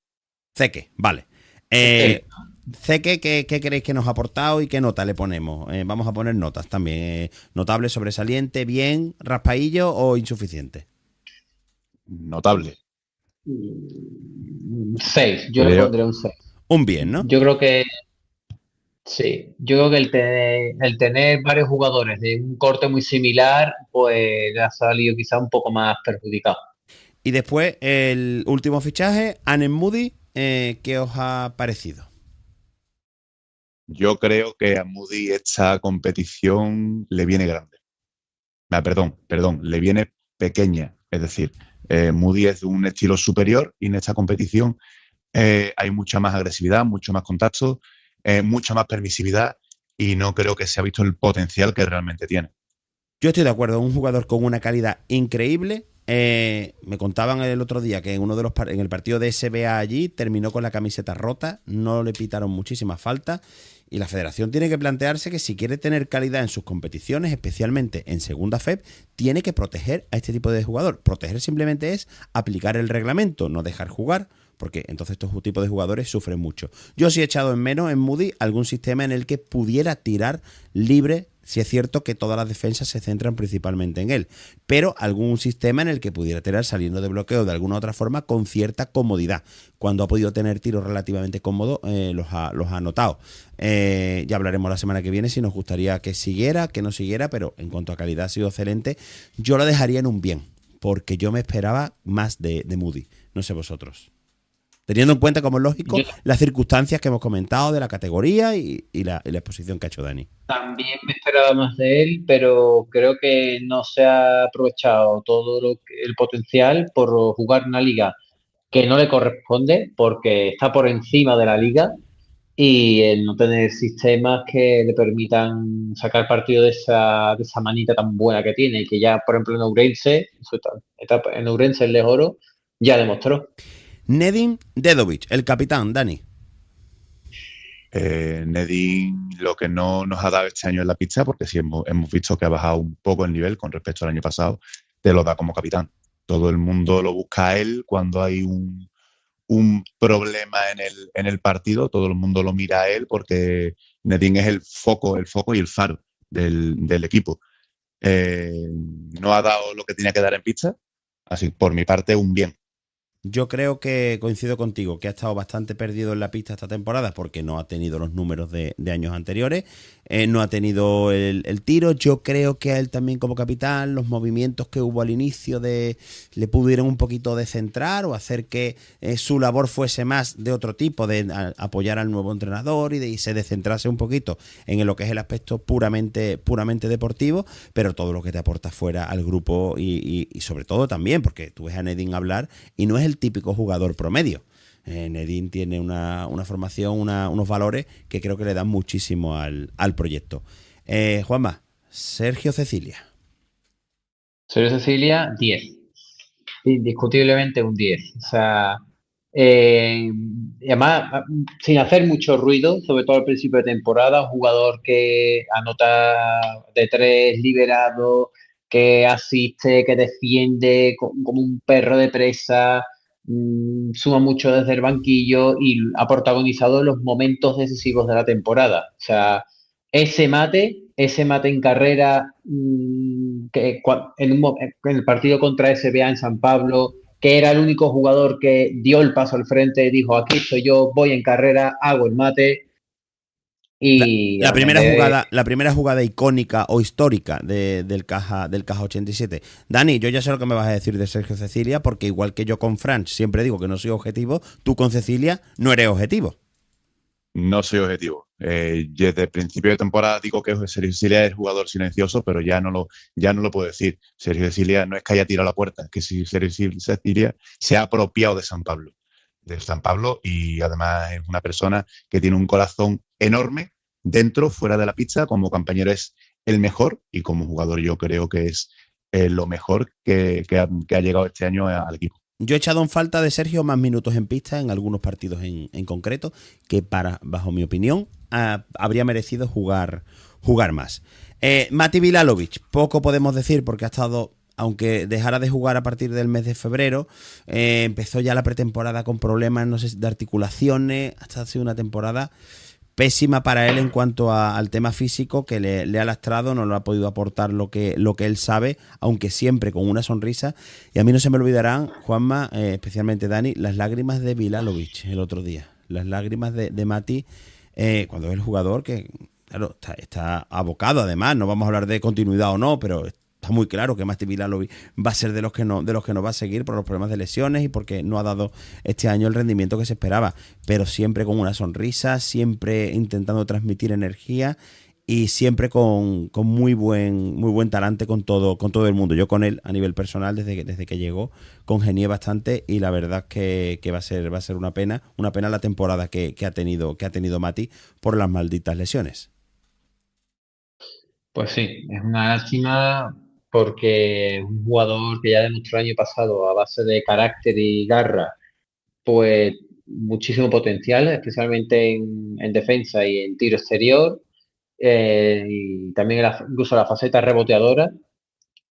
Zeke, vale. Zeke, ¿qué creéis que nos ha aportado y qué nota le ponemos? Vamos a poner notas también. Notable, sobresaliente, bien, raspaillo o insuficiente. Notable. 6, yo le pondré un 6. Un bien, ¿no? Yo creo que sí, yo creo que el tener varios jugadores de un corte muy similar, pues le ha salido quizá un poco más perjudicado. Y después, el último fichaje, Anen Moody, ¿qué os ha parecido? Yo creo que a Moody esta competición le viene grande. Perdón, le viene pequeña. Es decir, Moody es de un estilo superior y en esta competición hay mucha más agresividad, mucho más contacto, mucha más permisividad y no creo que se ha visto el potencial que realmente tiene. Yo estoy de acuerdo, un jugador con una calidad increíble. Me contaban el otro día que en el partido de SBA allí terminó con la camiseta rota, no le pitaron muchísimas faltas y la federación tiene que plantearse que si quiere tener calidad en sus competiciones, especialmente en segunda FEP, tiene que proteger a este tipo de jugador. Proteger simplemente es aplicar el reglamento, no dejar jugar, porque entonces estos tipos de jugadores sufren mucho. Yo sí he echado en menos en Moody algún sistema en el que pudiera tirar libre. Si es cierto que todas las defensas se centran principalmente en él, pero algún sistema en el que pudiera tirar saliendo de bloqueo de alguna otra forma con cierta comodidad. Cuando ha podido tener tiros relativamente cómodos, los ha anotado. Ya hablaremos la semana que viene si nos gustaría que siguiera, que no siguiera, pero en cuanto a calidad ha sido excelente. Yo lo dejaría en un bien, porque yo me esperaba más de Moody. No sé vosotros. Teniendo en cuenta, como es lógico, las circunstancias que hemos comentado de la categoría y la exposición que ha hecho Dani. También me esperaba más de él, pero creo que no se ha aprovechado todo el potencial por jugar una liga que no le corresponde, porque está por encima de la liga, y el no tener sistemas que le permitan sacar partido de esa manita tan buena que tiene, y que ya, por ejemplo, en Ourense, en su etapa en Ourense, el Lejoro, ya demostró. Nedim Dedovic, el capitán, Dani. Nedim lo que no nos ha dado este año en la pista, porque sí hemos visto que ha bajado un poco el nivel con respecto al año pasado, te lo da como capitán. Todo el mundo lo busca a él cuando hay un problema en el partido, todo el mundo lo mira a él porque Nedim es el foco y el faro del equipo. No ha dado lo que tenía que dar en pista, así por mi parte un bien. Yo creo que coincido contigo, que ha estado bastante perdido en la pista esta temporada porque no ha tenido los números de años anteriores, no ha tenido el tiro. Yo creo que a él también como capitán, los movimientos que hubo al inicio le pudieron un poquito descentrar o hacer que su labor fuese más de otro tipo, de apoyar al nuevo entrenador y se descentrase un poquito en lo que es el aspecto puramente deportivo, pero todo lo que te aporta fuera al grupo y sobre todo también, porque tú ves a Nedim hablar y no es el típico jugador promedio. Nedim tiene una formación, unos valores que creo que le dan muchísimo al proyecto. Juanma, Sergio Cecilia. Sergio Cecilia, 10. Indiscutiblemente un 10. O sea, y además, sin hacer mucho ruido, sobre todo al principio de temporada, un jugador que anota de 3, liberado, que asiste, que defiende como un perro de presa, suma mucho desde el banquillo y ha protagonizado los momentos decisivos de la temporada. O sea, ese mate en carrera, que en el partido contra SBA en San Pablo, que era el único jugador que dio el paso al frente, dijo, aquí estoy yo, voy en carrera, hago el mate. Y la primera jugada icónica o histórica del Caja 87. Dani, yo ya sé lo que me vas a decir de Sergio Cecilia, porque igual que yo con Fran siempre digo que no soy objetivo, tú con Cecilia no eres objetivo. No soy objetivo. Desde el principio de temporada digo que Sergio Cecilia es jugador silencioso, pero ya no lo puedo decir. Sergio Cecilia no es que haya tirado la puerta, es que si Sergio Cecilia se ha apropiado de San Pablo. Y además es una persona que tiene un corazón enorme dentro, fuera de la pista. Como compañero es el mejor y como jugador yo creo que es lo mejor que ha llegado este año al equipo. Yo he echado en falta de Sergio más minutos en pista en algunos partidos en concreto, que bajo mi opinión, habría merecido jugar más. Mati Vilalovic, poco podemos decir porque ha estado, aunque dejara de jugar a partir del mes de febrero, empezó ya la pretemporada con problemas, no sé, de articulaciones. Ha sido una temporada pésima para él en cuanto al tema físico, que le ha lastrado, no lo ha podido aportar lo que él sabe, aunque siempre con una sonrisa. Y a mí no se me olvidarán, Juanma, especialmente Dani, las lágrimas de Vilalovic el otro día. Las lágrimas de Mati, cuando es el jugador que, claro, está abocado. Además, no vamos a hablar de continuidad o no, pero está muy claro que Mati Vilalovic va a ser de los que no va a seguir por los problemas de lesiones y porque no ha dado este año el rendimiento que se esperaba, pero siempre con una sonrisa, siempre intentando transmitir energía y siempre con muy buen talante con todo el mundo. Yo con él a nivel personal desde que llegó congenié bastante y la verdad es que va a ser una pena la temporada que ha tenido Mati por las malditas lesiones. Pues sí, es una lástima, porque un jugador que ya demostró el año pasado a base de carácter y garra, pues muchísimo potencial, especialmente en defensa y en tiro exterior, y también incluso la faceta reboteadora,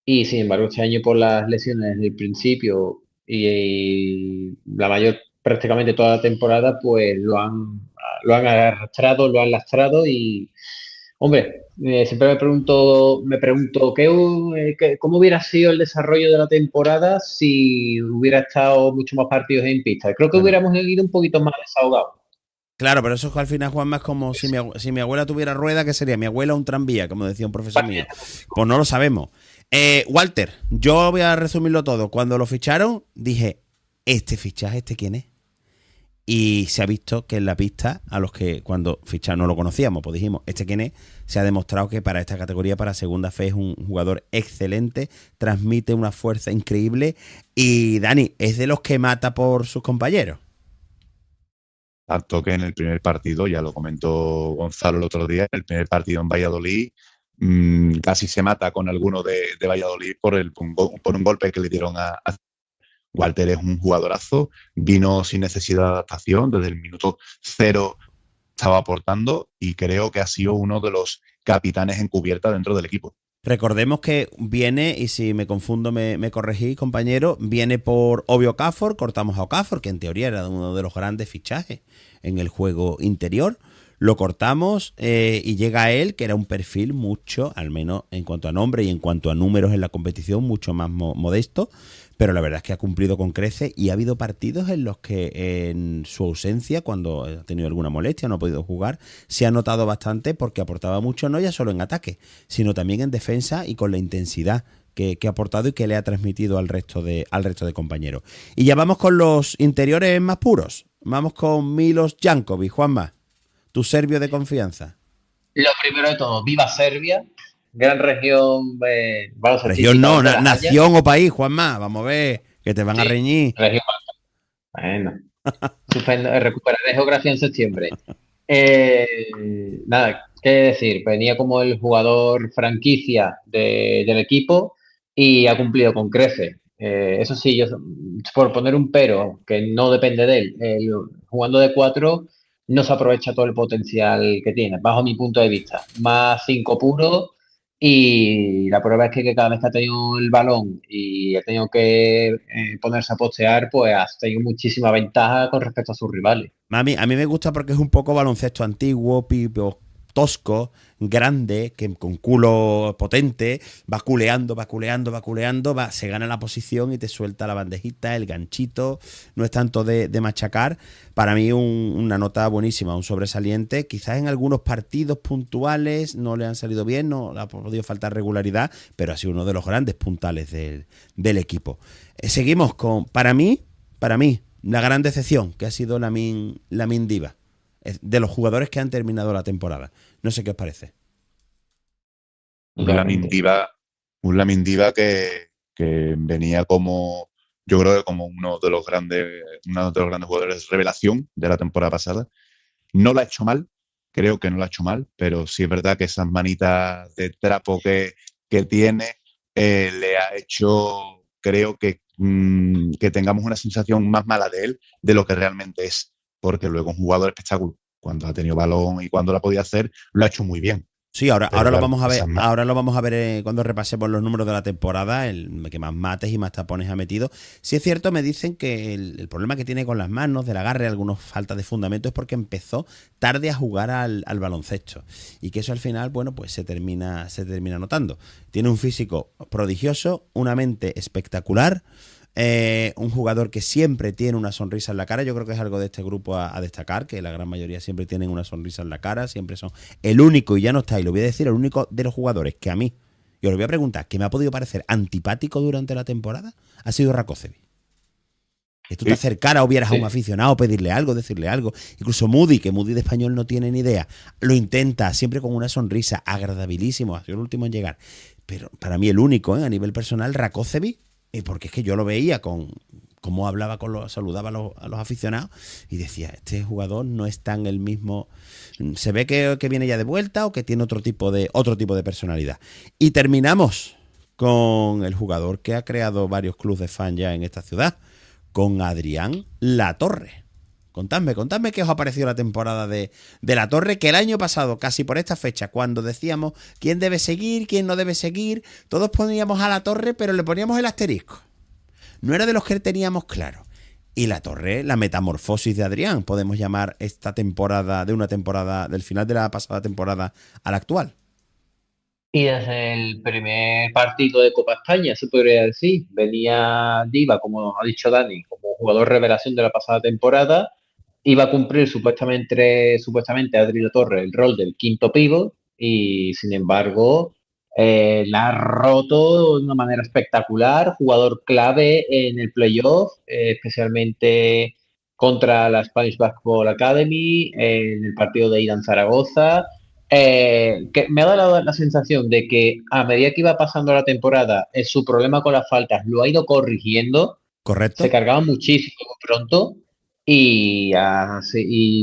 y sin embargo este año por las lesiones desde el principio y la mayor, prácticamente toda la temporada, pues lo han arrastrado, lo han lastrado y, hombre, siempre me pregunto cómo hubiera sido el desarrollo de la temporada si hubiera estado mucho más partidos en pista. Creo que hubiéramos ido un poquito más desahogados. Claro, pero eso es que al final, Juanma, es como si mi abuela tuviera rueda, ¿qué sería? Mi abuela un tranvía, como decía un profesor mío. Pues no lo sabemos. Walter, yo voy a resumirlo todo. Cuando lo ficharon, dije, ¿este fichaje, quién es? Y se ha visto que en la pista, a los que cuando ficharon no lo conocíamos, pues dijimos, quién es, se ha demostrado que para esta categoría, para segunda fe, es un jugador excelente, transmite una fuerza increíble y, Dani, es de los que mata por sus compañeros. Tanto que en el primer partido, ya lo comentó Gonzalo el otro día, en el primer partido en Valladolid, casi se mata con alguno de Valladolid por un golpe que le dieron a Walter. Es un jugadorazo, vino sin necesidad de adaptación, desde el minuto 0 estaba aportando y creo que ha sido uno de los capitanes encubierta dentro del equipo. Recordemos que viene, y si me confundo me corregí, compañero, viene por Obvio Okafor, cortamos a Okafor, que en teoría era uno de los grandes fichajes en el juego interior, lo cortamos y llega él, que era un perfil mucho, al menos en cuanto a nombre y en cuanto a números en la competición, mucho más modesto, pero la verdad es que ha cumplido con creces y ha habido partidos en los que en su ausencia, cuando ha tenido alguna molestia, no ha podido jugar, se ha notado bastante porque aportaba mucho, no ya solo en ataque, sino también en defensa y con la intensidad que ha aportado y que le ha transmitido al resto de compañeros. Y ya vamos con los interiores más puros. Vamos con Milos Jankovic. Juanma, tu serbio de confianza. Lo primero de todo, viva Serbia, gran región. Región no, nación o país, Juanma. Vamos a ver, que te van a reñir. Región. Bueno, recuperaré geografía en septiembre. Nada, qué decir, venía como el jugador franquicia del equipo y ha cumplido con creces. Eso sí, yo por poner un pero, que no depende de él, jugando de 4 no se aprovecha todo el potencial que tiene, bajo mi punto de vista. Más 5 puro y la prueba es que cada vez que ha tenido el balón y ha tenido que ponerse a postear, pues ha tenido muchísima ventaja con respecto a sus rivales. A mí me gusta porque es un poco baloncesto antiguo, tosco, grande, que con culo potente, va culeando, se gana la posición y te suelta la bandejita, el ganchito, no es tanto de machacar. Para mí una nota buenísima, un sobresaliente, quizás en algunos partidos puntuales no le han salido bien, no le ha podido faltar regularidad, pero ha sido uno de los grandes puntales del equipo. Seguimos con, para mí, la gran decepción, que ha sido Lamin Diva, de los jugadores que han terminado la temporada. No sé qué os parece. Un Lamin Diva que venía como, yo creo que como uno de los grandes jugadores revelación de la temporada pasada. No lo ha hecho mal, creo que no lo ha hecho mal, pero sí es verdad que esas manitas de trapo que tiene le ha hecho, creo que tengamos una sensación más mala de él de lo que realmente es, porque luego un jugador espectáculo, cuando ha tenido balón y cuando lo ha podido hacer, lo ha hecho muy bien. Sí, ahora lo vamos a ver. Ahora lo vamos a ver cuando repasemos los números de la temporada, el que más mates y más tapones ha metido. Sí es cierto, me dicen que el problema que tiene con las manos, del agarre, algunos falta de fundamento, es porque empezó tarde a jugar al baloncesto. Y que eso al final, bueno, pues se termina notando. Tiene un físico prodigioso, una mente espectacular. Un jugador que siempre tiene una sonrisa en la cara. Yo creo que es algo de este grupo a destacar, que la gran mayoría siempre tienen una sonrisa en la cara, siempre son el único, y ya no está, y lo voy a decir, el único de los jugadores que a mí, yo le voy a preguntar, que me ha podido parecer antipático durante la temporada, ha sido Rakocevic. Que tú te acercaras o vieras a un aficionado, pedirle algo, decirle algo. Incluso Moody, que Moody de español no tiene ni idea, lo intenta, siempre con una sonrisa, agradabilísimo, ha sido el último en llegar. Pero para mí el único, a nivel personal, Rakocevic, porque es que yo lo veía con cómo hablaba saludaba a los aficionados y decía, este jugador no está en el mismo, se ve que viene ya de vuelta o que tiene otro tipo de personalidad. Y terminamos con el jugador que ha creado varios clubes de fan ya en esta ciudad, con Adrián Latorre. Contadme qué os ha parecido la temporada de Latorre, que el año pasado, casi por esta fecha, cuando decíamos quién debe seguir, quién no debe seguir, todos poníamos a Latorre, pero le poníamos el asterisco. No era de los que teníamos claro. Y Latorre, la metamorfosis de Adrián, podemos llamar esta temporada, del final de la pasada temporada a la actual. Y desde el primer partido de Copa España, se podría decir, venía Diva, como ha dicho Dani, como jugador revelación de la pasada temporada. Iba a cumplir supuestamente Adri Latorre el rol del quinto pívot y, sin embargo, La ha roto de una manera espectacular, jugador clave en el playoff, especialmente contra la Spanish Basketball Academy, en el partido de ida en Zaragoza. Que me ha dado la sensación de que a medida que iba pasando la temporada, su problema con las faltas lo ha ido corrigiendo. Correcto. Se cargaba muchísimo pronto y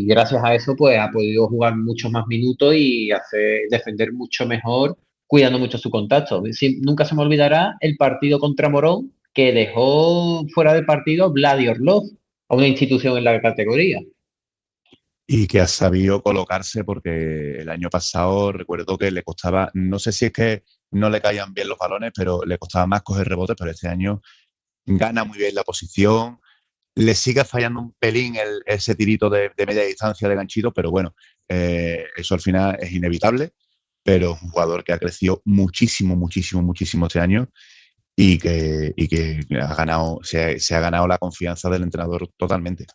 gracias a eso pues ha podido jugar muchos más minutos y defender mucho mejor, cuidando mucho su contacto. Nunca se me olvidará el partido contra Morón, que dejó fuera del partido Vladi Orlov, a una institución en la categoría. Y que ha sabido colocarse, porque el año pasado recuerdo que le costaba, no sé si es que no le caían bien los balones, pero le costaba más coger rebotes, pero este año gana muy bien la posición, le sigue fallando un pelín ese tirito de media distancia de ganchito, pero bueno, eso al final es inevitable, pero es un jugador que ha crecido muchísimo, muchísimo, muchísimo este año y que ha ganado, se ha ganado la confianza del entrenador totalmente.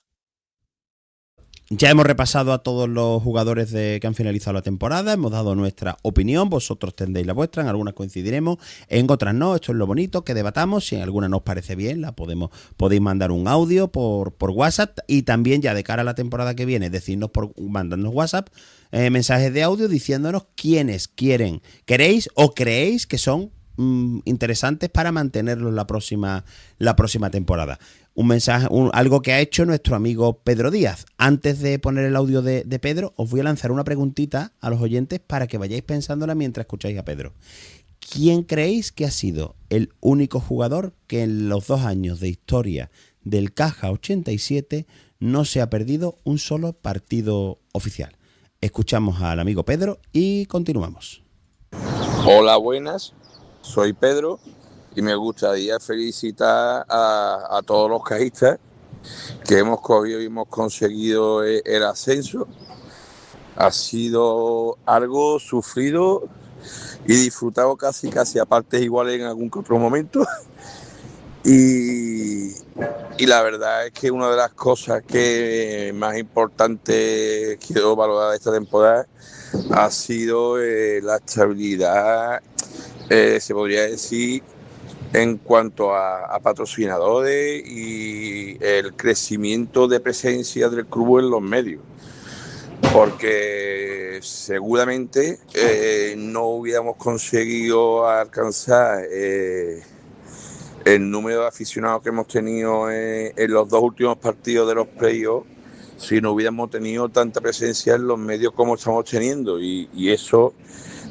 Ya hemos repasado a todos los jugadores que han finalizado la temporada, hemos dado nuestra opinión, vosotros tendréis la vuestra, en algunas coincidiremos, en otras no. Esto es lo bonito, que debatamos, si en alguna nos parece bien, podéis mandar un audio por WhatsApp, y también ya de cara a la temporada que viene, mandadnos WhatsApp, mensajes de audio diciéndonos quiénes queréis o creéis que son interesantes para mantenerlos la próxima temporada. Un mensaje, algo que ha hecho nuestro amigo Pedro Díaz. Antes de poner el audio de Pedro, os voy a lanzar una preguntita a los oyentes para que vayáis pensándola mientras escucháis a Pedro. ¿Quién creéis que ha sido el único jugador que en los 2 años de historia del Caja 87 no se ha perdido un solo partido oficial? Escuchamos al amigo Pedro y continuamos. Hola, buenas. Soy Pedro. Y me gustaría felicitar a todos los cajistas que hemos cogido y hemos conseguido el ascenso. Ha sido algo sufrido y disfrutado casi a partes iguales en algún que otro momento. Y la verdad es que una de las cosas que más importantes quiero valorar de esta temporada ha sido la estabilidad, se podría decir, en cuanto a patrocinadores y el crecimiento de presencia del club en los medios, porque seguramente no hubiéramos conseguido alcanzar el número de aficionados que hemos tenido en los 2 últimos partidos de los playoffs si no hubiéramos tenido tanta presencia en los medios como estamos teniendo, y eso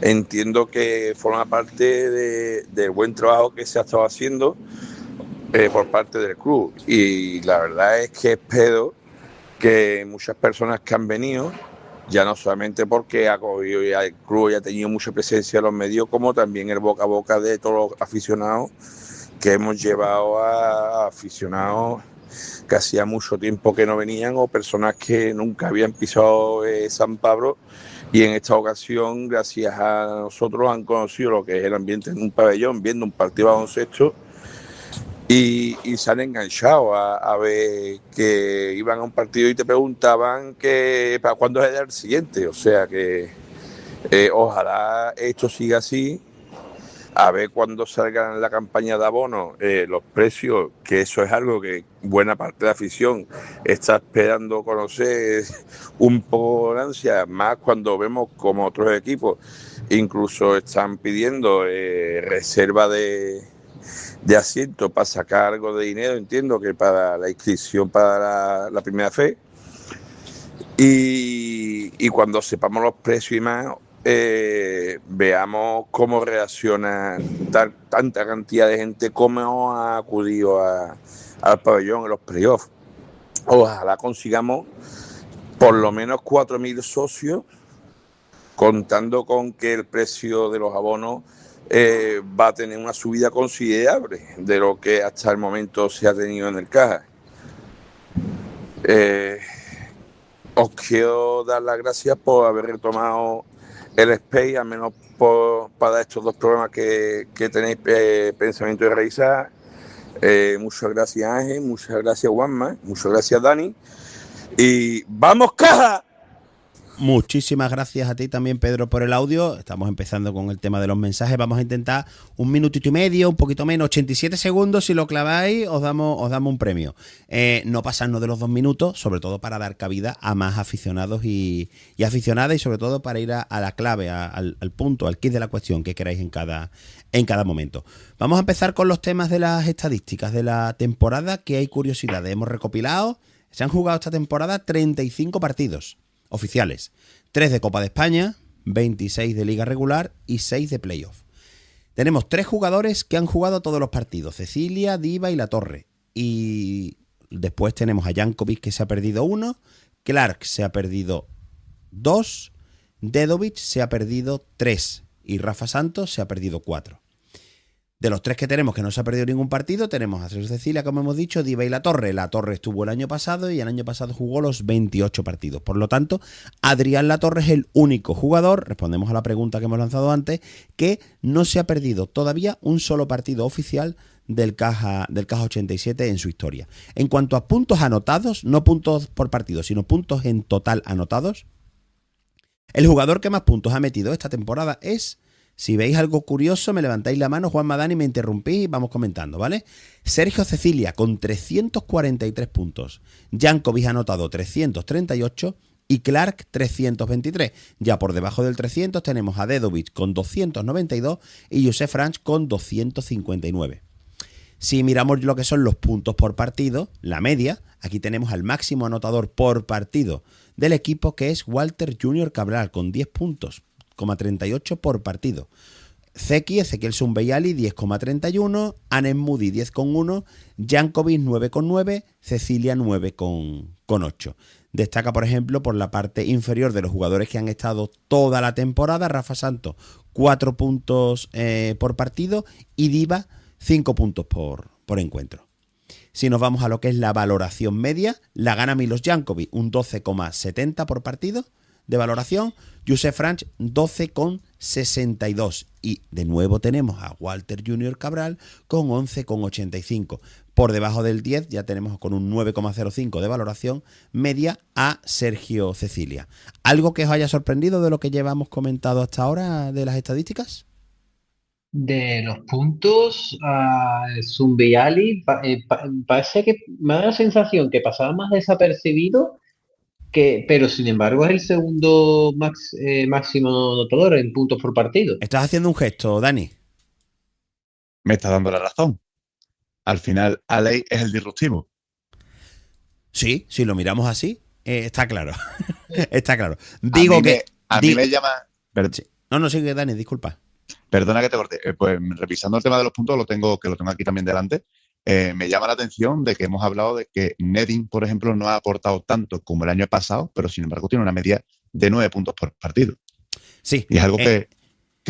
entiendo que forma parte del buen trabajo que se ha estado haciendo por parte del club. Y la verdad es que espero que muchas personas que han venido, ya no solamente porque ha cogido ya el club y ha tenido mucha presencia en los medios, como también el boca a boca de todos los aficionados, que hemos llevado a aficionados que hacía mucho tiempo que no venían, o personas que nunca habían pisado San Pablo, y en esta ocasión, gracias a nosotros, han conocido lo que es el ambiente en un pabellón, viendo un partido de baloncesto, y se han enganchado a ver que iban a un partido y te preguntaban que para cuándo es el siguiente. O sea que ojalá esto siga así, a ver cuando salga la campaña de abono, los precios, que eso es algo que buena parte de la afición está esperando conocer un poco de ansia, más cuando vemos como otros equipos incluso están pidiendo reserva de asiento para sacar algo de dinero, entiendo que para la inscripción para la primera fe, y cuando sepamos los precios y más, veamos cómo reacciona tanta cantidad de gente, cómo ha acudido al pabellón en los playoffs. Ojalá consigamos por lo menos 4.000 socios, contando con que el precio de los abonos va a tener una subida considerable de lo que hasta el momento se ha tenido en el Caja. Os quiero dar las gracias por haber retomado el Space, al menos para estos 2 programas que tenéis pensamiento de realizar. Muchas gracias, Ángel, muchas gracias, Juanma, muchas gracias, Dani, y ¡vamos, Caja! Muchísimas gracias a ti también, Pedro, por el audio. Estamos empezando con el tema de los mensajes. Vamos a intentar un minutito y medio, un poquito menos, 87 segundos. Si lo claváis, os damos un premio. No pasarnos de los 2 minutos, sobre todo para dar cabida a más aficionados y aficionadas, y sobre todo para ir a la clave, al punto, al kit de la cuestión que queráis en cada momento. Vamos a empezar con los temas de las estadísticas de la temporada, que hay curiosidades. Hemos recopilado, se han jugado esta temporada 35 partidos oficiales, 3 de Copa de España, 26 de Liga Regular y 6 de Playoff. Tenemos 3 jugadores que han jugado todos los partidos: Cecilia, Diva y Latorre. Y después tenemos a Jankovic, que se ha perdido 1, Clark se ha perdido 2, Dedovic se ha perdido 3 y Rafa Santos se ha perdido 4. De los 3 que tenemos que no se ha perdido ningún partido, tenemos a Cecilia, como hemos dicho, Diva y Latorre. Latorre estuvo el año pasado y el año pasado jugó los 28 partidos. Por lo tanto, Adrián Latorre es el único jugador, respondemos a la pregunta que hemos lanzado antes, que no se ha perdido todavía un solo partido oficial del Caja 87 en su historia. En cuanto a puntos anotados, no puntos por partido, sino puntos en total anotados, el jugador que más puntos ha metido esta temporada es... Si veis algo curioso, me levantáis la mano, Juan Madani, me interrumpís y vamos comentando, ¿vale? Sergio Cecilia con 343 puntos. Jankovic ha anotado 338 y Clark 323. Ya por debajo del 300 tenemos a Dedovic con 292 y Josef Franch con 259. Si miramos lo que son los puntos por partido, la media, aquí tenemos al máximo anotador por partido del equipo, que es Walter Junior Cabral con 10 puntos. 38 por partido. Zeki, Ezequiel Sumbeyali, 10,31, Anem Moody, 10,1, Jankovic, 9,9, Cecilia, 9,8. Destaca, por ejemplo, por la parte inferior de los jugadores que han estado toda la temporada, Rafa Santos, 4 puntos por partido y Diva, 5 puntos por encuentro. Si nos vamos a lo que es la valoración media, la gana Milos Jankovic, un 12,70 por partido de valoración, Josef Franch 12,62 y de nuevo tenemos a Walter Junior Cabral con 11,85. Por debajo del 10 ya tenemos con un 9,05 de valoración media a Sergio Cecilia. ¿Algo que os haya sorprendido de lo que llevamos comentado hasta ahora de las estadísticas? De los puntos a Zumbiali, parece que me da la sensación que pasaba más desapercibido, pero sin embargo es el segundo máximo anotador en puntos por partido. Estás haciendo un gesto, Dani. Me está dando la razón. Al final, Alei es el disruptivo. Sí, si lo miramos así, está claro. Está claro. A mí me llama... Sí. No, sigue, Dani, disculpa. Perdona que te corte. Pues revisando el tema de los puntos, lo tengo aquí también delante. Me llama la atención de que hemos hablado de que Nedim, por ejemplo, no ha aportado tanto como el año pasado, pero sin embargo tiene una media de 9 puntos por partido. Sí. Y es algo que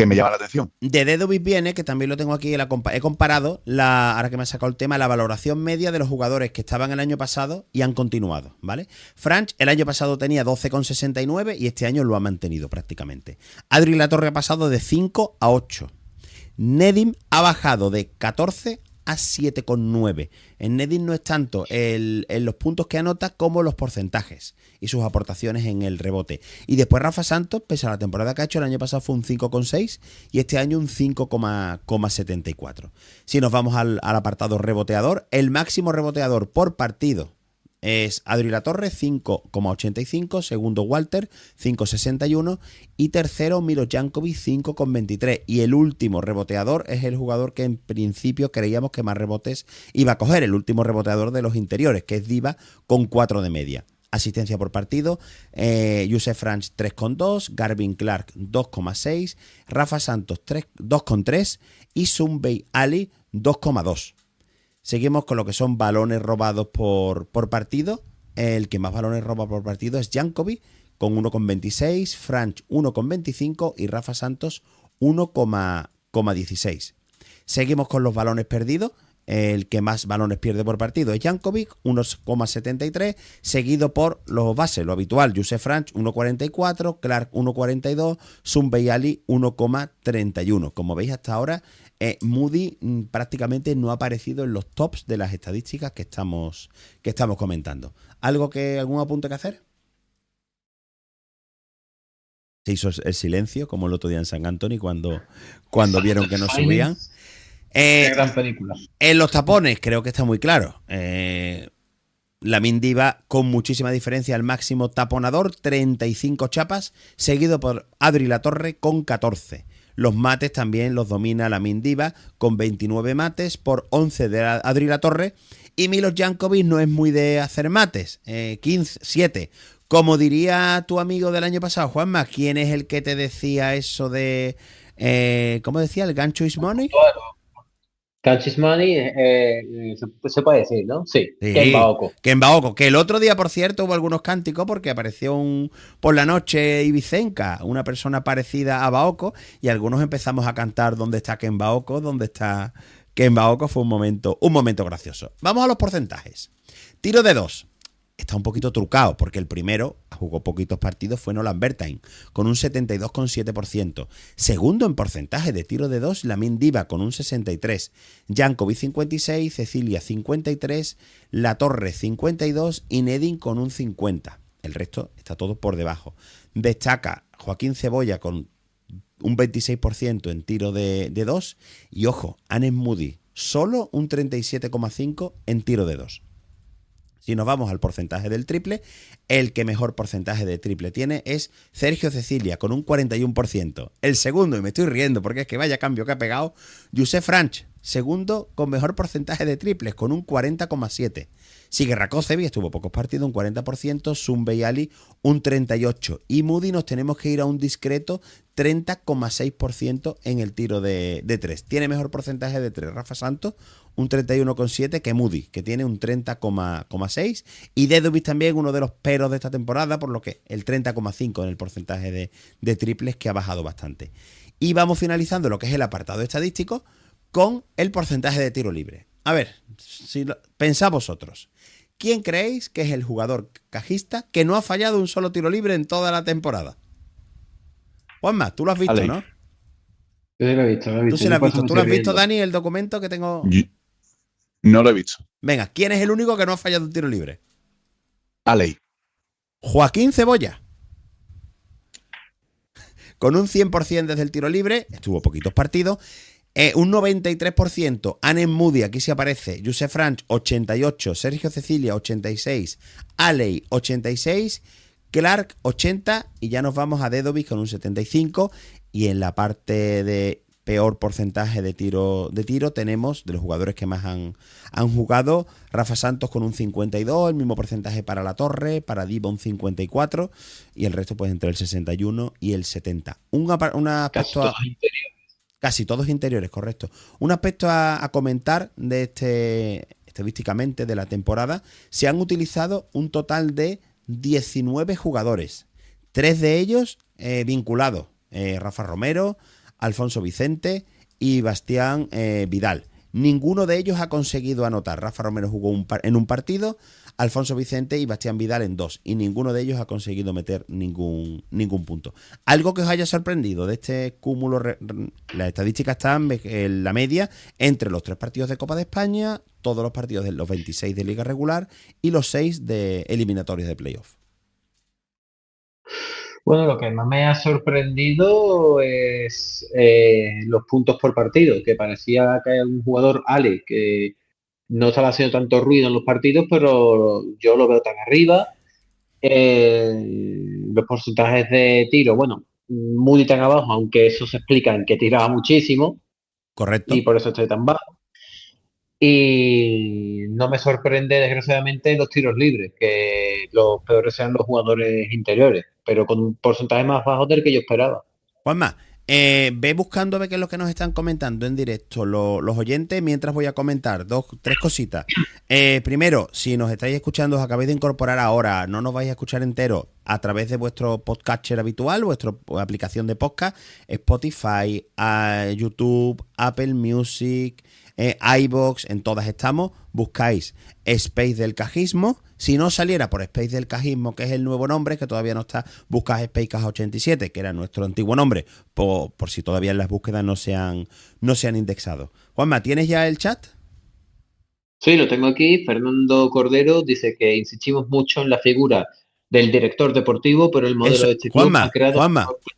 me llama la atención. De Dedovic viene, que también lo tengo aquí, he comparado, ahora que me ha sacado el tema, la valoración media de los jugadores que estaban el año pasado y han continuado, ¿vale? Franch el año pasado tenía 12,69 y este año lo ha mantenido prácticamente. Adri Latorre ha pasado de 5 a 8. Nedim ha bajado de 14 a 7,9. En Nedim no es tanto en los puntos que anota como los porcentajes y sus aportaciones en el rebote. Y después Rafa Santos, pese a la temporada que ha hecho, el año pasado fue un 5,6 y este año un 5,74. Si nos vamos al apartado reboteador, el máximo reboteador por partido es Adri Latorre, 5,85, segundo Walter, 5,61 y tercero Milos Jankovic, 5,23. Y el último reboteador es el jugador que en principio creíamos que más rebotes iba a coger, el último reboteador de los interiores, que es Diva, con 4 de media. Asistencia por partido, Josef Franch 3,2, Garvin Clark 2,6, Rafa Santos 2,3 y Sumbey Ali 2,2. Seguimos con lo que son balones robados por partido. El que más balones roba por partido es Jankovic con 1,26, Franch 1,25 y Rafa Santos 1,16. Seguimos con los balones perdidos. El que más balones pierde por partido es Jankovic, 1,73, seguido por los bases, lo habitual, Josef Franch, 1,44, Clark, 1,42, Sumbey Ali, 1,31. Como veis hasta ahora, Moody prácticamente no ha aparecido en los tops de las estadísticas que estamos comentando. ¿Algún apunte que hacer? Se hizo el silencio, como el otro día en San Antonio, cuando vieron que no subían. Qué gran película. En los tapones creo que está muy claro. Lamin Diva con muchísima diferencia, el máximo taponador, 35 chapas, seguido por Adri Latorre con 14. Los mates también los domina Lamin Diva con 29 mates por 11 de Adri Latorre. Y Milos Jankovic no es muy de hacer mates, 7. Como diría tu amigo del año pasado, Juanma, ¿quién es el que te decía eso de... ¿cómo decía? ¿El gancho is money? Catch is money, se puede decir, ¿no? Sí, Ken Baoko. Ken Baoko, que el otro día, por cierto, hubo algunos cánticos porque apareció por la noche Ibicenca, una persona parecida a Baoko, y algunos empezamos a cantar ¿dónde está Ken Baoko? ¿Dónde está Ken Baoko? Fue un momento gracioso. Vamos a los porcentajes. Tiro de 2. Está un poquito trucado porque el primero jugó poquitos partidos, fue Nolan Bertain con un 72,7%. Segundo en porcentaje de tiro de 2, Lamin Diva con un 63%, Jankovic 56%, Cecilia 53%, Latorre 52% y Nedin con un 50%. El resto está todo por debajo. Destaca Joaquín Cebolla con un 26% en tiro de 2 y ojo, Anes Moody solo un 37,5% en tiro de 2. Si nos vamos al porcentaje del triple, el que mejor porcentaje de triple tiene es Sergio Cecilia, con un 41%. El segundo, y me estoy riendo porque es que vaya cambio que ha pegado, Josep Franch, segundo con mejor porcentaje de triples, con un 40,7%. Sigue Rakocevic, estuvo pocos partidos, un 40%, Zumbe y Ali un 38%. Y Moody nos tenemos que ir a un discreto 30,6% en el tiro de 3. Tiene mejor porcentaje de 3 Rafa Santos, un 31,7%, que Moody, que tiene un 30,6%. Y Dedovic también, uno de los peros de esta temporada, por lo que el 30,5% en el porcentaje de triples, que ha bajado bastante. Y vamos finalizando lo que es el apartado estadístico con el porcentaje de tiro libre. A ver, pensad vosotros. ¿Quién creéis que es el jugador cajista que no ha fallado un solo tiro libre en toda la temporada? Juanma, tú lo has visto, Ale. ¿no? Yo sí lo he visto, Tú sí lo has visto. ¿Tú lo has visto, Dani, el documento que tengo? No lo he visto. Venga, ¿quién es el único que no ha fallado un tiro libre? Alei. Joaquín Cebolla. Con un 100% desde el tiro libre, estuvo poquitos partidos. Un 93%, Anes Moody, aquí sí aparece, Josep Franch 88%, Sergio Cecilia 86%, Alei 86%, Clark 80% y ya nos vamos a Dedovic con un 75%. Y en la parte de peor porcentaje de tiro tenemos, de los jugadores que más han jugado, Rafa Santos con un 52%, el mismo porcentaje para Latorre, para Diva un 54% y el resto pues entre el 61% y el 70%. Un aspecto Casi todos interiores, correcto. Un aspecto a comentar de estadísticamente de la temporada: se han utilizado un total de 19 jugadores, 3 de ellos vinculados, Rafa Romero, Alfonso Vicente y Bastián Vidal. Ninguno de ellos ha conseguido anotar. Rafa Romero jugó en un partido, Alfonso Vicente y Bastián Vidal en 2, y ninguno de ellos ha conseguido meter ningún punto. ¿Algo que os haya sorprendido de este cúmulo? Las estadísticas están en la media entre los 3 partidos de Copa de España, todos los partidos de los 26 de Liga Regular y los 6 de eliminatorios de playoff. Bueno, lo que más me ha sorprendido es los puntos por partido, que parecía que hay un jugador, Ale, que no estaba haciendo tanto ruido en los partidos, pero yo lo veo tan arriba. Los porcentajes de tiro, bueno, muy tan abajo, aunque eso se explica en que tiraba muchísimo. Correcto. Y por eso estoy tan bajo. Y no me sorprende, desgraciadamente, los tiros libres, que los peores sean los jugadores interiores, pero con un porcentaje más bajo del que yo esperaba. Juanma, ve buscando a ver qué es lo que nos están comentando en directo los oyentes, mientras voy a comentar 3 cositas. Primero, si nos estáis escuchando, os acabáis de incorporar ahora, no nos vais a escuchar entero a través de vuestro podcatcher habitual, vuestra aplicación de podcast, Spotify, YouTube, Apple Music, iVoox, en todas estamos. Buscáis Space del Cajismo. Si no saliera por Space del Cajismo, que es el nuevo nombre, que todavía no está, buscas Space Caja 87, que era nuestro antiguo nombre, por si todavía en las búsquedas no se han indexado. Juanma, ¿tienes ya el chat? Sí, lo tengo aquí. Fernando Cordero dice que insistimos mucho en la figura del director deportivo, pero el modelo de este club ha creado...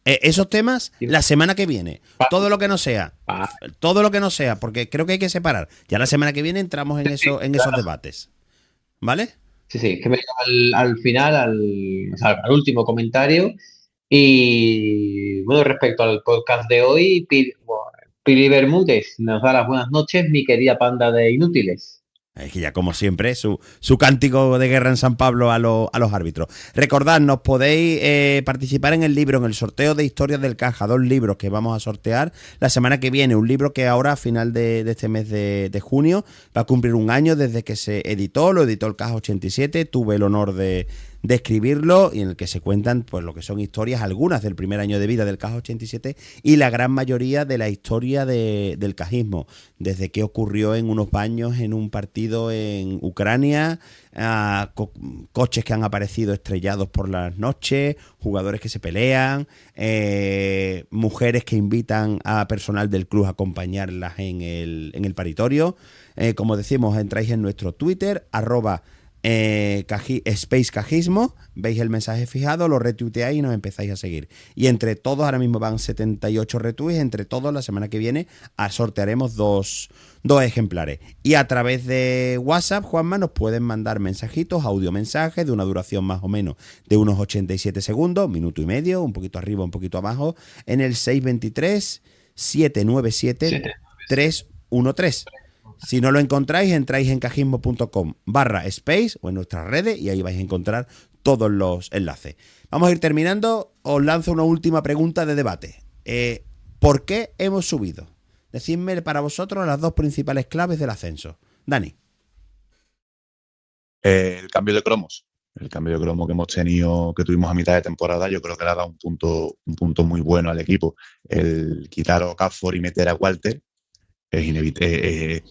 Esos temas la semana que viene, todo lo que no sea, porque creo que hay que separar. Ya la semana que viene entramos en esos debates, ¿vale? Sí, que me al final, al último comentario. Y bueno, respecto al podcast de hoy, Pili Bermúdez nos da las buenas noches, mi querida panda de inútiles. Es que ya, como siempre, su cántico de guerra en San Pablo a los árbitros. Recordad, nos podéis participar en el libro, en el sorteo de Historias del Caja, 2 libros que vamos a sortear la semana que viene. Un libro que ahora, a final de este mes de junio, va a cumplir 1 año desde que se editó. Lo editó el Caja 87. Tuve el honor de escribirlo, y en el que se cuentan pues lo que son historias, algunas del primer año de vida del Caja 87 y la gran mayoría de la historia del cajismo, desde qué ocurrió en unos baños en un partido en Ucrania, a coches que han aparecido estrellados por las noches, jugadores que se pelean, mujeres que invitan a personal del club a acompañarlas en el paritorio. Como decimos, entráis en nuestro Twitter, Space Cajismo, veis el mensaje fijado, lo retuiteáis y nos empezáis a seguir. Y entre todos, ahora mismo van 78 retweets, entre todos la semana que viene sortearemos dos ejemplares. Y a través de WhatsApp, Juanma, nos pueden mandar mensajitos, audiomensajes de una duración más o menos de unos 87 segundos, minuto y medio, un poquito arriba, un poquito abajo, en el 623-797-313. Si no lo encontráis, entráis en cajismo.com/space o en nuestras redes y ahí vais a encontrar todos los enlaces. Vamos a ir terminando. Os lanzo una última pregunta de debate. ¿Por qué hemos subido? Decidme para vosotros las 2 principales claves del ascenso. Dani. El cambio de cromos. El cambio de cromo que tuvimos a mitad de temporada, yo creo que le ha dado un punto muy bueno al equipo. El quitar a Okafor y meter a Walter es inevitable,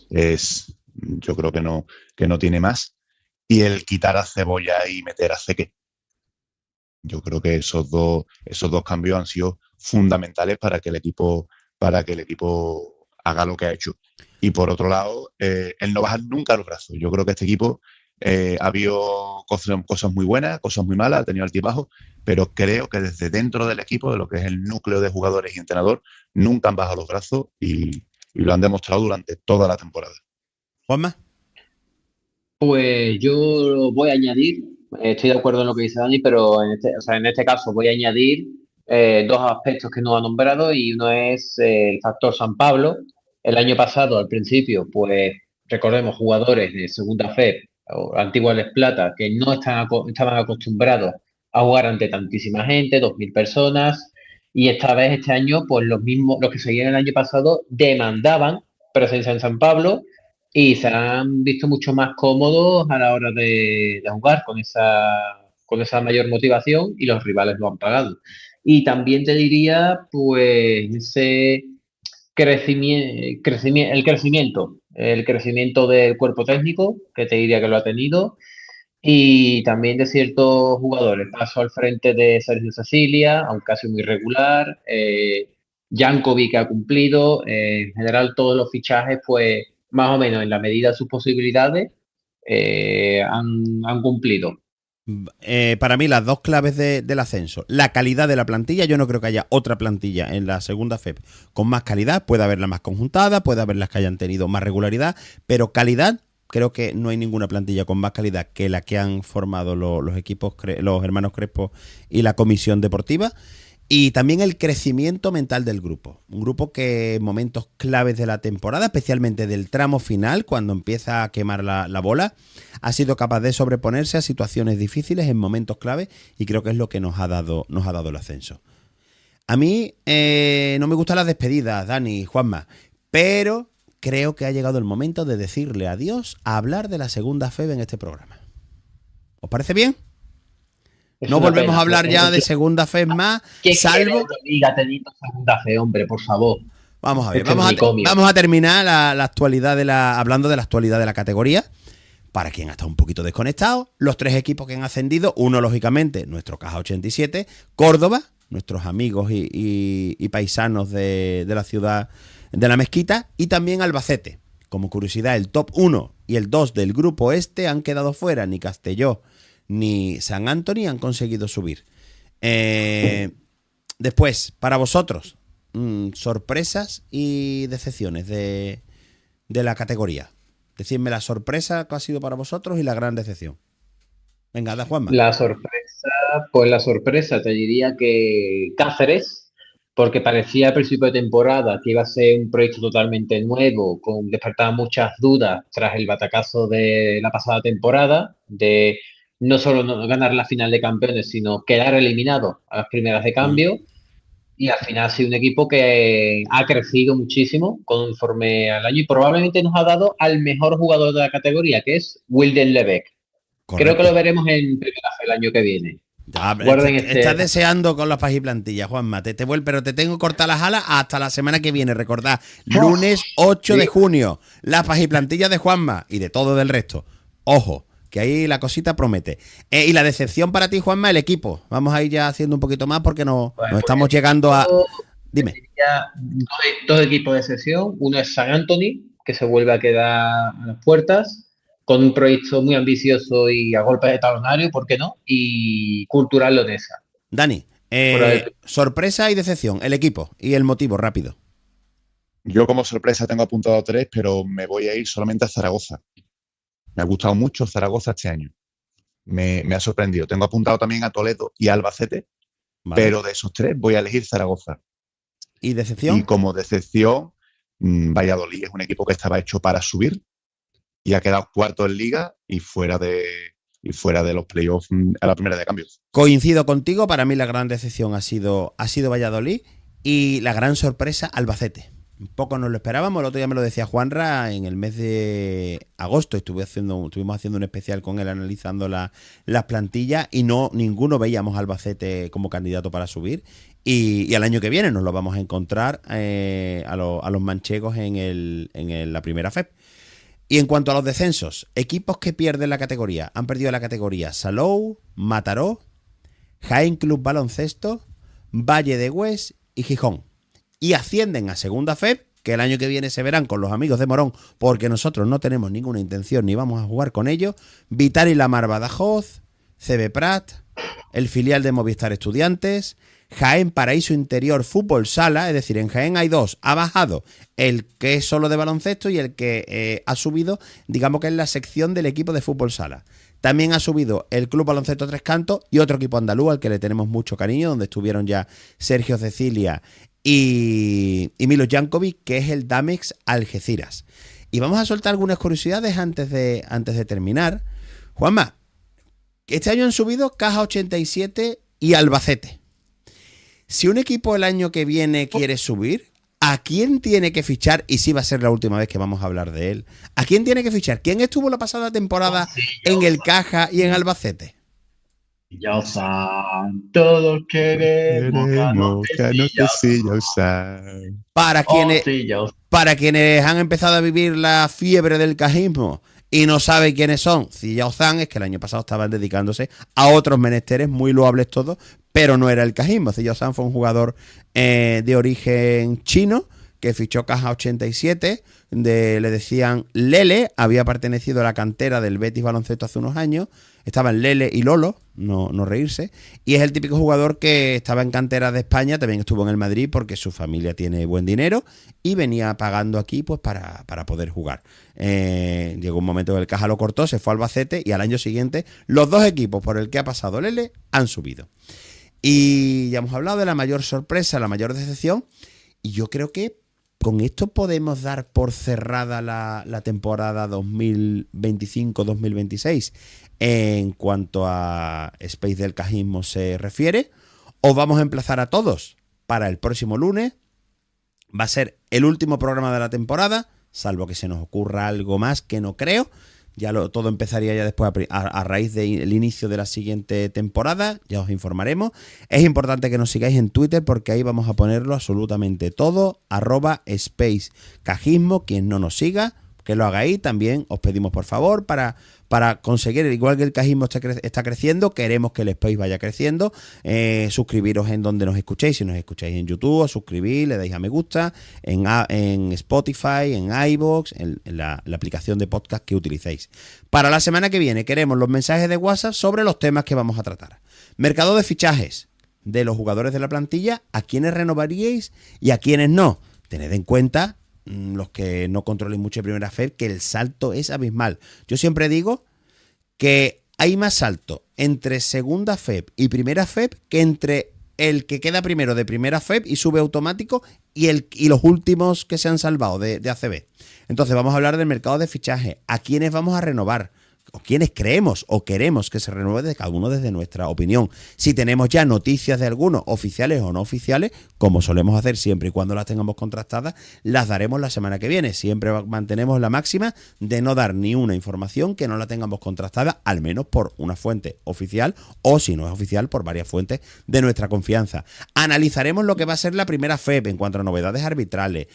yo creo que no tiene más. Y el quitar a Cebolla y meter a Ceque. Yo creo que esos dos cambios han sido fundamentales para que el equipo haga lo que ha hecho. Y por otro lado, el no bajar nunca los brazos. Yo creo que este equipo ha habido cosas muy buenas, cosas muy malas, ha tenido altibajos, pero creo que desde dentro del equipo, de lo que es el núcleo de jugadores y entrenador, nunca han bajado los brazos y lo han demostrado durante toda la temporada. ¿Juanma? Pues yo voy a añadir, estoy de acuerdo en lo que dice Dani, pero en este caso voy a añadir 2 aspectos que no ha nombrado, y uno es el factor San Pablo. El año pasado, al principio, pues recordemos, jugadores de segunda FEP o antigua Les Plata que no estaban acostumbrados a jugar ante tantísima gente, 2.000 personas, y este año, pues los que seguían el año pasado demandaban presencia en San Pablo y se han visto mucho más cómodos a la hora de jugar con esa mayor motivación, y los rivales lo han pagado. Y también te diría, pues, ese crecimiento del cuerpo técnico, que te diría que lo ha tenido, y también de ciertos jugadores. Paso al frente de Sergio Cecilia, aunque ha sido muy regular, Jankovic, que ha cumplido, en general todos los fichajes, pues más o menos en la medida de sus posibilidades, han cumplido. Para mí, las 2 claves del ascenso: la calidad de la plantilla. Yo no creo que haya otra plantilla en la segunda FEP con más calidad. Puede haberla más conjuntada, puede haberlas que hayan tenido más regularidad, pero calidad, creo que no hay ninguna plantilla con más calidad que la que han formado los equipos, los hermanos Crespo y la comisión deportiva. Y también el crecimiento mental del grupo. Un grupo que en momentos claves de la temporada, especialmente del tramo final, cuando empieza a quemar la bola, ha sido capaz de sobreponerse a situaciones difíciles en momentos claves, y creo que es lo que nos ha dado el ascenso. A mí no me gustan las despedidas, Dani y Juanma, pero creo que ha llegado el momento de decirle adiós a hablar de la segunda FEB en este programa. ¿Os parece bien? No volvemos a hablar ya de segunda FEB más, salvo... Liga, teniendo segunda FEB, hombre, por favor. Vamos a ver, vamos a terminar la actualidad hablando de la actualidad de la categoría. Para quien ha estado un poquito desconectado, los 3 equipos que han ascendido: uno, lógicamente, nuestro Caja 87, Córdoba, nuestros amigos y paisanos de la ciudad de la Mezquita, y también Albacete. Como curiosidad, el top 1 y el 2 del grupo este han quedado fuera: ni Castelló ni San Anthony han conseguido subir. Después, para vosotros, sorpresas y decepciones de la categoría. Decidme la sorpresa que ha sido para vosotros y la gran decepción. Venga, da Juanma. La sorpresa te diría que Cáceres, porque parecía al principio de temporada que iba a ser un proyecto totalmente nuevo, despertaba muchas dudas tras el batacazo de la pasada temporada, de no solo no ganar la final de campeones, sino quedar eliminado a las primeras de cambio. Y al final ha sido un equipo que ha crecido muchísimo conforme al año y probablemente nos ha dado al mejor jugador de la categoría, que es Wilden Lebeck. Creo que lo veremos en primera fe el año que viene. Estás deseando con las páginas y plantillas, Juanma. Pero te tengo cortar las alas hasta la semana que viene. Recordad, lunes 8 de junio, las páginas y plantillas de Juanma y de todo del resto. Ojo, que ahí la cosita promete. Y la decepción para ti, Juanma, el equipo. Vamos a ir ya haciendo un poquito más porque nos estamos llegando a... Dime. Dos equipos de excepción. Uno es San Anthony, que se vuelve a quedar a las puertas, con un proyecto muy ambicioso y a golpe de talonario, ¿por qué no? Y Cultural Leonesa. Dani, sorpresa y decepción, el equipo y el motivo, rápido. Yo como sorpresa tengo apuntado 3, pero me voy a ir solamente a Zaragoza. Me ha gustado mucho Zaragoza este año. Me ha sorprendido. Tengo apuntado también a Toledo y a Albacete, pero de esos 3 voy a elegir Zaragoza. ¿Y decepción? Y como decepción, Valladolid es un equipo que estaba hecho para subir y ha quedado cuarto en Liga y fuera de los playoffs a la primera de cambios. Coincido contigo, para mí la gran decepción ha sido Valladolid y la gran sorpresa Albacete. Un poco nos lo esperábamos, el otro día me lo decía Juanra, en el mes de agosto estuvimos haciendo un especial con él analizando las plantillas y ninguno veíamos a Albacete como candidato para subir y al año que viene nos lo vamos a encontrar a los manchegos en la primera FEP. Y en cuanto a los descensos, equipos que pierden la categoría, han perdido la categoría Salou, Mataró, Jaén Club Baloncesto, Valle de Hues y Gijón. Y ascienden a segunda FEP, que el año que viene se verán con los amigos de Morón, porque nosotros no tenemos ninguna intención ni vamos a jugar con ellos. Vital y Lamar Badajoz, CB Prat, el filial de Movistar Estudiantes, Jaén Paraíso Interior Fútbol Sala, es decir, en Jaén hay 2, ha bajado el que es solo de baloncesto y el que ha subido, digamos que es la sección del equipo de Fútbol Sala. También ha subido el Club Baloncesto Tres Cantos y otro equipo andaluz al que le tenemos mucho cariño, donde estuvieron ya Sergio Cecilia y Milos Jankovic, que es el Damex Algeciras. Y vamos a soltar algunas curiosidades antes de terminar. Juanma, este año han subido Caja 87 y Albacete. Si un equipo el año que viene quiere subir, ¿a quién tiene que fichar? Y sí va a ser la última vez que vamos a hablar de él. ¿A quién tiene que fichar? ¿Quién estuvo la pasada temporada en el Caja y en Albacete? Todos queremos para quienes han empezado a vivir la fiebre del cajismo y no saben quiénes son, Cillao-Zan, es que el año pasado estaban dedicándose a otros menesteres muy loables todos, pero no era el cajismo. Cillao-Zan fue un jugador de origen chino que fichó Caja 87, le decían Lele, había pertenecido a la cantera del Betis Baloncesto hace unos años, estaban Lele y Lolo, no reírse, y es el típico jugador que estaba en cantera de España, también estuvo en el Madrid porque su familia tiene buen dinero y venía pagando aquí pues para poder jugar. Llegó un momento que el Caja lo cortó, se fue al Albacete y al año siguiente los dos equipos por el que ha pasado Lele han subido. Y ya hemos hablado de la mayor sorpresa, la mayor decepción, y yo creo que con esto podemos dar por cerrada la temporada 2025-2026 en cuanto a Space del Cajismo se refiere. Os vamos a emplazar a todos para el próximo lunes. Va a ser el último programa de la temporada, salvo que se nos ocurra algo más, que no creo. Todo empezaría ya después a raíz del inicio de la siguiente temporada. Ya os informaremos. Es importante que nos sigáis en Twitter porque ahí vamos a ponerlo absolutamente todo. @SpaceCajismo. Quien no nos siga, que lo hagáis. También os pedimos por favor para conseguir, igual que el cajismo está creciendo, queremos que el Space vaya creciendo. Suscribiros en donde nos escuchéis. Si nos escucháis en YouTube, os suscribís, le dais a me gusta, en Spotify, en iVoox, en la aplicación de podcast que utilicéis. Para la semana que viene queremos los mensajes de WhatsApp sobre los temas que vamos a tratar. Mercado de fichajes de los jugadores de la plantilla, a quienes renovaríais y a quienes no. Tened en cuenta, los que no controlen mucho de primera FEB, que el salto es abismal. Yo siempre digo que hay más salto entre segunda FEB y primera FEB que entre el que queda primero de primera FEB y sube automático y los últimos que se han salvado de ACB. Entonces vamos a hablar del mercado de fichaje, a quienes vamos a renovar, o quienes creemos o queremos que se renueve de cada uno desde nuestra opinión. Si tenemos ya noticias de algunos, oficiales o no oficiales, como solemos hacer siempre y cuando las tengamos contrastadas, las daremos la semana que viene. Siempre mantenemos la máxima de no dar ni una información que no la tengamos contrastada, al menos por una fuente oficial, o si no es oficial, por varias fuentes de nuestra confianza. Analizaremos lo que va a ser la primera FEB en cuanto a novedades arbitrales,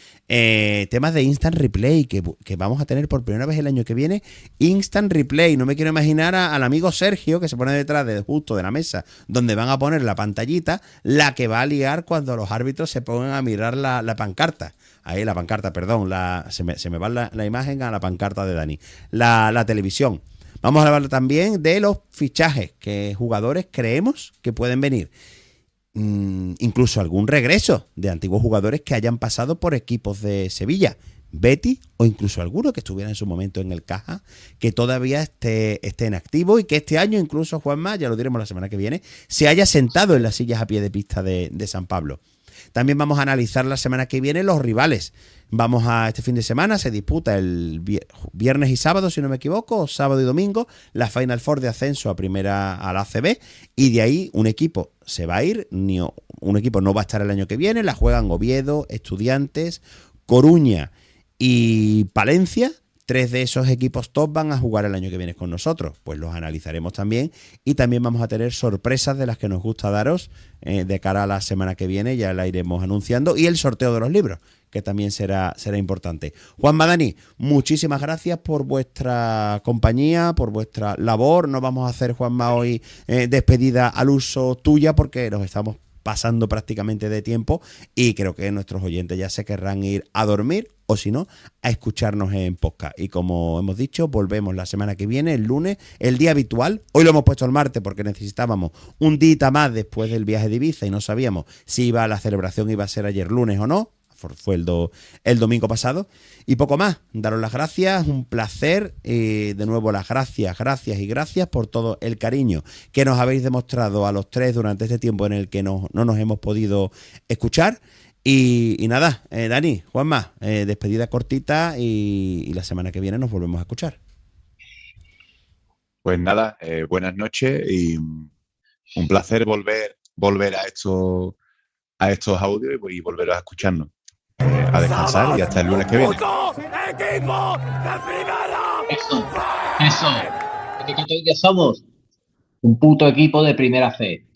temas de Instant Replay, que vamos a tener por primera vez el año que viene, Instant Replay. No me quiero imaginar al amigo Sergio, que se pone detrás justo de la mesa donde van a poner la pantallita, la que va a liar cuando los árbitros se pongan a mirar la pancarta. Ahí la pancarta, perdón, se me va la imagen a la pancarta de Dani. La televisión. Vamos a hablar también de los fichajes, que jugadores creemos que pueden venir. Incluso algún regreso de antiguos jugadores que hayan pasado por equipos de Sevilla, Betis o incluso alguno que estuviera en su momento en el Caja, que todavía esté en activo y que este año incluso, Juanma, ya lo diremos la semana que viene, se haya sentado en las sillas a pie de pista de San Pablo. También vamos a analizar la semana que viene los rivales. Este fin de semana se disputa el viernes y sábado, si no me equivoco, o sábado y domingo, la Final Four de ascenso a la ACB, y de ahí un equipo se va a ir, un equipo no va a estar el año que viene, la juegan Oviedo, Estudiantes, Coruña y Palencia. 3 de esos equipos top van a jugar el año que viene con nosotros. Pues los analizaremos también, y también vamos a tener sorpresas de las que nos gusta daros de cara a la semana que viene, ya la iremos anunciando, y el sorteo de los libros, que también será importante. Juanma, Dani, muchísimas gracias por vuestra compañía, por vuestra labor. No vamos a hacer, Juanma, hoy despedida al uso tuya porque nos estamos pasando prácticamente de tiempo y creo que nuestros oyentes ya se querrán ir a dormir, o si no, a escucharnos en podcast. Y como hemos dicho, volvemos la semana que viene, el lunes, el día habitual. Hoy lo hemos puesto el martes porque necesitábamos un día más después del viaje de Ibiza y no sabíamos si la celebración iba a ser ayer lunes o no. Fue el domingo pasado. Y poco más, daros las gracias, un placer, de nuevo las gracias por todo el cariño que nos habéis demostrado a los 3 durante este tiempo en el que no nos hemos podido escuchar. Y nada, Dani, Juanma, despedida cortita y la semana que viene nos volvemos a escuchar. Pues nada, buenas noches y un placer volver a estos audios y volver a escucharnos. A descansar y hasta el lunes que viene. ¡Equipo de primera! Eso. ¿Qué somos? Un puto equipo de primera fe.